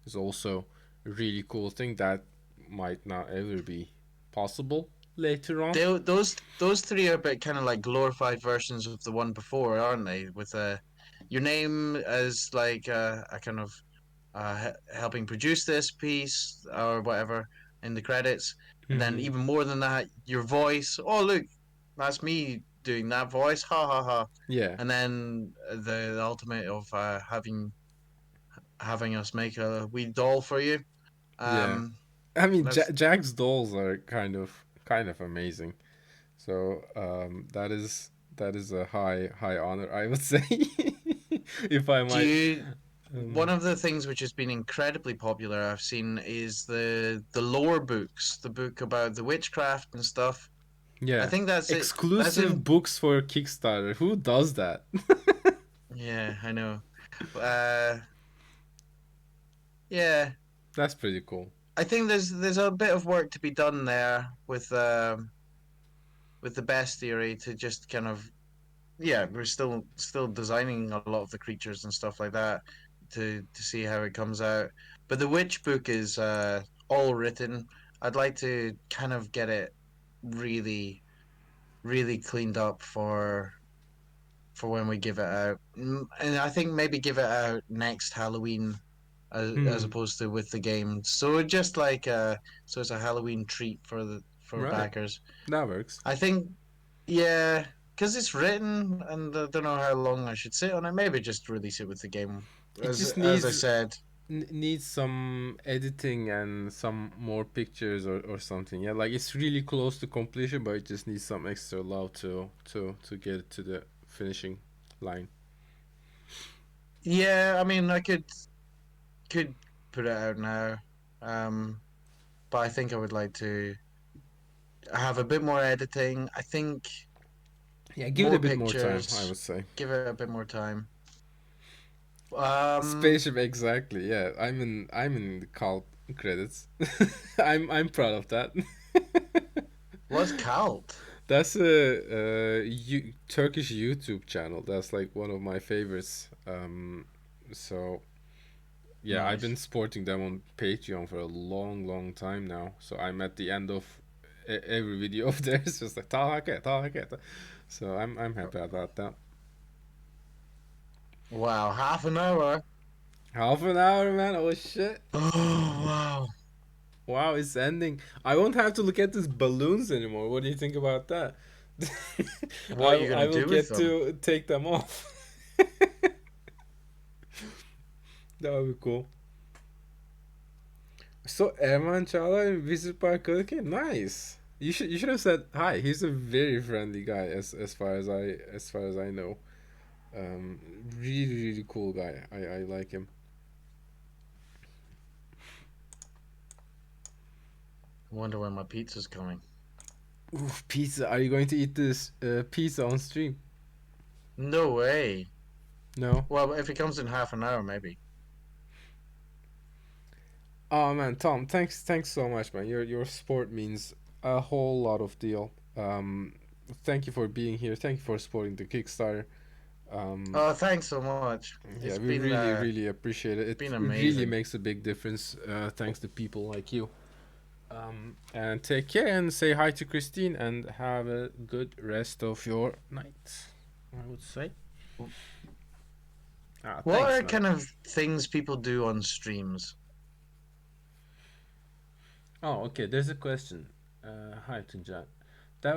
is also a really cool thing that might not ever be possible later on. Those three are a bit kind of like glorified versions of the one before, aren't they? With your name as like a kind of helping produce this piece or whatever in the credits, and then Hmm. even more than that, your voice. Oh look, that's me doing that voice, ha ha ha, Yeah, and then the ultimate of having us make a wee doll for you. yeah. Um, I mean, that's Jack's dolls are kind of amazing. So that is a high honor, I would say, if I do might. you. One Um, of the things which has been incredibly popular I've seen is the lore books, the book about the witchcraft and stuff. I yeah, think that's it. That's exclusive in. books for Kickstarter. Who does that? Yeah, I know. Uh, yeah, That's pretty cool. I think there's a bit of work to be done there with the best theory to just kind of yeah, we're still designing a lot of the creatures and stuff like that to see how it comes out. But the witch book is all written. I'd like to kind of get it really really cleaned up for when we give it out. And I think maybe give it out next Halloween as Hmm. opposed to with the game. So just like so it's a Halloween treat for Right. backers. That works. I think yeah, because it's written and I don't know how long I should sit on it. Maybe just release it with the game. It just As I needs said, needs some editing and some more pictures or something. Yeah, like it's really close to completion, but it just needs some extra love to get it to the finishing line. yeah, I mean I could put it out now. Um but I think I would like to have a bit more editing. I think Yeah, give it a more bit more time, I pictures, would say. give it a bit more time. Um, Spaceship, exactly. Yeah, I'm in the cult credits. I'm proud of that. what's cult? That's a Turkish YouTube channel. That's like one of my favorites. So yeah, I've been Nice. supporting them on Patreon for a long time now. So I'm at the end of every video of theirs, just like Talake, Talake. So I'm happy about that. Wow, half an hour. Half an hour, man. Oh shit. Oh wow. Wow, it's ending. I won't have to look at these balloons anymore. What do you think about that? What are you I gonna will do with get them? to take them off. That would be cool. So Erman Çağlar visit Park Kadıköy. Nice. You should have said hi. He's a very friendly guy as far as I know. Um, really cool guy. I like him. I wonder when my pizza's coming. Ooh, pizza. Are you going to eat this pizza on stream? No way. No. Well, if it comes in half an hour, maybe. Oh man, Tom, thanks so much, man. Your support means a whole lot of deal. Thank you for being here. Thank you for supporting the Kickstarter. Um, Oh, thanks so much. yeah, It's we really appreciate it. been It really amazing. makes a big difference. Thanks to people like you. And take care and say hi to Christine and have a good rest of your night. I would say. Ah, What thanks, are man. kind of things people do on streams? Oh, okay. There's a question. Hi, Tunjat. That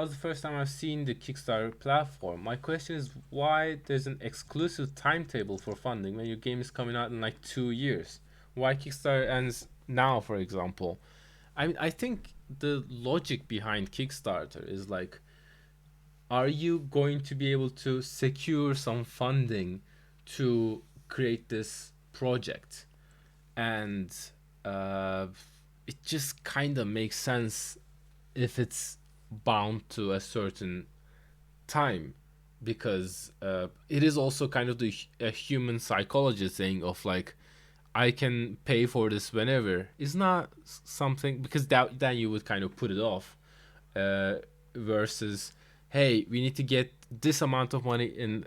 was the first time I've seen the Kickstarter platform. My question is why there's an exclusive timetable for funding when your game is coming out in like 2 years. Why Kickstarter ends now, for example? I mean, I think the logic behind Kickstarter is like, are you going to be able to secure some funding to create this project? And uh, it just kind of makes sense if it's bound to a certain time because it is also kind of a human psychology thing of like I can pay for this whenever is not something because that then you would kind of put it off uh, versus hey we need to get this amount of money in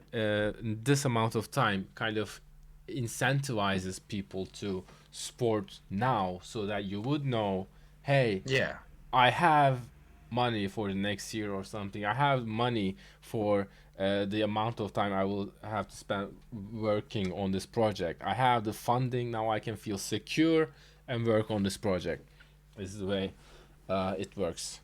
this amount of time kind of incentivizes people to sport now so that you would know hey Yeah. I have money for the next year or something. I have money for the amount of time I will have to spend working on this project. I have the funding now. I can feel secure and work on this project. This is the way it works.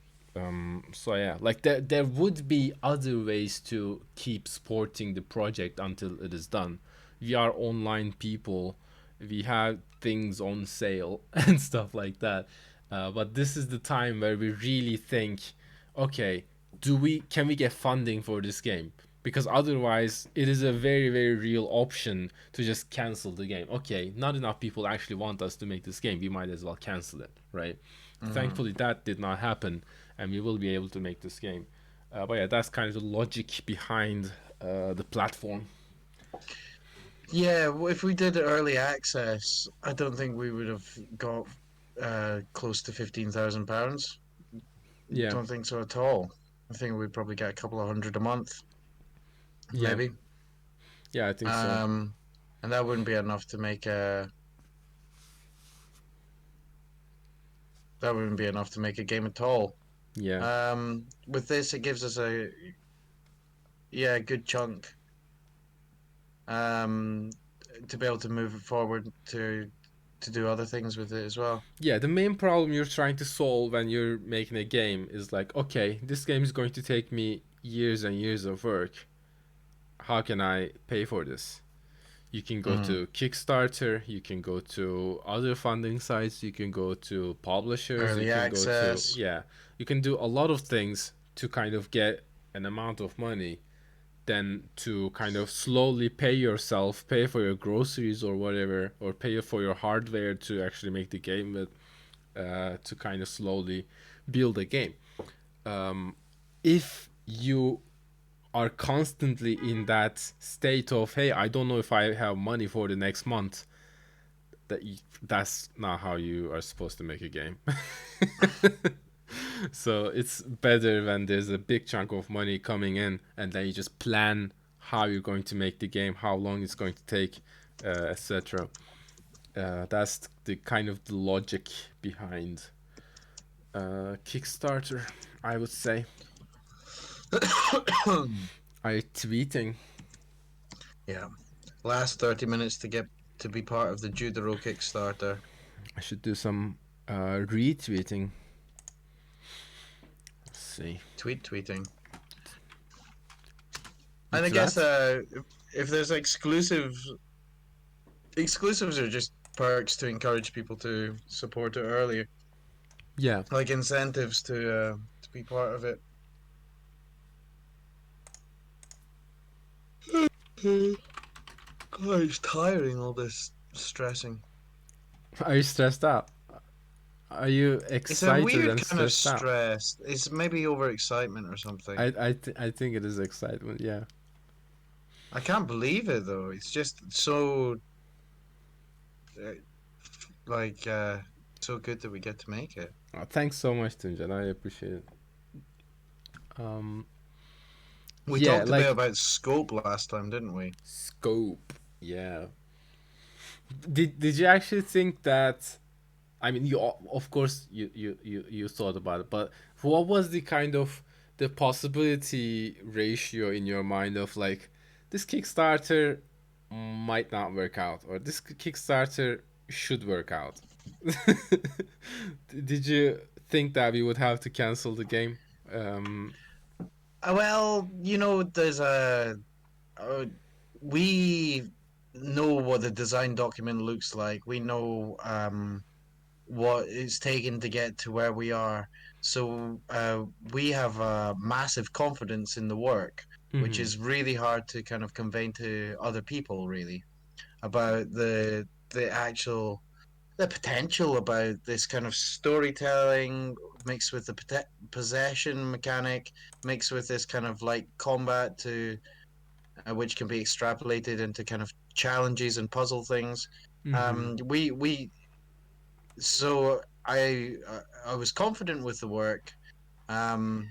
So yeah, like there would be other ways to keep supporting the project until it is done. We are online people. We have things on sale and stuff like that. But this is the time where we really think, okay, do we can we get funding for this game? Because otherwise, it is a very very real option to just cancel the game. Okay, not enough people actually want us to make this game. We might as well cancel it, right? Mm. Thankfully, that did not happen, and we will be able to make this game. But yeah, that's kind of the logic behind the platform. Yeah, if we did early access, I don't think we would have got close to £15,000. Yeah, Don't think so at all. I think we'd probably get a couple of hundred a month, yeah, maybe. yeah. I think so. Um, and that wouldn't be enough to make a that wouldn't be enough to make a game at all. Yeah, With this, it gives us a yeah, good chunk um to be able to move it forward to do other things with it as well. yeah. The main problem you're trying to solve when you're making a game is like, okay, this game is going to take me years and years of work. How can I pay for this? You can go Mm. to Kickstarter, you can go to other funding sites, you can go to publishers, you Early can go to, access. yeah, you can do a lot of things to kind of get an amount of money, then to kind of slowly pay yourself, pay for your groceries or whatever, or pay for your hardware to actually make the game with, to kind of slowly build a game. If you are constantly in that state of, hey, I don't know if I have money for the next month, that's not how you are supposed to make a game. So it's better when there's a big chunk of money coming in, and then you just plan how you're going to make the game, how long it's going to take, etc. That's the kind of the logic behind Kickstarter, I would say. Are you tweeting? Yeah. Last 30 minutes to get to be part of the Judero Kickstarter. I should do some retweeting. Let's see. Tweeting. And I What's guess that? if there's exclusives are just perks to encourage people to support it earlier, Yeah. like incentives to be part of it. God, it's tiring all this stressing. Are you stressed out? Are you It's a excited weird and kind of stressed out? stress. It's maybe overexcitement or something. I think it is excitement. Yeah. I can't believe it though. It's just so uh, like so good that we get to make it. Thanks so much, Tunjan. I appreciate it. Um. We Yeah. talked a bit Like about scope last time, didn't we? scope. Yeah. Did you actually think that? I mean, you of course you thought about it, but what was the kind of the possibility ratio in your mind of like this Kickstarter might not work out, or this Kickstarter should work out? Did you think that we would have to cancel the game? Um, Well, there's uh, we know what the design document looks like. We know what it's taken to get to where we are. So we have massive confidence in the work, which mhm, is really hard to kind of convey to other people, really, about the actual the potential about this kind of storytelling mixed with the possession mechanic mixed with this kind of like combat to which can be extrapolated into kind of challenges and puzzle things. mhm, We so I was confident with the work, um,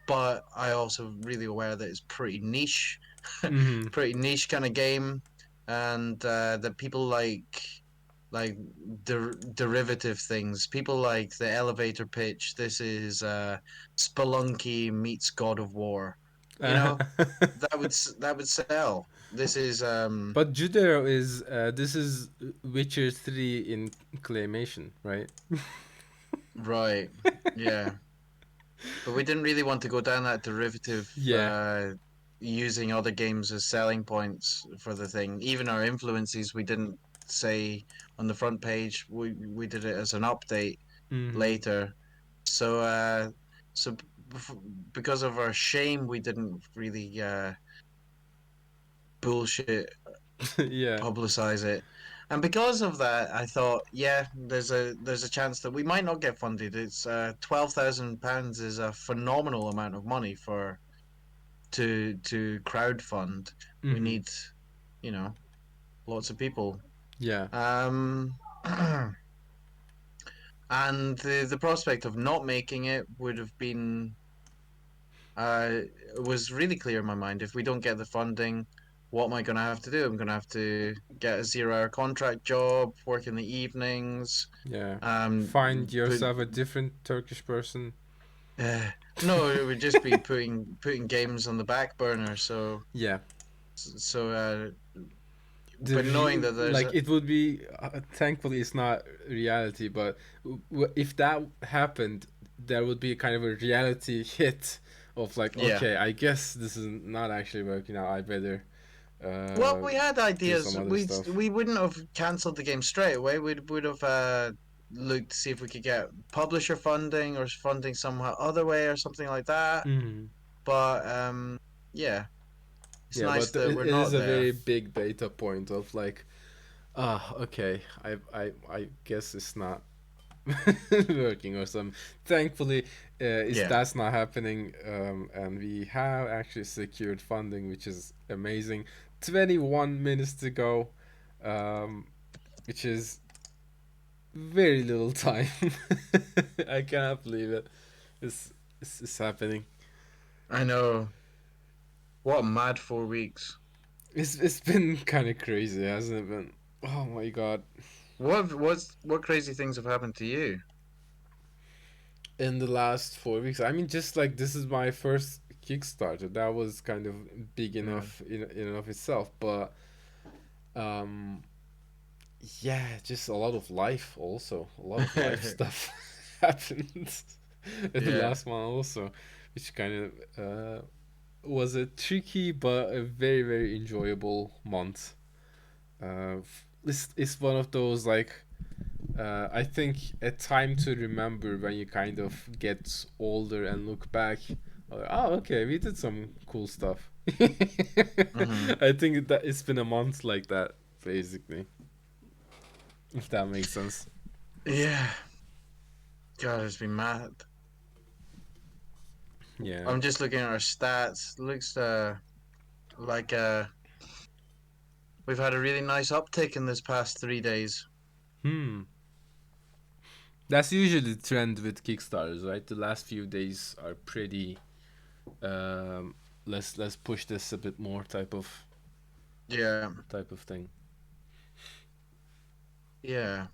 but I also really aware that it's pretty niche, mhm. pretty niche kind of game, and that people like derivative things. People like the elevator pitch. This is Spelunky meets God of War. You know that would sell. This is But Judero is this is Witcher 3 in claymation, right? right. Yeah. But we didn't really want to go down that derivative, Yeah. using other games as selling points for the thing. Even our influences, we didn't say on the front page. We did it as an update Hmm. later. So so because of our shame, we didn't really bullshit Yeah. publicize it. And because of that, I thought, yeah, there's a chance that we might not get funded. It's £12,000 is a phenomenal amount of money for to crowdfund. We Hmm. need, you know, lots of people. Yeah. Um, and the prospect of not making it would have been uh was really clear in my mind. If we don't get the funding, what am I going to have to do? I'm going to have to get a 0 hour contract job, work in the evenings. Yeah. Um, Find put yourself a different Turkish person. uh, no, it would just be putting games on the back burner. Yeah. So The but knowing that there's like a it would be thankfully it's not reality, but if that happened, there would be kind of a reality hit of like, yeah. okay, I guess this is not actually working out. I better Well, uh, we had do ideas. some other We stuff. we wouldn't have cancelled the game straight away. We would have looked to see if we could get publisher funding or funding somehow other way or something like that. Hmm. But yeah, it's Yeah, nice but that it we're is not a there. very big data point of like, okay, I guess it's not working or some. Thankfully, is Yeah. that's not happening, and we have actually secured funding, which is amazing. 21 minutes to go, um, which is very little time. I cannot believe it. It's happening. I know. What a mad 4 weeks. It's been kind of crazy, hasn't it been? Oh my god. What crazy things have happened to you? In the last 4 weeks, I mean, just like this is my first Kickstarter. That was kind of big Yeah. enough in and of itself, but um yeah, just a lot of life also. A lot of life stuff happened in the Yeah. last one also, which kind of was a tricky but a very, very enjoyable month. It's one of those like I think a time to remember when you kind of get older and look back. Like, oh, okay, we did some cool stuff. Hmm. I think that it's been a month like that, basically, if that makes sense. Yeah. God, it's been mad. Yeah. I'm just looking at our stats. Looks like we've had a really nice uptick in this past 3 days. Hmm. That's usually the trend with Kickstarters, right? The last few days are pretty. Um, let's push this a bit more Yeah. type of thing. Yeah.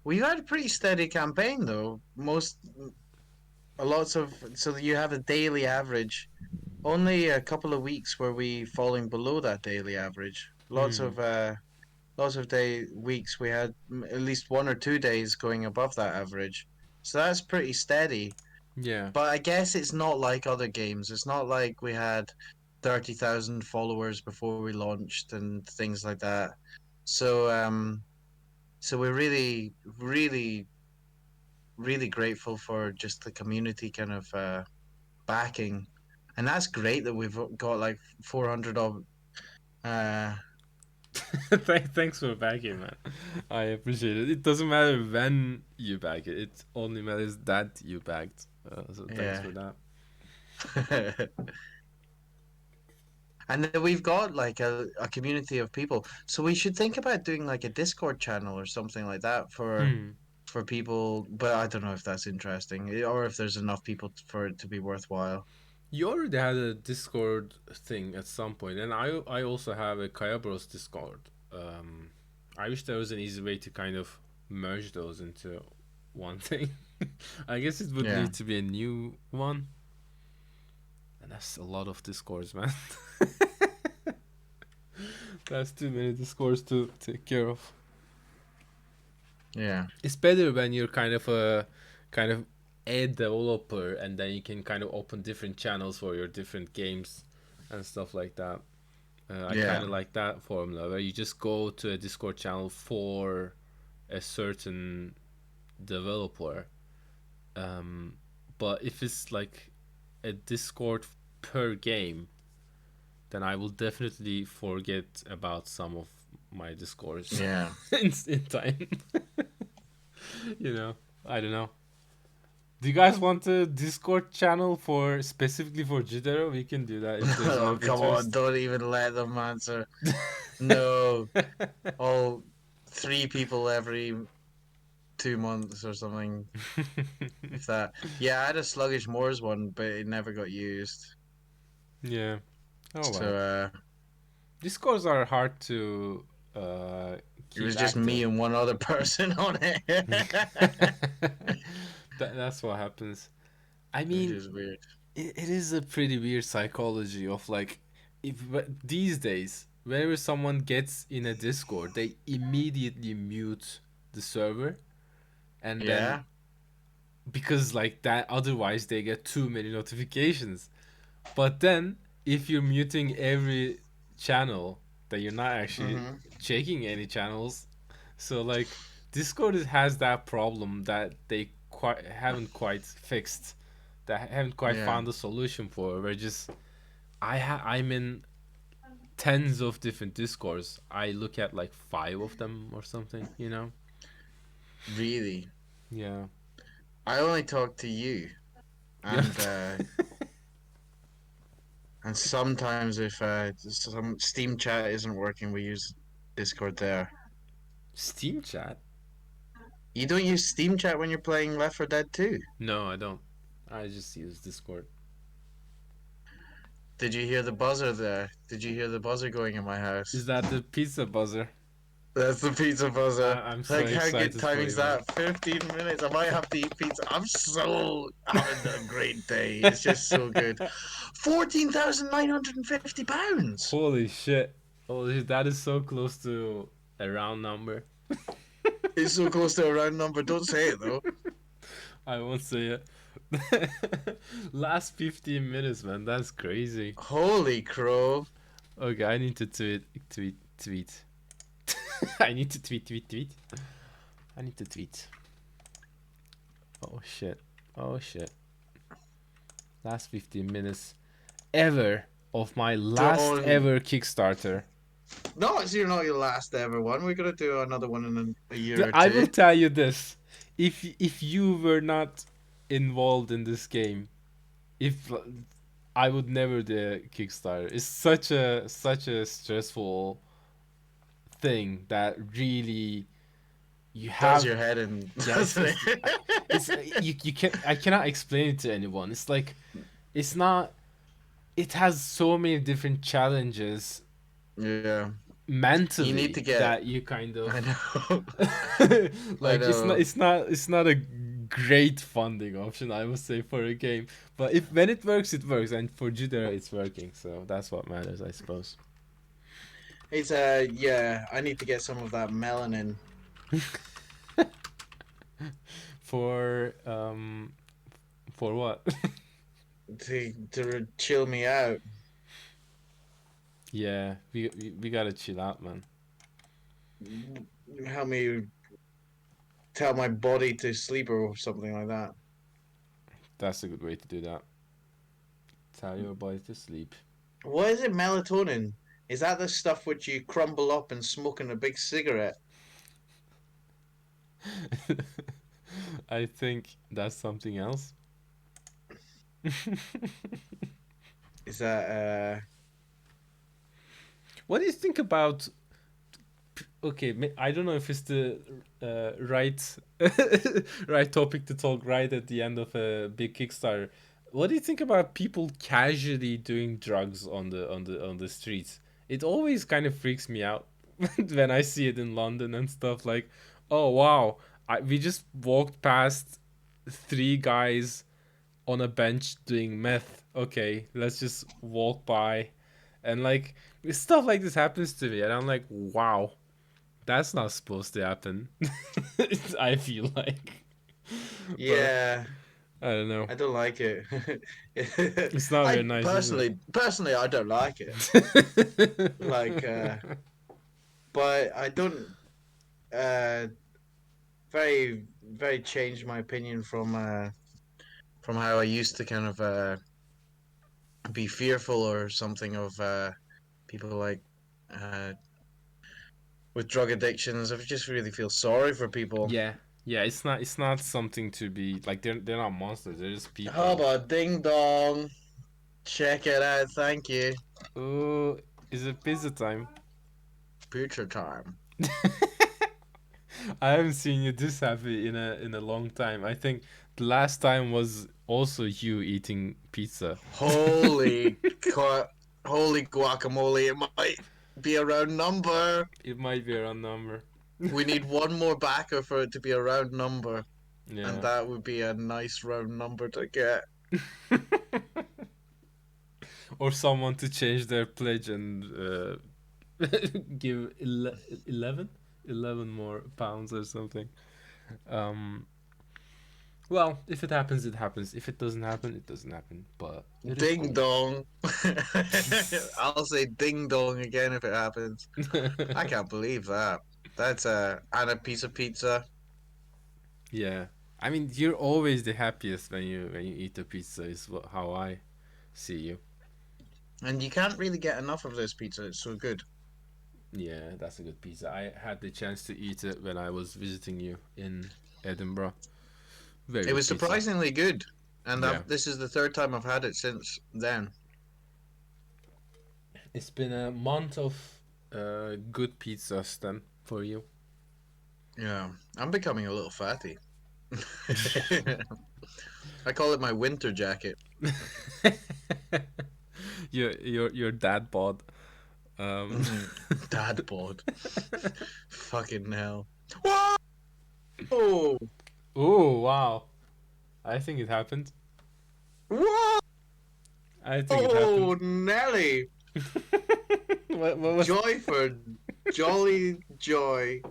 We've had a pretty steady campaign though. Most a lots of so that you have a daily average. Only a couple of weeks were we falling below that daily average. Hmm. Lots of day weeks we had at least 1 or 2 days going above that average. So that's pretty steady. Yeah. But I guess it's not like other games. It's not like we had 30,000 followers before we launched and things like that. So so we're really really grateful for just the community kind of backing. And that's great that we've got like 400 of uh Thanks for backing, man. I appreciate it. It doesn't matter when you back it. It only matters that you backed. So thanks yeah. for that. And then we've got like a community of people. So we should think about doing like a Discord channel or something like that Hmm. for people, but I don't know if that's interesting or if there's enough people for it to be worthwhile. You already had a Discord thing at some point, and I also have a Kaya Bros Discord. Um, I wish there was an easy way to kind of merge those into one thing. I guess it would Yeah. need to be a new one, and that's a lot of Discords, man. That's too many Discords to take care of. Yeah. It's better when you're kind of a kind of a developer, and then you can kind of open different channels for your different games and stuff like that. I kind Yeah. of like that formula where you just go to a Discord channel for a certain developer. Um, but if it's like a Discord per game, then I will definitely forget about some of my Discords Yeah. in time. You know, I don't know. Do you guys want a Discord channel for specifically for Judero? We can do that if there's Oh, enough come on. interest. Don't even let them answer. No. Oh, 3 people every 2 months or something. If that. Yeah, I had a Sluggish Moors one, but it never got used. Yeah. Oh So, well. Discords are hard to it keep was just me active. and one other person on it. That's what happens. I Which mean, is weird. it is a pretty weird psychology of like, if these days whenever someone gets in a Discord, they immediately mute the server, and then Yeah. because like that, otherwise they get too many notifications. But then if you're muting every channel, then you're not actually Mm-hmm. checking any channels. So like Discord has that problem that they quite haven't quite fixed, that haven't quite Yeah. found a solution for. Where just I'm in tens of different Discords. I look at like 5 of them or something. You know? Really. Yeah. I only talk to you. Yeah. And sometimes if some Steam chat isn't working, we use Discord there. Steam chat? You don't use Steam chat when you're playing Left 4 Dead 2. No, I don't. I just use Discord. Did you hear the buzzer there? Did you hear the buzzer going in my Is house? that the pizza buzzer? That's the pizza buzzer. I'm so Like, how good excited for timing you, is man. that? 15 minutes. I might have to eat pizza. I'm so having a great day. It's just so good. £14,950. Holy shit. Holy shit, that is so close to a round number. It's so close to a round number. Don't say it though. I won't say it. Last 15 minutes, man. That's crazy. Holy crow. Okay, I need to tweet. I need to tweet. I need to tweet. Oh shit. Oh shit. Last 15 minutes ever of my last Don't. ever Kickstarter. No, it's you're not your last ever one. We're gonna do another one in a year or I will two. tell you this: if you were not involved in this game, if I would never do a Kickstarter. It's such a stressful thing that really you Does have. your head in, Yeah, doesn't it? it's you can I cannot explain it to anyone. It's like it's not. It has so many different challenges Yeah. You need to mentally get. that you kind of I know. I like know. it's not a great funding option, I would say, for a game. But if when it works, it works, and for Judero it's working, so that's what matters, I suppose. It's yeah. I need to get some of that melanin. For what? To chill me out. Yeah, we gotta chill out, man. Help me tell my body to sleep or something like that. That's a good way to do that. Tell your body to sleep. What is it? Melatonin? Is that the stuff which you crumble up and smoke in a big cigarette? I think that's something else. Is that What do you think about? Okay, I don't know if it's the right right topic to talk right at the end of a big Kickstarter. What do you think about people casually doing drugs on the streets? It always kind of freaks me out when I see it in London and stuff. Like, oh wow, we just walked past 3 guys on a bench doing meth. Okay, let's just walk by, and like stuff like this happens to me, and I'm like, wow, that's not supposed to happen. I feel like. But Yeah, I don't know. I don't like it. It's not very I nice, is it? personally, I don't like it. Like, but I don't. Uh, very changed my opinion from how I used to kind of be fearful or something of people like uh with drug addictions. I just really feel sorry for people. Yeah, yeah. It's not something to be like. They're not monsters. They're just How people. about ding dong? Check it out. Thank you. Oh, is it pizza time? Future time. I haven't seen you this happy in a long time. I think the last time was also you eating pizza. Holy holy guacamole! It might be a round number. It might be a round number. We need one more backer for it to be a round number, and Yeah. that would be a nice round number to get. Or someone to change their pledge and give 11? 11 more pounds or something. Um, well, if it happens, it happens. If it doesn't happen, it doesn't happen. But it is Ding cool. dong. I'll say ding dong again if it happens. I can't believe that. That's and a piece of pizza. Yeah. I mean, you're always the happiest when you eat a pizza. Is how I see you. And you can't really get enough of this pizza. It's so good. Yeah, that's a good pizza. I had the chance to eat it when I was visiting you in Edinburgh. Very It good was pizza. surprisingly good. And Yeah. this is the third time I've had it since then. It's been a month of good pizzas then for you. Yeah, I'm becoming a little fatty. I call it my winter jacket. Your dad bod. Um, Dad bod. Fucking hell. Whoa! oh wow! I think it happened. Whoa! I think it happened. Oh, Nelly! What was? Joy for jolly joy.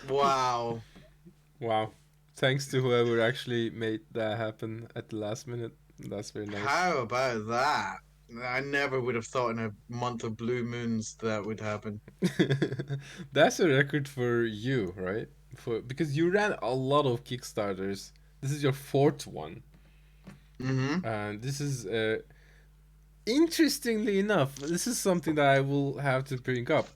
Wow. Wow! Thanks to whoever actually made that happen at the last minute. That's very nice. How about that? I never would have thought in a month of blue moons that would happen. That's a record for you, right? For because you ran a lot of Kickstarters. This is your fourth one, Mm-hmm. and this is interestingly enough, this is something that I will have to bring up.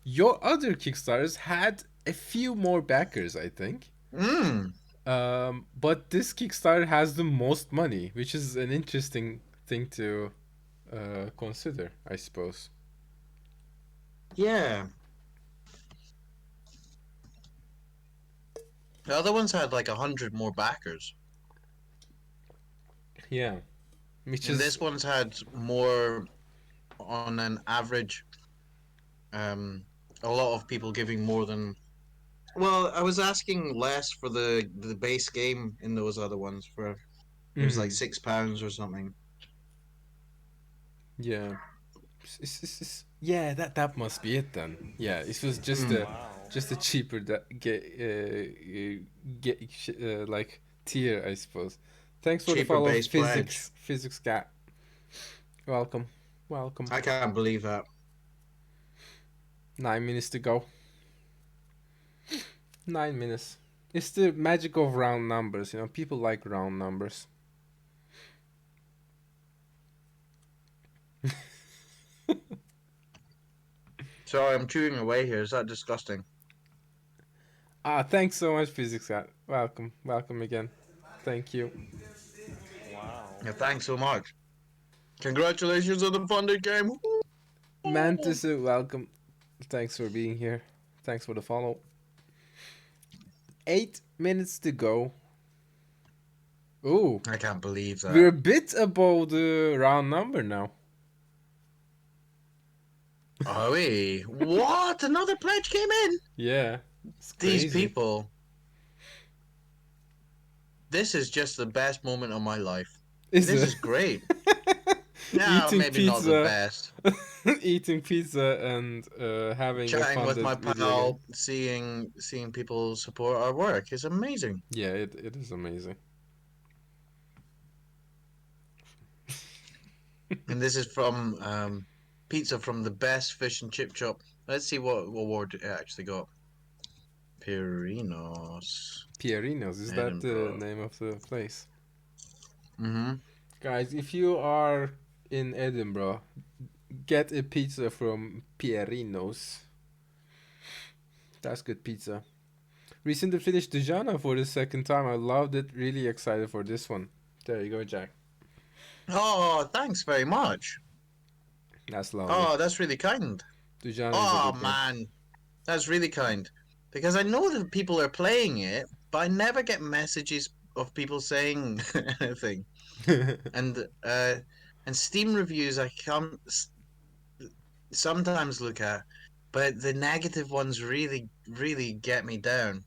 Your other Kickstarters had a few more backers, I think. Mm. But this Kickstarter has the most money, which is an interesting thing to consider, I suppose. Yeah. The other ones had like 100 more backers. Yeah, which And is this one's had more on an average. Um, a lot of people giving more than. Well, I was asking less for the base game in those other ones. For it was like mhm, £6 or something. yeah. Yeah, that must be it then. Yeah, it was just Mm. a cheaper that get like tier, I suppose. Thanks for the Cheaper follow, base pledge. physics cat. Welcome, welcome. I can't believe that. 9 minutes to go. 9 minutes. It's the magic of round numbers. You know, people like round numbers. Sorry, I'm chewing away here. Is that disgusting? Ah, thanks so much, physics cat. Welcome, welcome again. Thank you. Yeah, thanks so much. Congratulations on the funded game. Mantis, welcome. Thanks for being here. Thanks for the follow. 8 minutes to go. Ooh, I can't believe we're a that. bit above the round number now. Are we? What? Another pledge came in? Yeah, it's These crazy. people. This is just the best moment of my life. Is This it? is great. No, Eating maybe not the pizza, best. eating pizza, and having a Chatting with my funded video game. pal, seeing people support our work is amazing. Yeah, it is amazing. And this is from pizza from the best fish and chip shop. Let's see what award it actually got. Pierino's, Pierino's, is that the Edinburgh. name of the place? Mm-hmm. Guys, if you are in Edinburgh, get a pizza from Pierino's. That's good pizza. Recently finished Dujana for the second time. I loved it. Really excited for this one. There you go, Jack. Oh, thanks very much. That's lovely. Oh, that's really kind. Dujana is a Oh good game. man, that's really kind. Because I know that people are playing it, but I never get messages of people saying anything. And uh, and Steam reviews I come sometimes look at, but the negative ones really get me down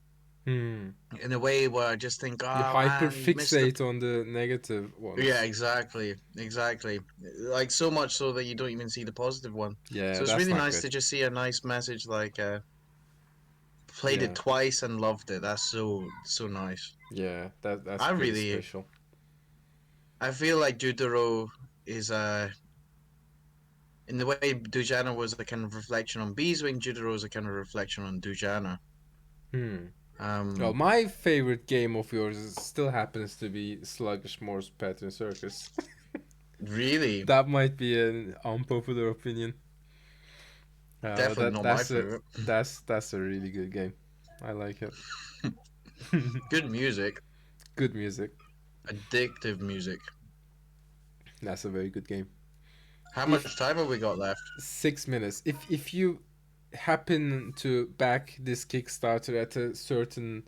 Hmm. in a way where I just think, You oh man, you missed the. hyperfixate on the negative Yeah, ones. exactly. Like so much so that you don't even see the positive one. Yeah, So it's that's really not nice good. to just see a nice message like played it Yeah, twice and loved it. That's so nice. yeah, that's I pretty really special. I feel like Judero is in the way Dujana was a kind of reflection on Beeswing, Judero is a kind of reflection on Dujana. Hmm. Well, Um, my favorite game of yours still happens to be Sluggish Morse Pattern Circus. really, That might be an unpopular opinion. definitely That not my favorite. that's a really good game. I like it. Good music, Good music. addictive music. That's a very good game. How If much time have we got left? 6 minutes, if you happen to back this Kickstarter at a certain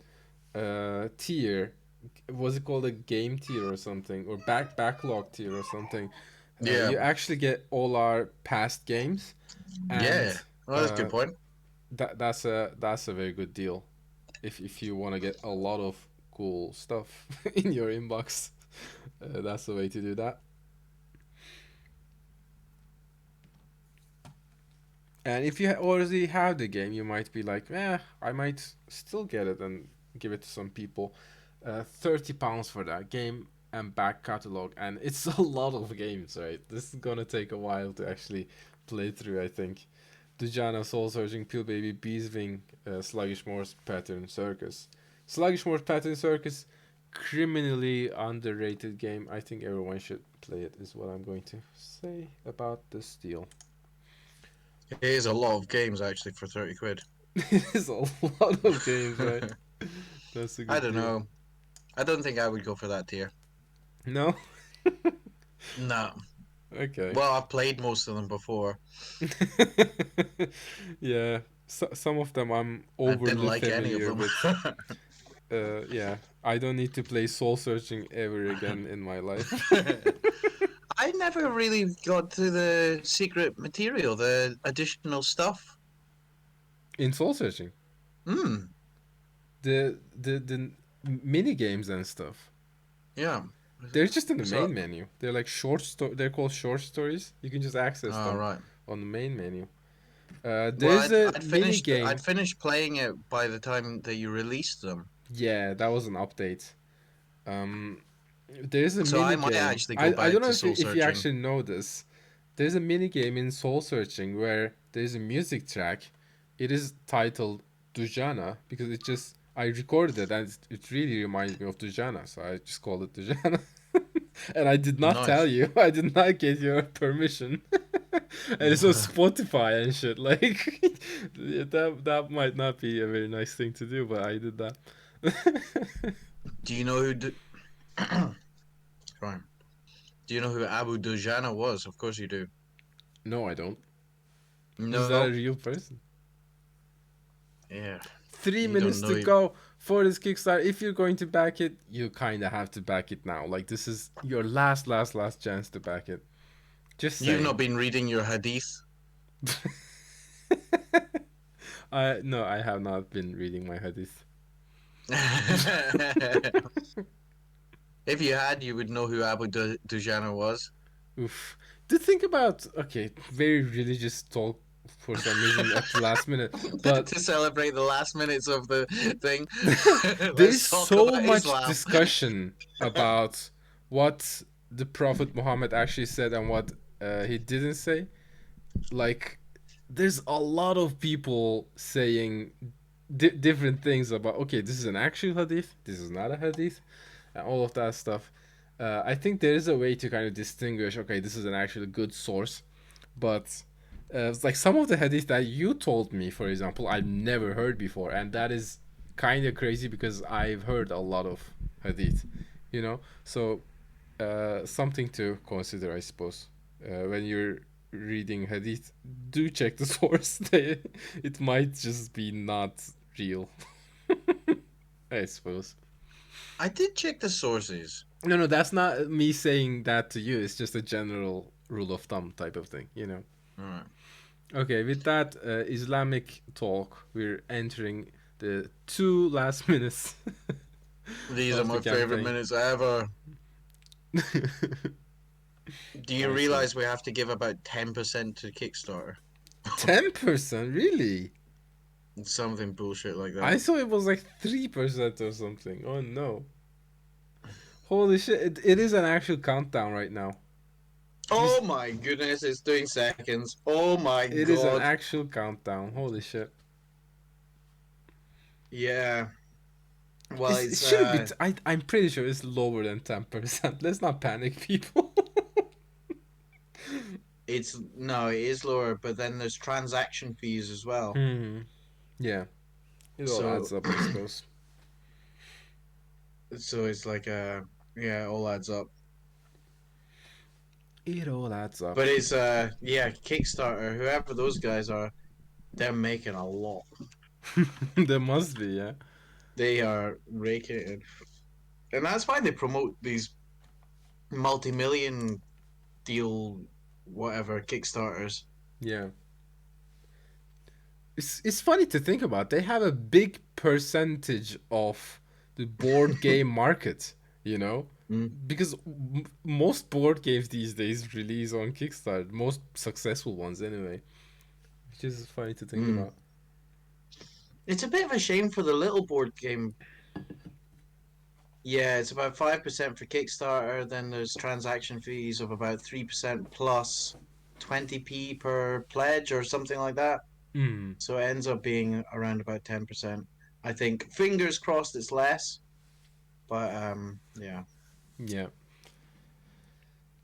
tier, was it called a game tier or something, or backlog tier or something? Yeah, You actually get all our past games, and yeah. Well, that's a good uh, point. that's a very good deal. If you want to get a lot of cool stuff in your inbox, that's the way to do that. And if you already have the game, you might be like, I might still get it and give it to some people. £30 for that game and back catalog, and it's a lot of games, right? This is gonna take a while to actually play through, I think. Dujana, Soul Searching, Peel Baby, Beeswing, Sluggish Morse Pattern Circus. Sluggish Morse Pattern Circus, criminally underrated game. I think everyone should play it, is what I'm going to say about this deal. It is a lot of games actually for 30 quid. It is a lot of games, right? That's a I good don't deal. know. I don't think I would go for that tier. No? No. Okay. Well, I've played most of them before. Yeah. Some of them I'm I didn't overly like any of familiar them. with. Yeah. I don't need to play Soul Searching ever again in my life. I never really got to the secret material, the additional stuff. In Soul Searching. Hmm. The mini games and stuff. Yeah. They're just in the So, main menu. They're like they're called short stories. You can just access all them right. on the main menu. Well, There's a I'd mini finished. game. I'd finished playing it by the time that you released them. Yeah, that was an update. Um, there's a So I mini might game. actually go I don't back know to if you, Soul if you Searching. actually know this. There's a mini game in Soul Searching where there's a music track. It is titled Dujana because it just I recorded it and it really reminds me of Dujana, so I just called it Dujana. And I did not tell Nice. you. I did not get your permission. And it's on Spotify and shit. Like that might not be a very nice thing to do, but I did that. Do you know who? Right. Do you know who Abu Dujana was? Of course you do. No, I don't. Is that a No. real person? Yeah. Three You don't minutes know to him. go for this Kickstarter. If you're going to back it, you kind of have to back it now. Like this is your last chance to back it. Just You've saying. not been reading your hadith. No, I have not been reading my hadith. If you had, you would know who Abu Dujana was. Oof. to think about, okay, very religious talk for some reason at the last minute, but To celebrate the last minutes of the thing, there is let's talk so about much Islam. discussion about what the Prophet Muhammad actually said and what he didn't say. Like, there's a lot of people saying different things about, okay, this is an actual hadith, this is not a hadith, and all of that stuff. I think there is a way to kind of distinguish, okay, this is an actually good source, but it's like some of the hadith that you told me, for example, I've never heard before, and that is kind of crazy because I've heard a lot of hadith, you know. So something to consider, I suppose, when you're reading hadith. Do check the source. It might just be not real, I suppose. I did check the sources. No, no, that's not me saying that to you. It's just a general rule of thumb type of thing, you know. All right. Okay, with that Islamic talk, we're entering the 2 last minutes These are of the my favorite campaign. minutes ever. Do you Awesome. realize we have to give about 10% to Kickstarter? 10%, really? Something bullshit like I that. thought it was like 3% or something. Oh no. Holy shit, it is an actual countdown right now. Oh my goodness, it's doing seconds. Oh my It is an god. actual countdown. Holy shit. Yeah. Well, It it's shouldn't be. I'm pretty sure it's lower than 10%. Let's not panic, people. it's no, it is lower, but then there's transaction fees as well. Yeah, it all So adds up, I suppose. so it's like yeah, it all adds up. It all adds up. But it's yeah, Kickstarter, whoever those guys are, they're making a lot. There must be, yeah. They are raking it in. And that's why they promote these multi-million deal whatever Kickstarters. Yeah. It's funny to think about. They have a big percentage of the board game market, you know? Mm. Because most board games these days release on Kickstarter, most successful ones anyway. Which is funny to think Mm. about. It's a bit of a shame for the little board game. Yeah, it's about 5% for Kickstarter, then there's transaction fees of about 3% plus 20p per pledge or something like that. Mm, So it ends up being around about 10%. I think fingers crossed it's less, but yeah. yeah.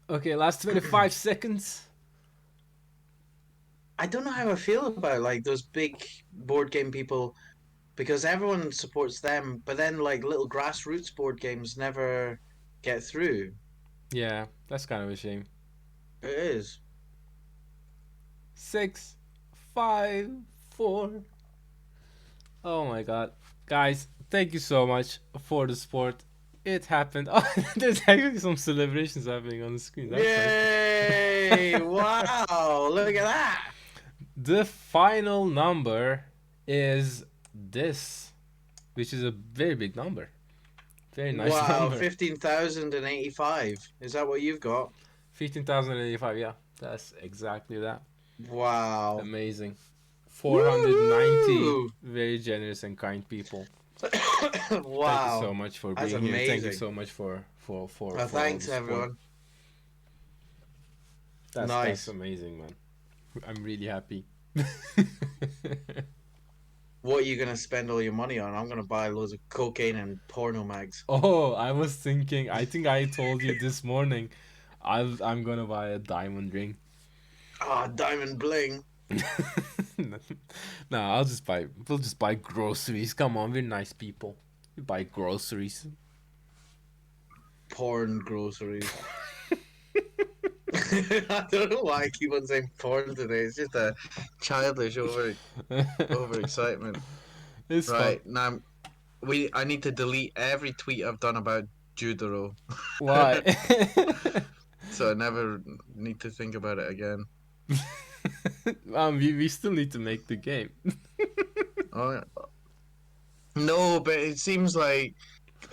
Okay, last 25 seconds. I don't know how I feel about like those big board game people because everyone supports them, but then like little grassroots board games never get through. Yeah, that's kind of a shame. It is. 6, 5, 4. Oh my god. Guys, thank you so much for the support. It happened. Oh, there's actually some celebrations happening on the screen. That's nice. Yay! Wow! Look at that! The final number is this, which is a very big number. Very nice Wow, number. 15,085. Is that what you've got? 15,085, yeah. That's exactly that. Wow. Amazing. 490 Woo! very generous and kind people. Wow. Thank you so much for That's being here. Thank you amazing. so much for Well, all thanks the support. everyone. That's Nice. amazing, man. I'm really happy. What are you gonna spend all your money on? I'm gonna buy loads of cocaine and porno mags. Oh, I was thinking. I think I told you this morning. I'm gonna buy a diamond ring. Ah, diamond bling. No, I'll just buy. We'll just buy groceries. Come on, we're nice people. We buy groceries. Porn groceries. I don't know why I keep on saying porn today. It's just a childish overexcitement. It's Right, fun. now I need to delete every tweet I've done about Judero. Why? So I never need to think about it again. We still need to make the game. Oh, no, but it seems like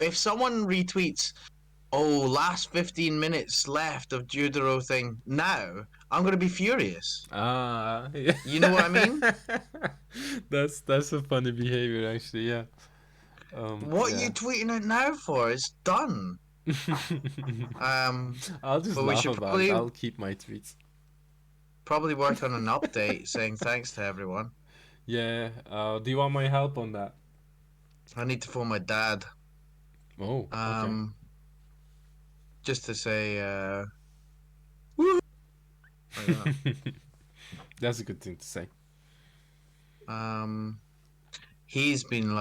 if someone retweets last 15 minutes left of Judero thing. Now, I'm going to be furious. Yeah. You know what I mean? That's a funny behavior, actually. Yeah. What are Yeah. you tweeting it now for? It's done. I'll just But we laugh should about it. I'll keep my tweets. probably work on an update saying thanks to everyone. Yeah. Do you want my help on that? I need to phone my dad. Oh, okay. Just to say, woo, like that. That's a good thing to say. Um, he's been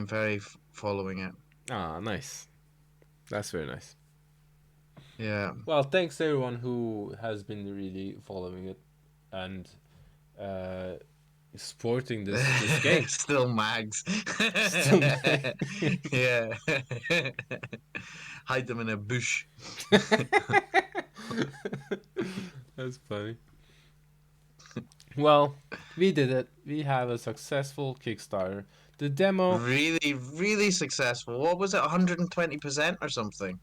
very following it. Ah, nice. That's very nice. Yeah. Well, thanks everyone who has been really following it and uh, supporting this game. Still mags. Still, Yeah. Hide them in a bush. that's funny. Well, we did it. We have a successful Kickstarter. The demo. Really, really successful. What was it? 120% or something?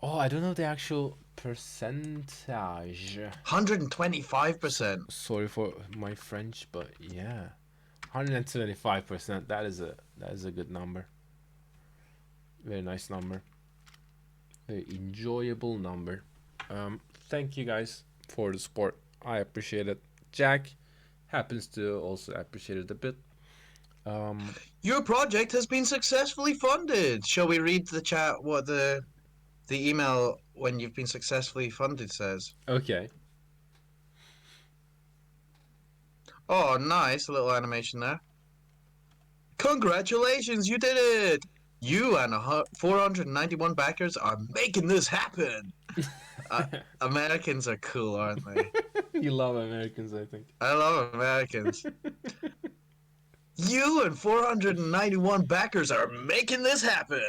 Oh, I don't know the actual percentage. 125%. Sorry for my French, but yeah, 175%. That is a good number. Very nice number. Very enjoyable number. Thank you guys for the support. I appreciate it. Jack happens to also appreciate it a bit. Your project has been successfully funded. Shall we read the chat what the email when you've been successfully funded says? Okay. Oh, nice. A little animation there. Congratulations, you did it! You and 491 backers are making this happen. Americans are cool, aren't they? You love Americans, I think. I love Americans. You and 491 backers are making this happen.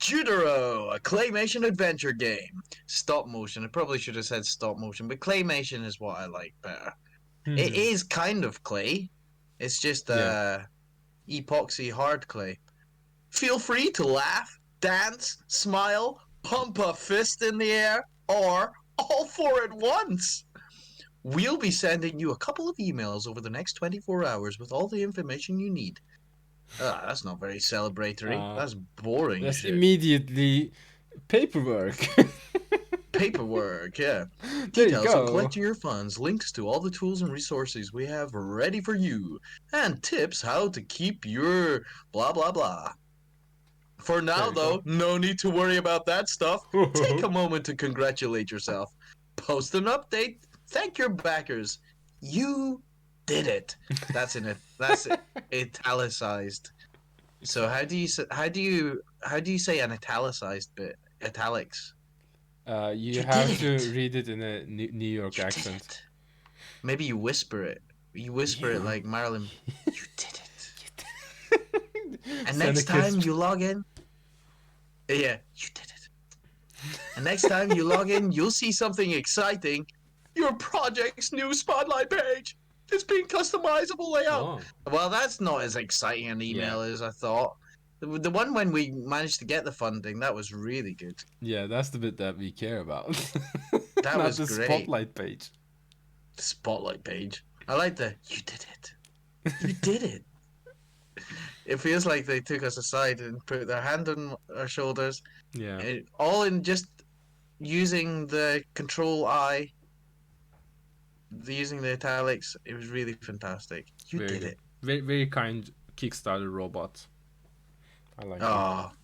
Judero, a claymation adventure game. Stop motion. I probably should have said stop motion, but claymation is what I like better. It is kind of clay. It's just epoxy hard clay. Feel free to laugh, dance, smile, pump a fist in the air, or all four at once. We'll be sending you a couple of emails over the next 24 hours with all the information you need. That's not very celebratory. That's boring That's shit. immediately paperwork. Paperwork, yeah. There you Details on go. collecting your funds, links to all the tools and resources we have ready for you, and tips how to keep your blah blah blah. For now, though, no need to worry about that stuff. Take a moment to congratulate yourself. Post an update. Thank your backers. You did it. That's italicized. So how do you say an italicized bit? Italics. You have to read it in a New York accent. Maybe you whisper it. You whisper it like Marilyn. You did it. And next time you log in, yeah, you did it. And next time you log in, you'll see something exciting. Your project's new spotlight page. It's being customizable layout. Oh. Well, that's not as exciting an email as I thought. The one when we managed to get the funding, that was really good. Yeah, that's the bit that we care about. That Not was the great. spotlight page. The spotlight page. I like the you did it. You did it. It feels like they took us aside and put their hand on our shoulders. Yeah. All in just using the control I, using the italics. It was really fantastic. You very did good. it. Very, very kind Kickstarter robot. I like it.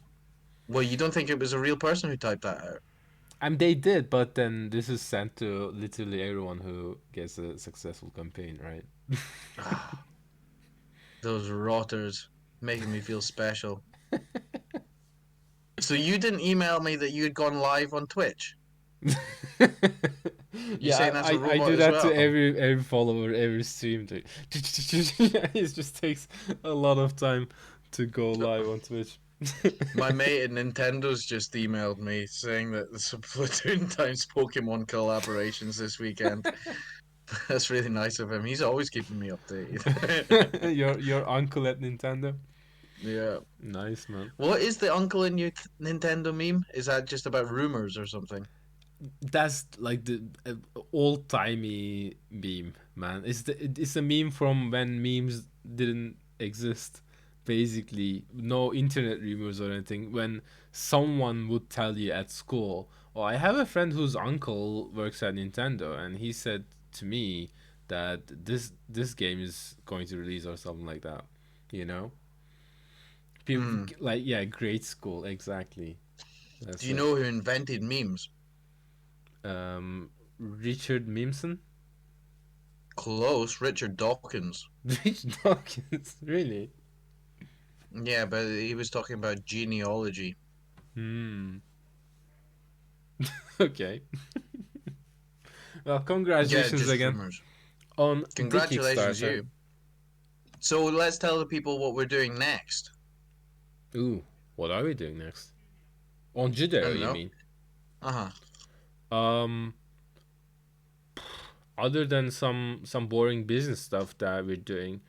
Well, you don't think it was a real person who typed that out? They did, but then this is sent to literally everyone who gets a successful campaign, right? Those rotters making me feel special. So you didn't email me that you had gone live on Twitch? Yeah, I do that to every follower, every stream. It just takes a lot of time to go live on Twitch. My mate at Nintendo's just emailed me saying that there's some Splatoon times Pokemon collaborations this weekend. That's really nice of him. He's always keeping me updated. Your uncle at Nintendo? Yeah. Nice, man. What is the Uncle in Your Nintendo meme? Is that just about rumors or something? That's like the old timey meme, man. It's a meme from when memes didn't exist. Basically, no internet rumors or anything. When someone would tell you at school, "Oh, I have a friend whose uncle works at Nintendo, and he said to me that this game is going to release or something like that." You know, people Hmm. like yeah, grade school exactly. Do That's you it. know who invented memes? Richard Mimson. Close, Richard Dawkins. Rich Dawkins, really? Yeah, but he was talking about genealogy. Hmm. Okay. Well, Yeah, congratulations just again rumors. on the Congratulations, Kickstarter. you. So let's tell the people what we're doing next. Ooh, what are we doing next? On I Judero, don't you know. mean? Uh huh. Um, other than some boring business stuff that we're doing,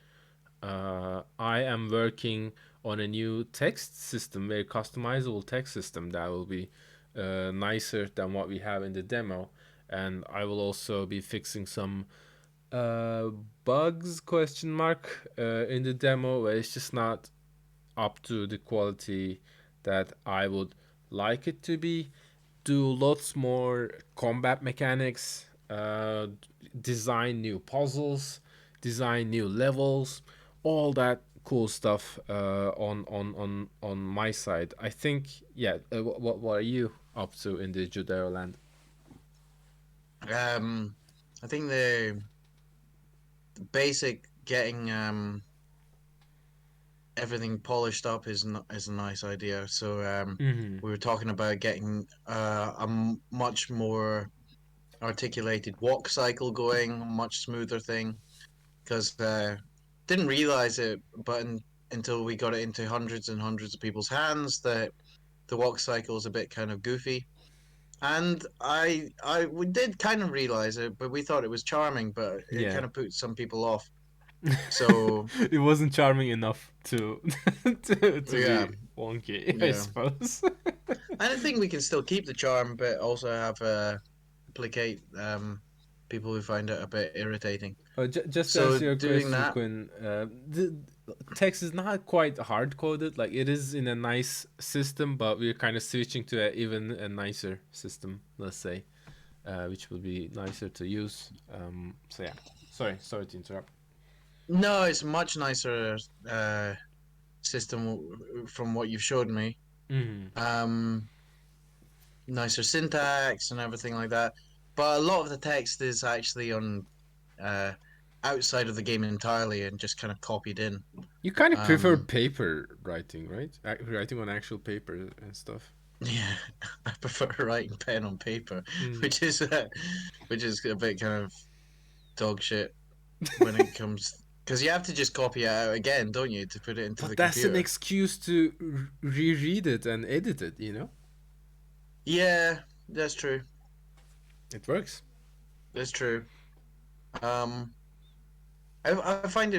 I am working on a new text system, very customizable text system that will be nicer than what we have in the demo, and I will also be fixing some uh, bugs question mark in the demo where it's just not up to the quality that I would like it to be. Do lots more combat mechanics, design new puzzles, design new levels, all that cool stuff on my side. I think yeah. What are you up to in the Judeo land? Um, I think the basic getting everything polished up is a nice idea. So Mm-hmm. we were talking about getting much more articulated walk cycle going, a much smoother thing. Because didn't realize it, but until we got it into hundreds and hundreds of people's hands, that the walk cycle is a bit kind of goofy. And we did kind of realize it, but we thought it was charming, but it Yeah. kind of put some people off. So It wasn't charming enough to to yeah, be wonky, I yeah. suppose. And I think we can still keep the charm, but also have placate people who find it a bit irritating. Just to So answer your doing question, that, Quinn, the text is not quite hard coded. Like it is in a nice system, but we're kind of switching to even a nicer system, let's say, which will be nicer to use. So yeah, sorry to interrupt. no, it's a much nicer system from what you've showed me. Mm-hmm. Um, Nicer syntax and everything like that. But a lot of the text is actually on uh, outside of the game entirely and just kind of copied in. You kind of prefer Um, paper writing, right? Writing on actual paper and stuff. yeah, I prefer writing pen on paper, Mm. which is which is a bit kind of dog shit when it comes because you have to just copy it out again, don't you, to put it into But the that's an computer. excuse to reread it and edit it. You know, Yeah, that's true. it works. That's true. Um, I find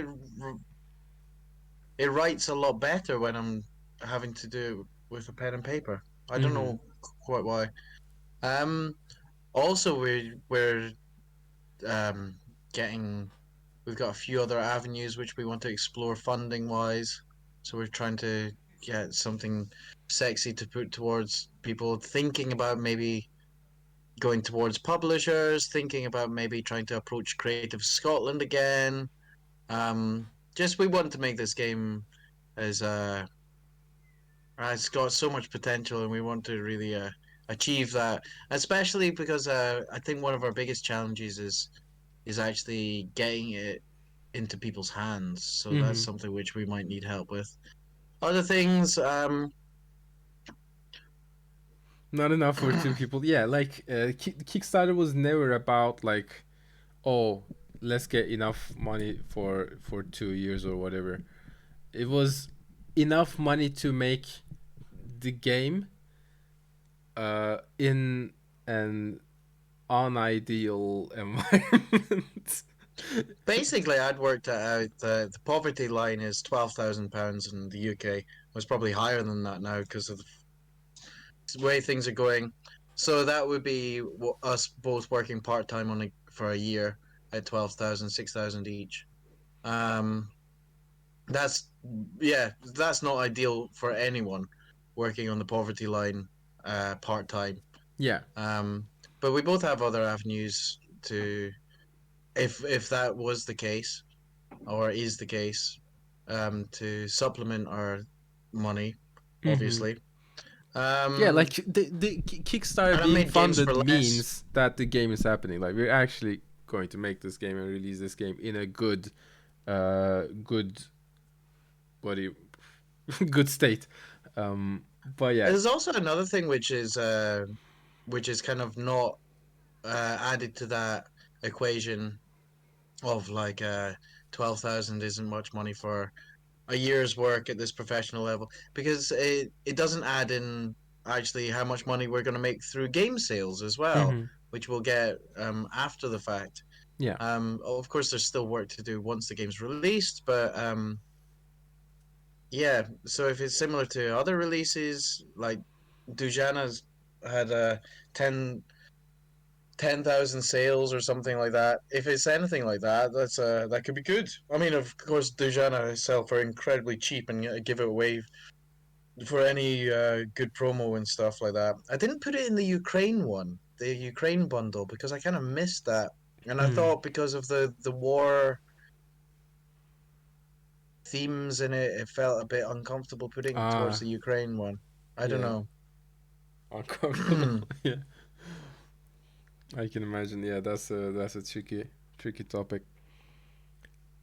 it writes a lot better when I'm having to do it with a pen and paper. I don't Mm-hmm. know quite why. Um, Also, we're um getting we've got a few other avenues which we want to explore funding wise. So we're trying to get something sexy to put towards people thinking about maybe going towards publishers, thinking about maybe trying to approach Creative Scotland again. Just we want to make this game as it's got so much potential, and we want to really achieve that. Especially because I think one of our biggest challenges is actually getting it into people's hands. So that's Mm-hmm. something which we might need help with. Other things, Not enough for two people. Yeah, like Kickstarter was never about like, oh, let's get enough money for 2 years or whatever. It was enough money to make the game in an unideal environment. Basically, I'd worked it out. The poverty line is £12,000 in the UK. It was probably higher than that now because of the way things are going. So that would be us both working part time on for a year at 12,000, 6,000 each. Um, that's that's not ideal for anyone working on the poverty line part time. Yeah. Um, but we both have other avenues to, if that was the case or is the case, to supplement our money, Mm-hmm. obviously. Yeah, Um, like the Kickstarter and I being made games funded for less. means that the game is happening. Like we're actually going to make this game and release this game in a good, what do you, good state. But yeah. There's also another thing which is kind of not added to that equation of like 12,000 isn't much money for a year's work at this professional level because it doesn't add in actually how much money we're going to make through game sales as well, Mm-hmm. which we'll get after the fact. Yeah. Of course, there's still work to do once the game's released, but yeah. So if it's similar to other releases, like Dujana's had a 10,000 sales or something like that. If it's anything like that, that could be good. I mean, of course, Dujana itself are incredibly cheap and give it away for any good promo and stuff like that. I didn't put it in the Ukraine one, the Ukraine bundle, because I kind of missed that, and I Mm. thought because of the war themes in it, it felt a bit uncomfortable putting it towards Ah, the Ukraine one. I don't yeah. know. Uncomfortable. Yeah. I can imagine. Yeah, that's a tricky topic.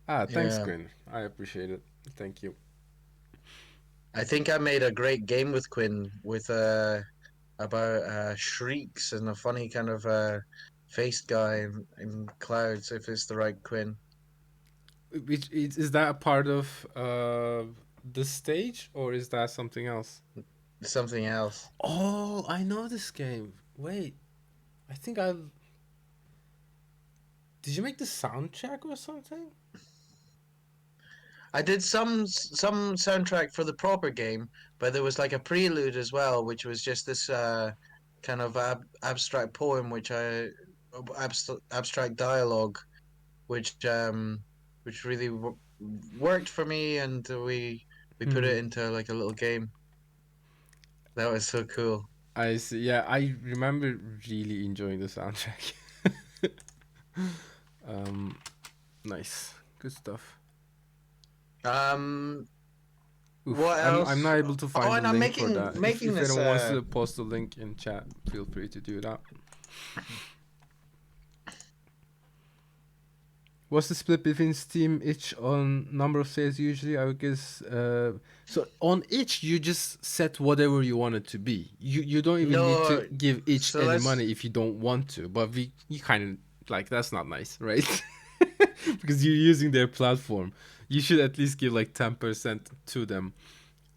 Ah, thanks, Yeah. Quinn. I appreciate it. Thank you. I think I made a great game with Quinn with about shrieks and a funny kind of faced guy in clouds. If it's the right Quinn, Which is that a part of the stage or is that something else? something else. Oh, I know this game. Wait, I think I did. You make the soundtrack or something? I did some soundtrack for the proper game, but there was like a prelude as well, which was just this kind of abstract poem, abstract dialogue, which really worked for me, and we put Hmm. it into like a little game. That was so cool. I see. Yeah, I remember really enjoying the soundtrack. um, nice, good stuff. Um, Oof, what I'm else? not able to Oh, find the and I'm link for that. making If this. anyone wants to post the link in chat, feel free to do that. What's the split between Steam, itch on number of sales usually? I would guess. So on itch, you just set whatever you want it to be. You don't even need to No, give itch so any let's. money if you don't want to. But we you kind of like that's not nice, right? Because you're using their platform. You should at least give like 10% to them.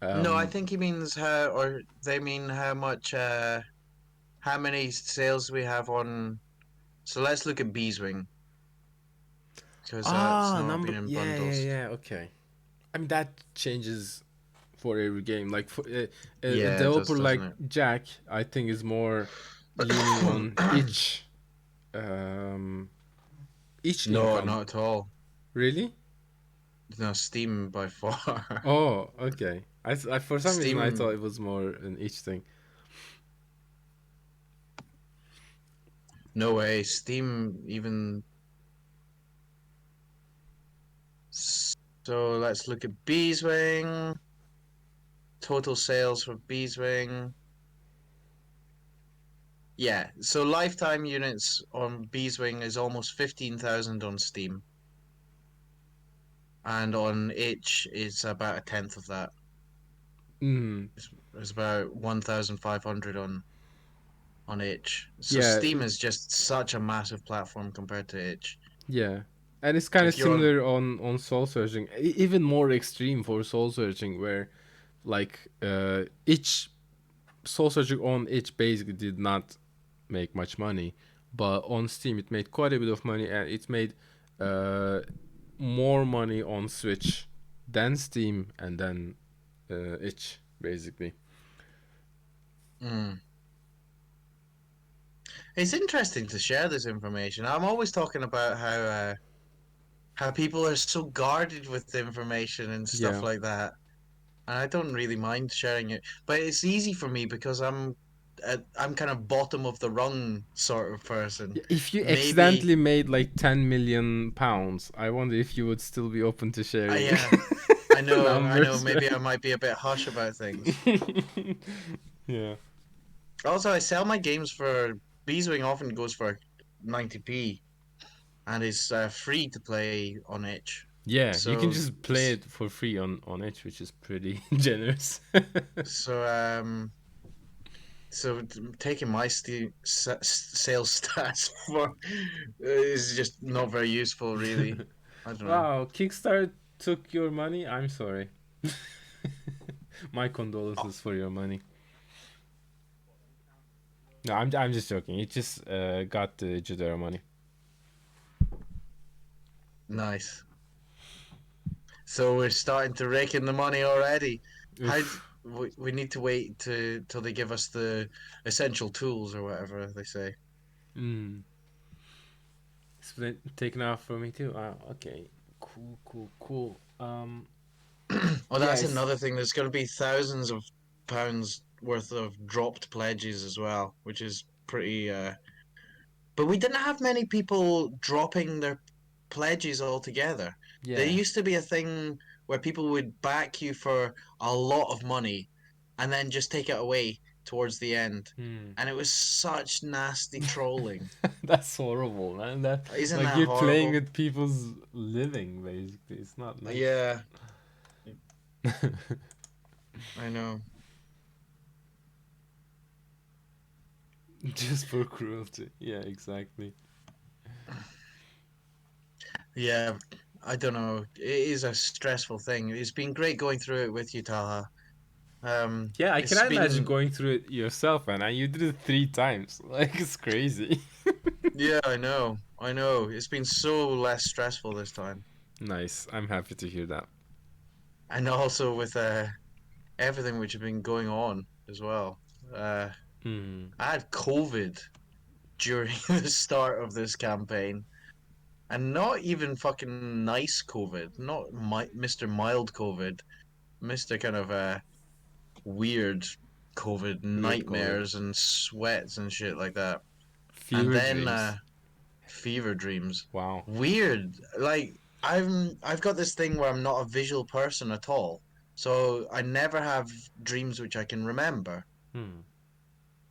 No, I Um, think he means how, or they mean how much, how many sales we have on. So let's look at Beeswing because that's not number. been in bundles. Yeah. Okay. I mean that changes for every game. Like for a Yeah, it does, developer doesn't like it? Jack, I think is more leaning on um, each No, income. not at all. Really? No, Steam by far. Oh, okay. I for some reason I thought Steam, it was more an each thing. no way. Steam even. So let's look at Beeswing. Total sales for Beeswing. Yeah, so lifetime units on Beeswing is almost 15,000 on Steam, and on itch it's about a tenth of that. Mm, It's about 1,500 on itch. So yeah, Steam is just such a massive platform compared to itch. yeah. And it's So kind of if you're on, similar on soul searching, even more extreme for soul searching, where like each soul searching on itch basically did not make much money, but on Steam it made quite a bit of money, and it made uh, more money on Switch than Steam and then itch basically. Mm. It's interesting to share this information. I'm always talking about how people are so guarded with information and stuff Yeah. like that, and I don't really mind sharing it. But it's easy for me because I'm kind of bottom of the rung sort of person. Yeah, if you Maybe accidentally made like 10 million pounds, I wonder if you would still be open to sharing yeah, I know, I know. numbers, Maybe I right? might be a bit hush about things. Yeah. Also, I sell my games for Beeswing often goes for 90p, and it's free to play on itch. Yeah, you can So, just play it for free on itch, which is pretty generous. so, taking my sales stats for is just not very useful, really. I don't know. Wow, Kickstarter took your money? I'm sorry. My condolences for your money. No, I'm just joking. It just got the Judero money. Nice. So we're starting to rake in the money already. How Oof. we need to wait till they give us the essential tools or whatever they say. Mm. It's been taken off for me too. Okay. Cool, cool, cool. Well, Yeah, that's it's another thing. There's going to be thousands of pounds worth of dropped pledges as well, which is pretty. But we didn't have many people dropping their pledges altogether. There yeah. used to be a thing where people would back you for a lot of money and then just take it away towards the end. Hmm. And it was such nasty trolling. That's horrible, man. That Isn't like that you're playing horrible? with people's living, basically. It's not nice. Yeah, I know. Just for cruelty. Yeah, exactly. Yeah, I don't know. It is a stressful thing. It's been great going through it with you, Talha. Yeah, I It's cannot imagine been, going through it yourself, man. And you did it 3 times. Like it's crazy. yeah, I know. It's been so less stressful this time. Nice. I'm happy to hear that. And also with everything which has been going on as well. Uh, Hmm. I had COVID during the start of this campaign, and not even fucking nice COVID, not Mr. Mild COVID, Mr. kind of weird COVID Weird COVID. nightmares and sweats and shit like that. And Fever then dreams. fever dreams. Wow. Weird. Like I've got this thing where I'm not a visual person at all. So I never have dreams which I can remember. Hmm.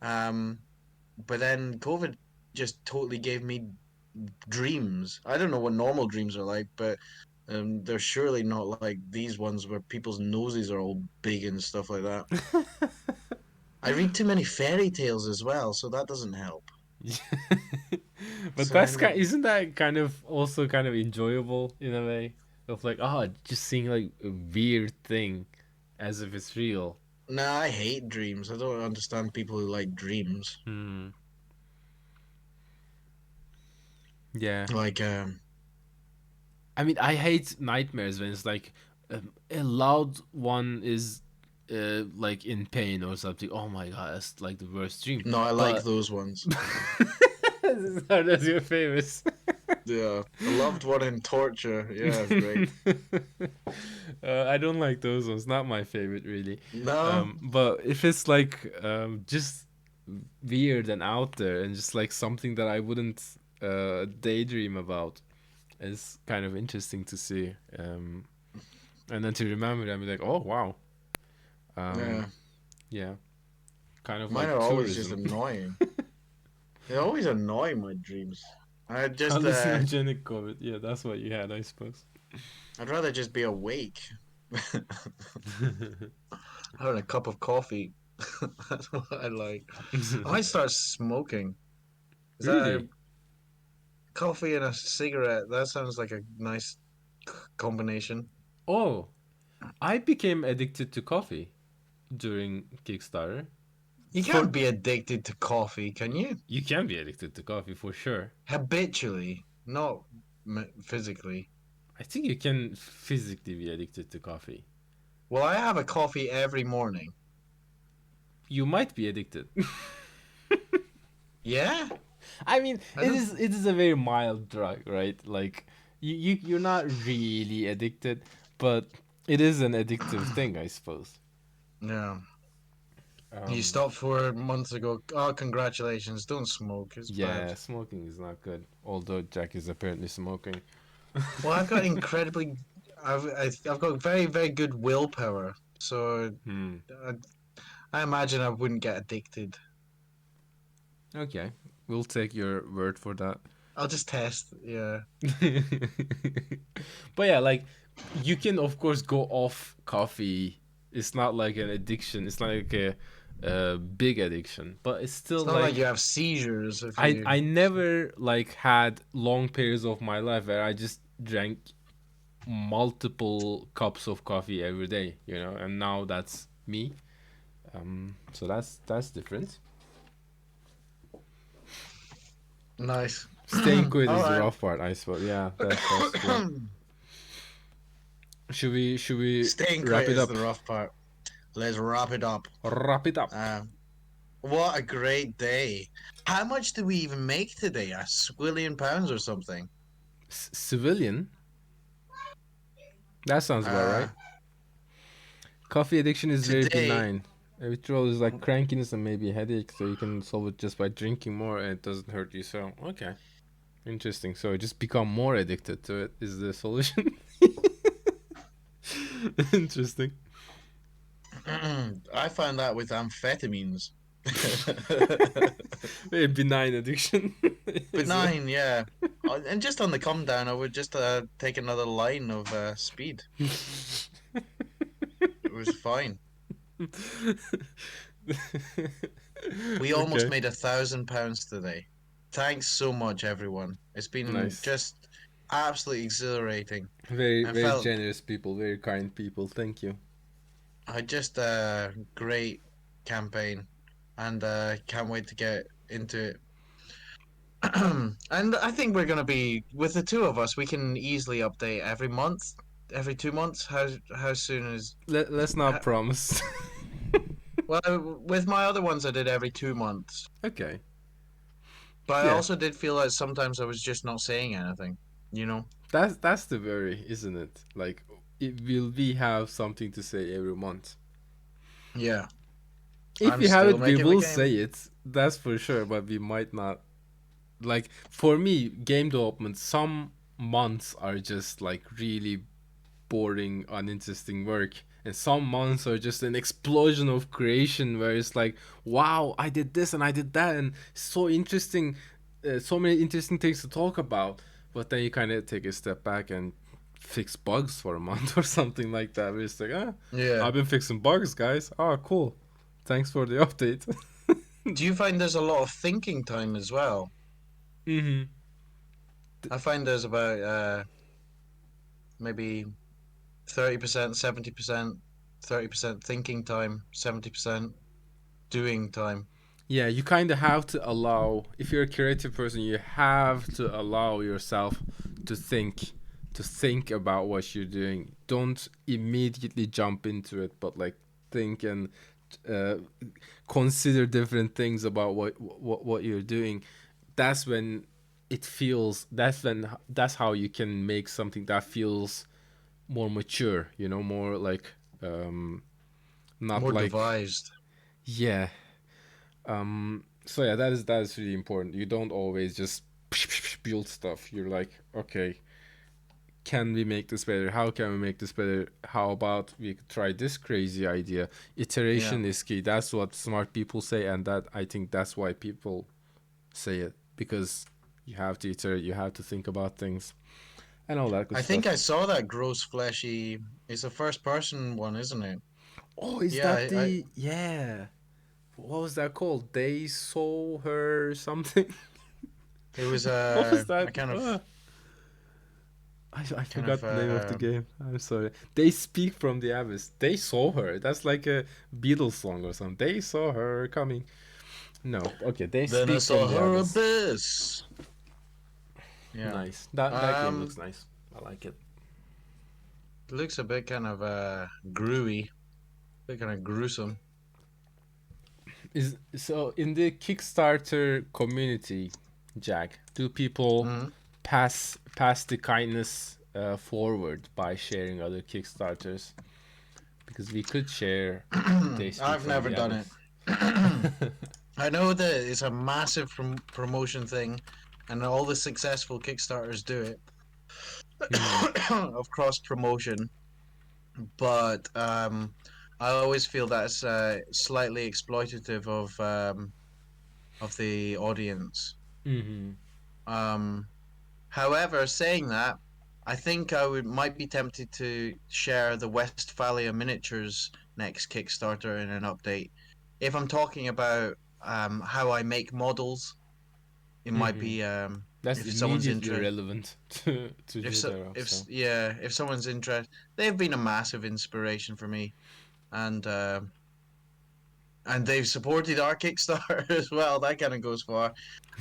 Um but then COVID just totally gave me dreams. I don't know what normal dreams are like, but they're surely not like these ones where people's noses are all big and stuff like that. I read too many fairy tales as well, so that doesn't help. But So I that's end up, kind. Isn't that kind of also kind of enjoyable in a way? Of like, oh, just seeing like a weird thing, as if it's real. nah, I hate dreams. I don't understand people who like dreams. Hmm. Yeah. Like, I mean, I hate nightmares when it's like a loud one is like in pain or something. Oh my god, that's like the worst dream. no, I like But those ones. that's your favorites. Yeah, a loved one in torture. Yeah, great. I don't like those ones. Not my favorite, really. No, But if it's like just weird and out there and just like something that I wouldn't daydream about, it's kind of interesting to see. And then to remember them, be like, oh wow, yeah, um, yeah, kind of mine like are always just tourism. annoying. They always annoy my dreams. I just, Hallucinogenic COVID. Yeah, that's what you had, I suppose. I'd rather just be awake. Having a cup of coffee. That's what I like. I might start smoking. Is that a Really? coffee and a cigarette? That sounds like a nice combination. Oh, I became addicted to coffee during Kickstarter. You For can't be addicted to coffee, can you? you can be addicted to coffee for sure. Habitually, not. physically. I think you can physically be addicted to coffee. Well, I have a coffee every morning. You might be addicted. Yeah, I mean, I don't. it is a very mild drug, right? Like you're not really addicted, but it is an addictive thing, I suppose. Yeah, you Um, stopped 4 months ago. Oh, congratulations! Don't smoke. It's bad. yeah, smoking is not good. Although Jack is apparently smoking. Well, I've got incredibly. I've got very very good willpower, so Hmm. I, I imagine I wouldn't get addicted. Okay, we'll take your word for that. I'll just test. Yeah. But yeah, like you can of course go off coffee. It's not like an addiction. It's not like a big addiction, but it's still It's not like like you have seizures if I you. I never like had long periods of my life where I just drank multiple cups of coffee every day, you know, and now that's me. So that's different. Nice. Staying quit All is the right. rough part, I suppose. Yeah, that's true. Should we Staying wrap quiet it is up? the rough part. Let's wrap it up. Wrap it up. What a great day. How much did we even make today? A squillion pounds or something? Civilian. That sounds about Uh, right. Coffee addiction is very today, benign. A withdrawal is like crankiness and maybe a headache, so you can solve it just by drinking more and it doesn't hurt you. So, okay. Interesting. So, just become more addicted to it is the solution. Interesting. I found that with amphetamines. Very benign addiction. Benign, yeah. And just on the come down, I would just take another line of speed. It was fine. We almost Okay. made £1,000 today. Thanks so much, everyone. It's been Nice. just absolutely exhilarating. Very, I very felt generous people, very kind people. Thank you. I just great campaign, and can't wait to get into it. And I think we're gonna be with the two of us. We can easily update every month, every 2 months. How soon is? Let's not How, promise. well, with my other ones, I did every 2 months. Okay. But I Yeah. also did feel like sometimes I was just not saying anything. You know? That's the worry, isn't it? Like, will we have something to say every month? Yeah. If I'm we have still it, we making the will say game. it. That's for sure. But we might not. Like for me, game development, some months are just like really boring, uninteresting work. And some months are just an explosion of creation where it's like, wow, I did this and I did that, and so interesting, so many interesting things to talk about. But then you kind of take a step back and fix bugs for a month or something like that. Where it's like, ah, Yeah. I've been fixing bugs, guys. Oh, cool. Thanks for the update. Do you find there's a lot of thinking time as well? Mm-hmm. I find there's about maybe 30%, 70%, 30% thinking time, 70% doing time. Yeah, you kind of have to allow, if you're a creative person, you have to allow yourself to think, to think about what you're doing. Don't immediately jump into it, but like think and uh, consider different things about what you're doing. That's when it feels. That's how you can make something that feels more mature. You know, more like not More like devised. yeah. So yeah, that is really important. You don't always just build stuff. You're like, okay, can we make this better? How can we make this better? How about we could try this crazy idea? Yeah. Iteration is key. That's what smart people say, and that I think that's why people say it, because you have to iterate, you have to think about things and all that good I think I stuff. saw that gross fleshy. It's a first person one, isn't it? Oh, is Yeah, that the yeah? What was that called? They saw her something. it was What was a that? I kind of forgot the name of the game. I'm sorry. They speak from the abyss. They saw her. That's like a Beatles song or something. They saw her coming. No. Okay. They then I speak from saw the her abyss. abyss. Yeah. Nice. That game looks Um, nice. I like it. looks a bit kind of gruey, bit kind of gruesome. Is so in the Kickstarter community, Jack, do people Hmm. pass the kindness forward by sharing other Kickstarters? Because we could share they speak I've from never the done others. it. I know that it's a massive promotion thing, and all the successful Kickstarters do it Hmm. of cross promotion. But I always feel that's slightly exploitative of the audience. Hmm. Um, However, saying that, I think I would might be tempted to share the Westphalia miniatures next Kickstarter in an update. If I'm talking about how I make models, it might Hmm. be That's if someone's immediately interested. relevant to If so, Judero. So. if someone's interested, they've been a massive inspiration for me, and they've supported our Kickstarter as well. That kind of goes far,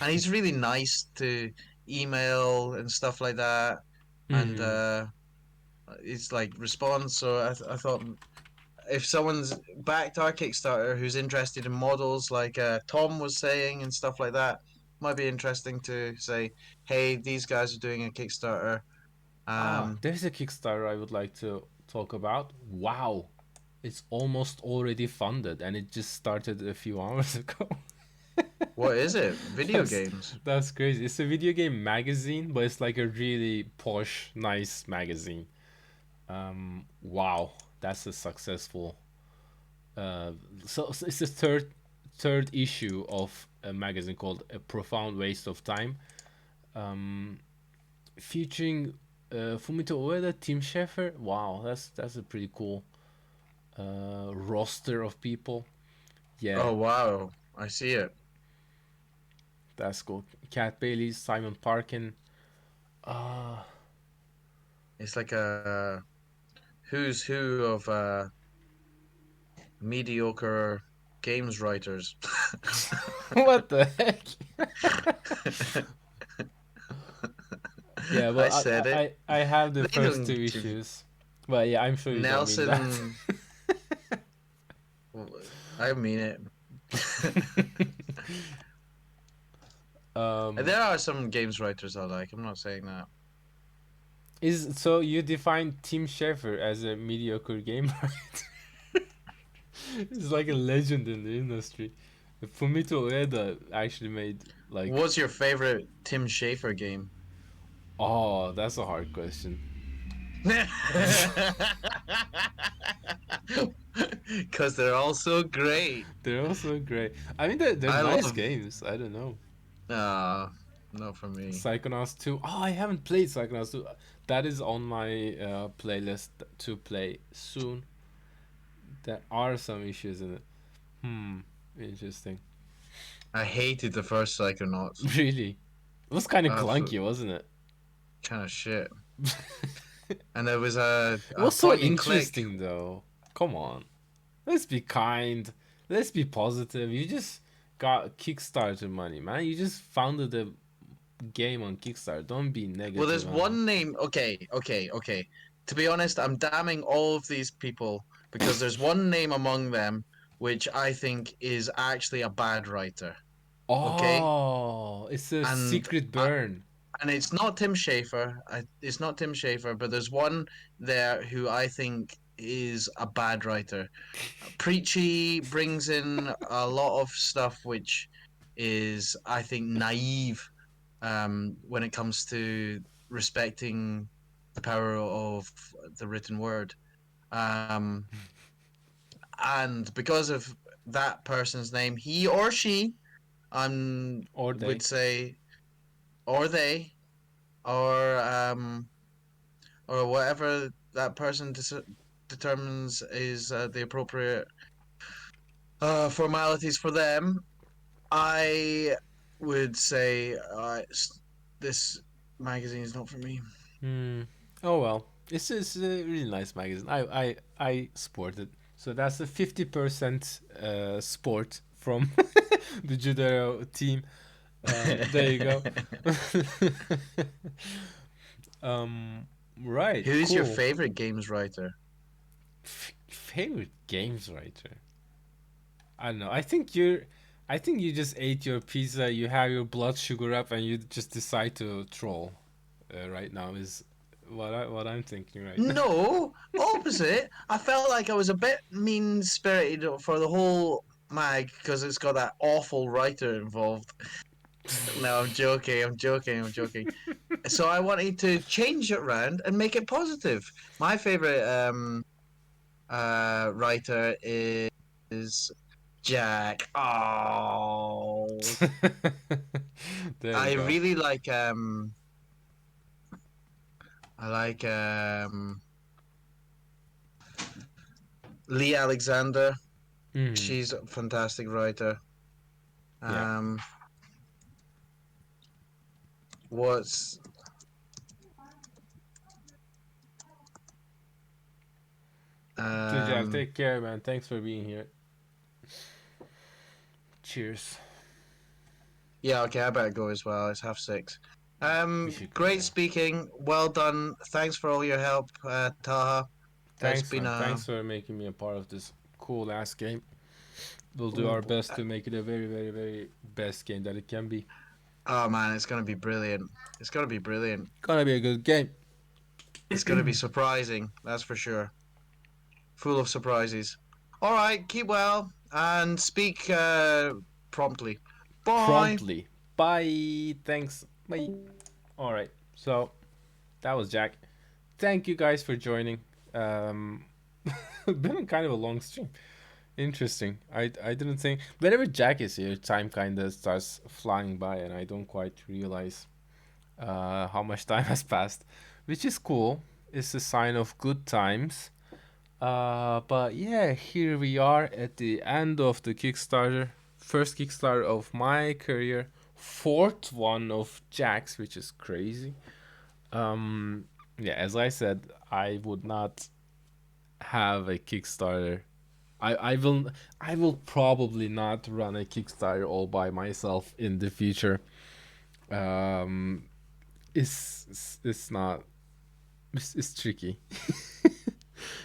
and he's really nice to email and stuff like that, and Hmm. it's like response. So I thought if someone's backed our Kickstarter who's interested in models, like Tom was saying and stuff like that, might be interesting to say, hey, these guys are doing a Kickstarter. Ah, Um, there's a Kickstarter I would like to talk about. Wow, it's almost already funded, and it just started a few hours ago. what is it? Video that's games. that's crazy. It's a video game magazine, but it's like a really posh, nice magazine. Wow, that's a successful. Uh, so it's the third issue of a magazine called A Profound Waste of Time, featuring Fumito Ueda, Tim Schafer. Wow, that's a pretty cool roster of people. Yeah, Oh wow, I see it. that's cool. Cat Bailey, Simon Parkin. Uh, It's like a who's who of mediocre games writers. what the heck? Yeah, I well, said it. I have the They first don't two get you. issues. But yeah, I'm sure you don't mean that. Nelson. I mean it. um, There are some games writers I like. I'm not saying that. is so you define Tim Schafer as a mediocre game writer? He's like a legend in the industry. Fumito Ueda actually made like, What's your favorite Tim Schafer game? oh, that's a hard question. Because they're all so great. They're also great. I mean, they're I nice love. games. I don't know. Not for me. Psychonauts 2. Oh, I haven't played Psychonauts 2. That is on my playlist to play soon. There are some issues in it. Hmm, interesting. I hated the first Psychonauts. Really? It was kind of Absolute clunky, wasn't it? kind of shit. And there was It a was so point and click. interesting, though. Come on. Let's be kind. Let's be positive. You just got Kickstarter money, man. You just founded a game on Kickstarter. Don't be Well, negative there's on it. one name. Okay. To be honest, I'm damning all of these people because there's one name among them which I think is actually a bad writer. Okay, Oh, it's a and secret I, burn. and it's not Tim Schafer. It's not Tim Schafer, but there's one there who I think is a bad writer. Preachy brings in a lot of stuff which is, I think, naive when it comes to respecting the power of the written word. Um, and because of that person's name, he or she, Or would they. say, or they, or or whatever that person determines is the appropriate formalities for them. I would say this magazine is not for me. Hmm. Oh well. It's a really nice magazine. I support it. So that's a 50% sport from the Judero team. There you go. um, right, Who's your cool. favorite games writer? Favorite games writer? I don't know. I think you just ate your pizza. You have your blood sugar up, and you just decide to troll. Right now is what I'm thinking right now. No, opposite. I felt like I was a bit mean spirited for the whole mag because it's got that awful writer involved. No, I'm joking. I'm joking. I'm joking. So I wanted to change it around and make it positive. My favorite writer is Jack. Oh, There you I go. really like I like Lee Alexander. Hmm. She's a fantastic writer. Yeah. Um, what's So Jack, um take care, man. Thanks for being here. Cheers. Yeah, okay, I better go as well. It's 6:30. We should go. Great Yeah. speaking. Well done. Thanks for all your help, Taha. It's Thanks, been man. a Thanks for making me a part of this cool ass game. We'll do our Ooh, best to make it a very, very, very best game that it can be. oh man, it's gonna be brilliant. It's gonna be brilliant. Gonna be a good game. It's gonna be surprising, that's for sure. Full of surprises. All right, keep well and speak promptly. Bye. Promptly. Bye. Thanks. Bye. All right. So that was Jack. Thank you guys for joining. Um, been kind of a long stream. Interesting. I didn't think whenever Jack is here, time kind of starts flying by, and I don't quite realize how much time has passed, which is cool. It's a sign of good times. But yeah, here we are at the end of the Kickstarter. First Kickstarter of my career, fourth one of Jack's, which is crazy. Yeah, as I said, I would not have a Kickstarter. I will probably not run a Kickstarter all by myself in the future. Um, it's not it's tricky.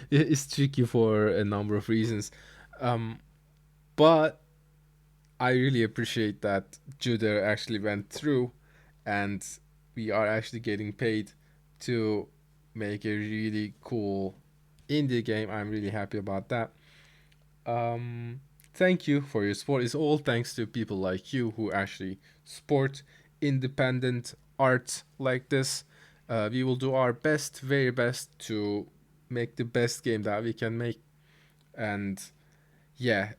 It's tricky for a number of reasons. Um, but I really appreciate that Judero actually went through, and we are actually getting paid to make a really cool indie game. I'm really happy about that. Thank you for your support. It's all thanks to people like you who actually support independent art like this. We will do our best, very best, to make the best game that we can make. And yeah,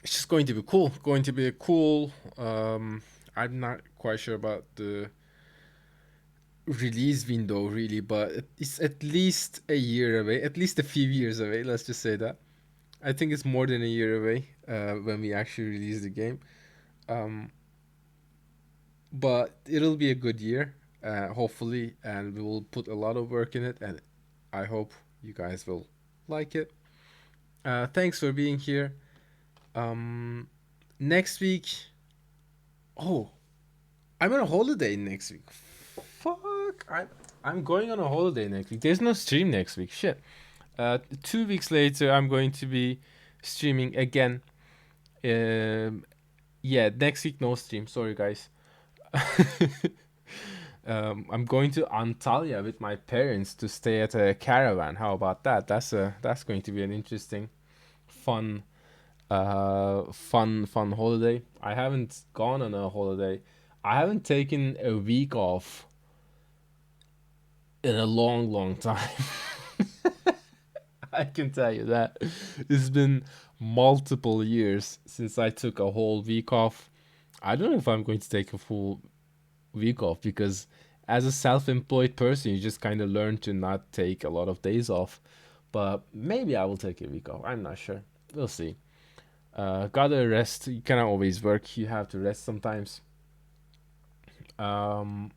it's just going to be cool. Going to be a cool. I'm not quite sure about the release window really, but it's at least a year away, at least a few years away. Let's just say that. I think it's more than a year away when we actually release the game. Um, but it'll be a good year, hopefully, and we will put a lot of work in it, and I hope you guys will like it. Thanks for being here. Um, Next week, oh, I'm on a holiday next week. Fuck, I'm going on a holiday next week. There's no stream next week. Shit. 2 weeks later, I'm going to be streaming again. Yeah, next week no stream. Sorry, guys. I'm going to Antalya with my parents to stay at a caravan. How about that? That's going to be an interesting, fun, fun holiday. I haven't gone on a holiday. I haven't taken a week off in a long, long time. I can tell you that. It's been multiple years since I took a whole week off. I don't know if I'm going to take a full week off because as a self-employed person, you just kind of learn to not take a lot of days off. But maybe I will take a week off. I'm not sure. We'll see. Gotta rest. You cannot always work. You have to rest sometimes. Um,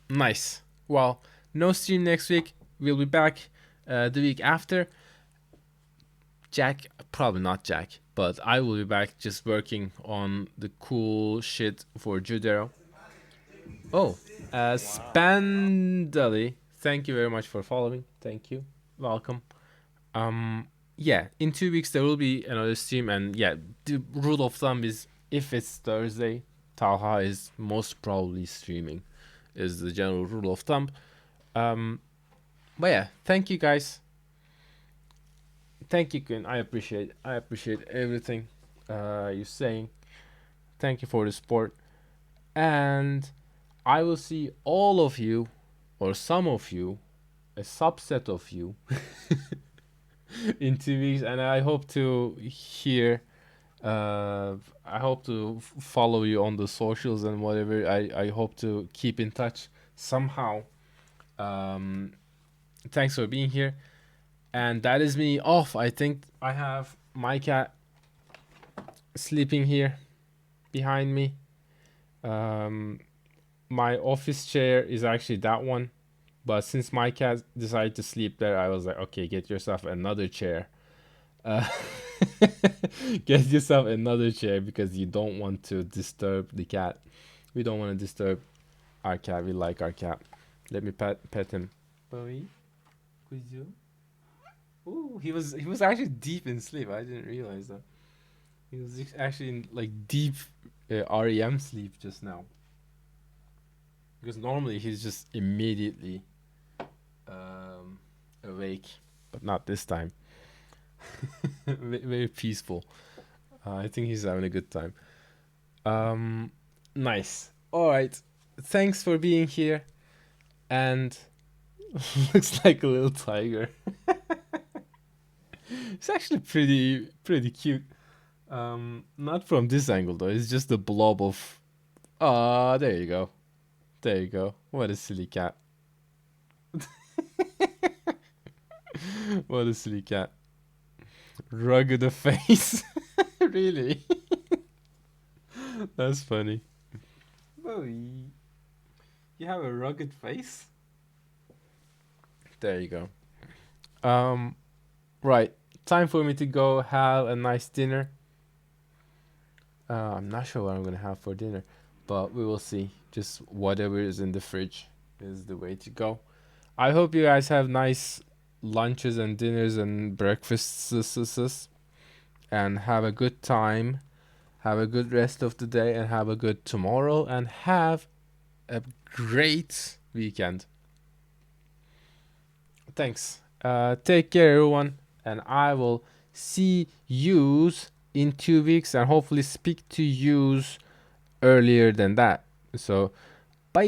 nice. Well, no stream next week. We'll be back the week after. Jack, probably not Jack, but I will be back just working on the cool shit for Judero. Oh, Spandally, thank you very much for following. Thank you. Welcome. Yeah, in 2 weeks there will be another stream, and yeah, the rule of thumb is if it's Thursday, Talha is most probably streaming, is the general rule of thumb. But yeah, thank you guys. Thank you, Quinn. I appreciate everything you're saying. Thank you for the support, and I will see all of you, or some of you, a subset of you, in 2 weeks, and I hope to hear. I hope to follow you on the socials and whatever. I hope to keep in touch somehow. Thanks for being here. And that is me off. I think I have my cat sleeping here behind me. My office chair is actually that one. But since my cat decided to sleep there, I was like, okay, get yourself another chair. Get yourself another chair because you don't want to disturb the cat. We don't want to disturb our cat. We like our cat. Let me pet him. Bowie, could you? Ooh, he was actually deep in sleep. I didn't realize that. He was actually in like deep REM sleep just now. Because normally he's just immediately awake, but not this time. Very peaceful. I think he's having a good time. Nice. All right. Thanks for being here. And looks like a little tiger. It's actually pretty cute. Not from this angle though. It's just a blob of. Ah, there you go. There you go. What a silly cat. What a silly cat. Rugged of face. Really? That's funny. Bowie. You have a rugged face? There you go. Right. Time for me to go have a nice dinner. I'm not sure what I'm gonna have for dinner, but we will see. Just whatever is in the fridge is the way to go. I hope you guys have nice lunches and dinners and breakfasts and have a good time. Have a good rest of the day and have a good tomorrow and have a great weekend. Thanks. Take care, everyone, and I will see yous in 2 weeks and hopefully speak to yous earlier than that. So, bye.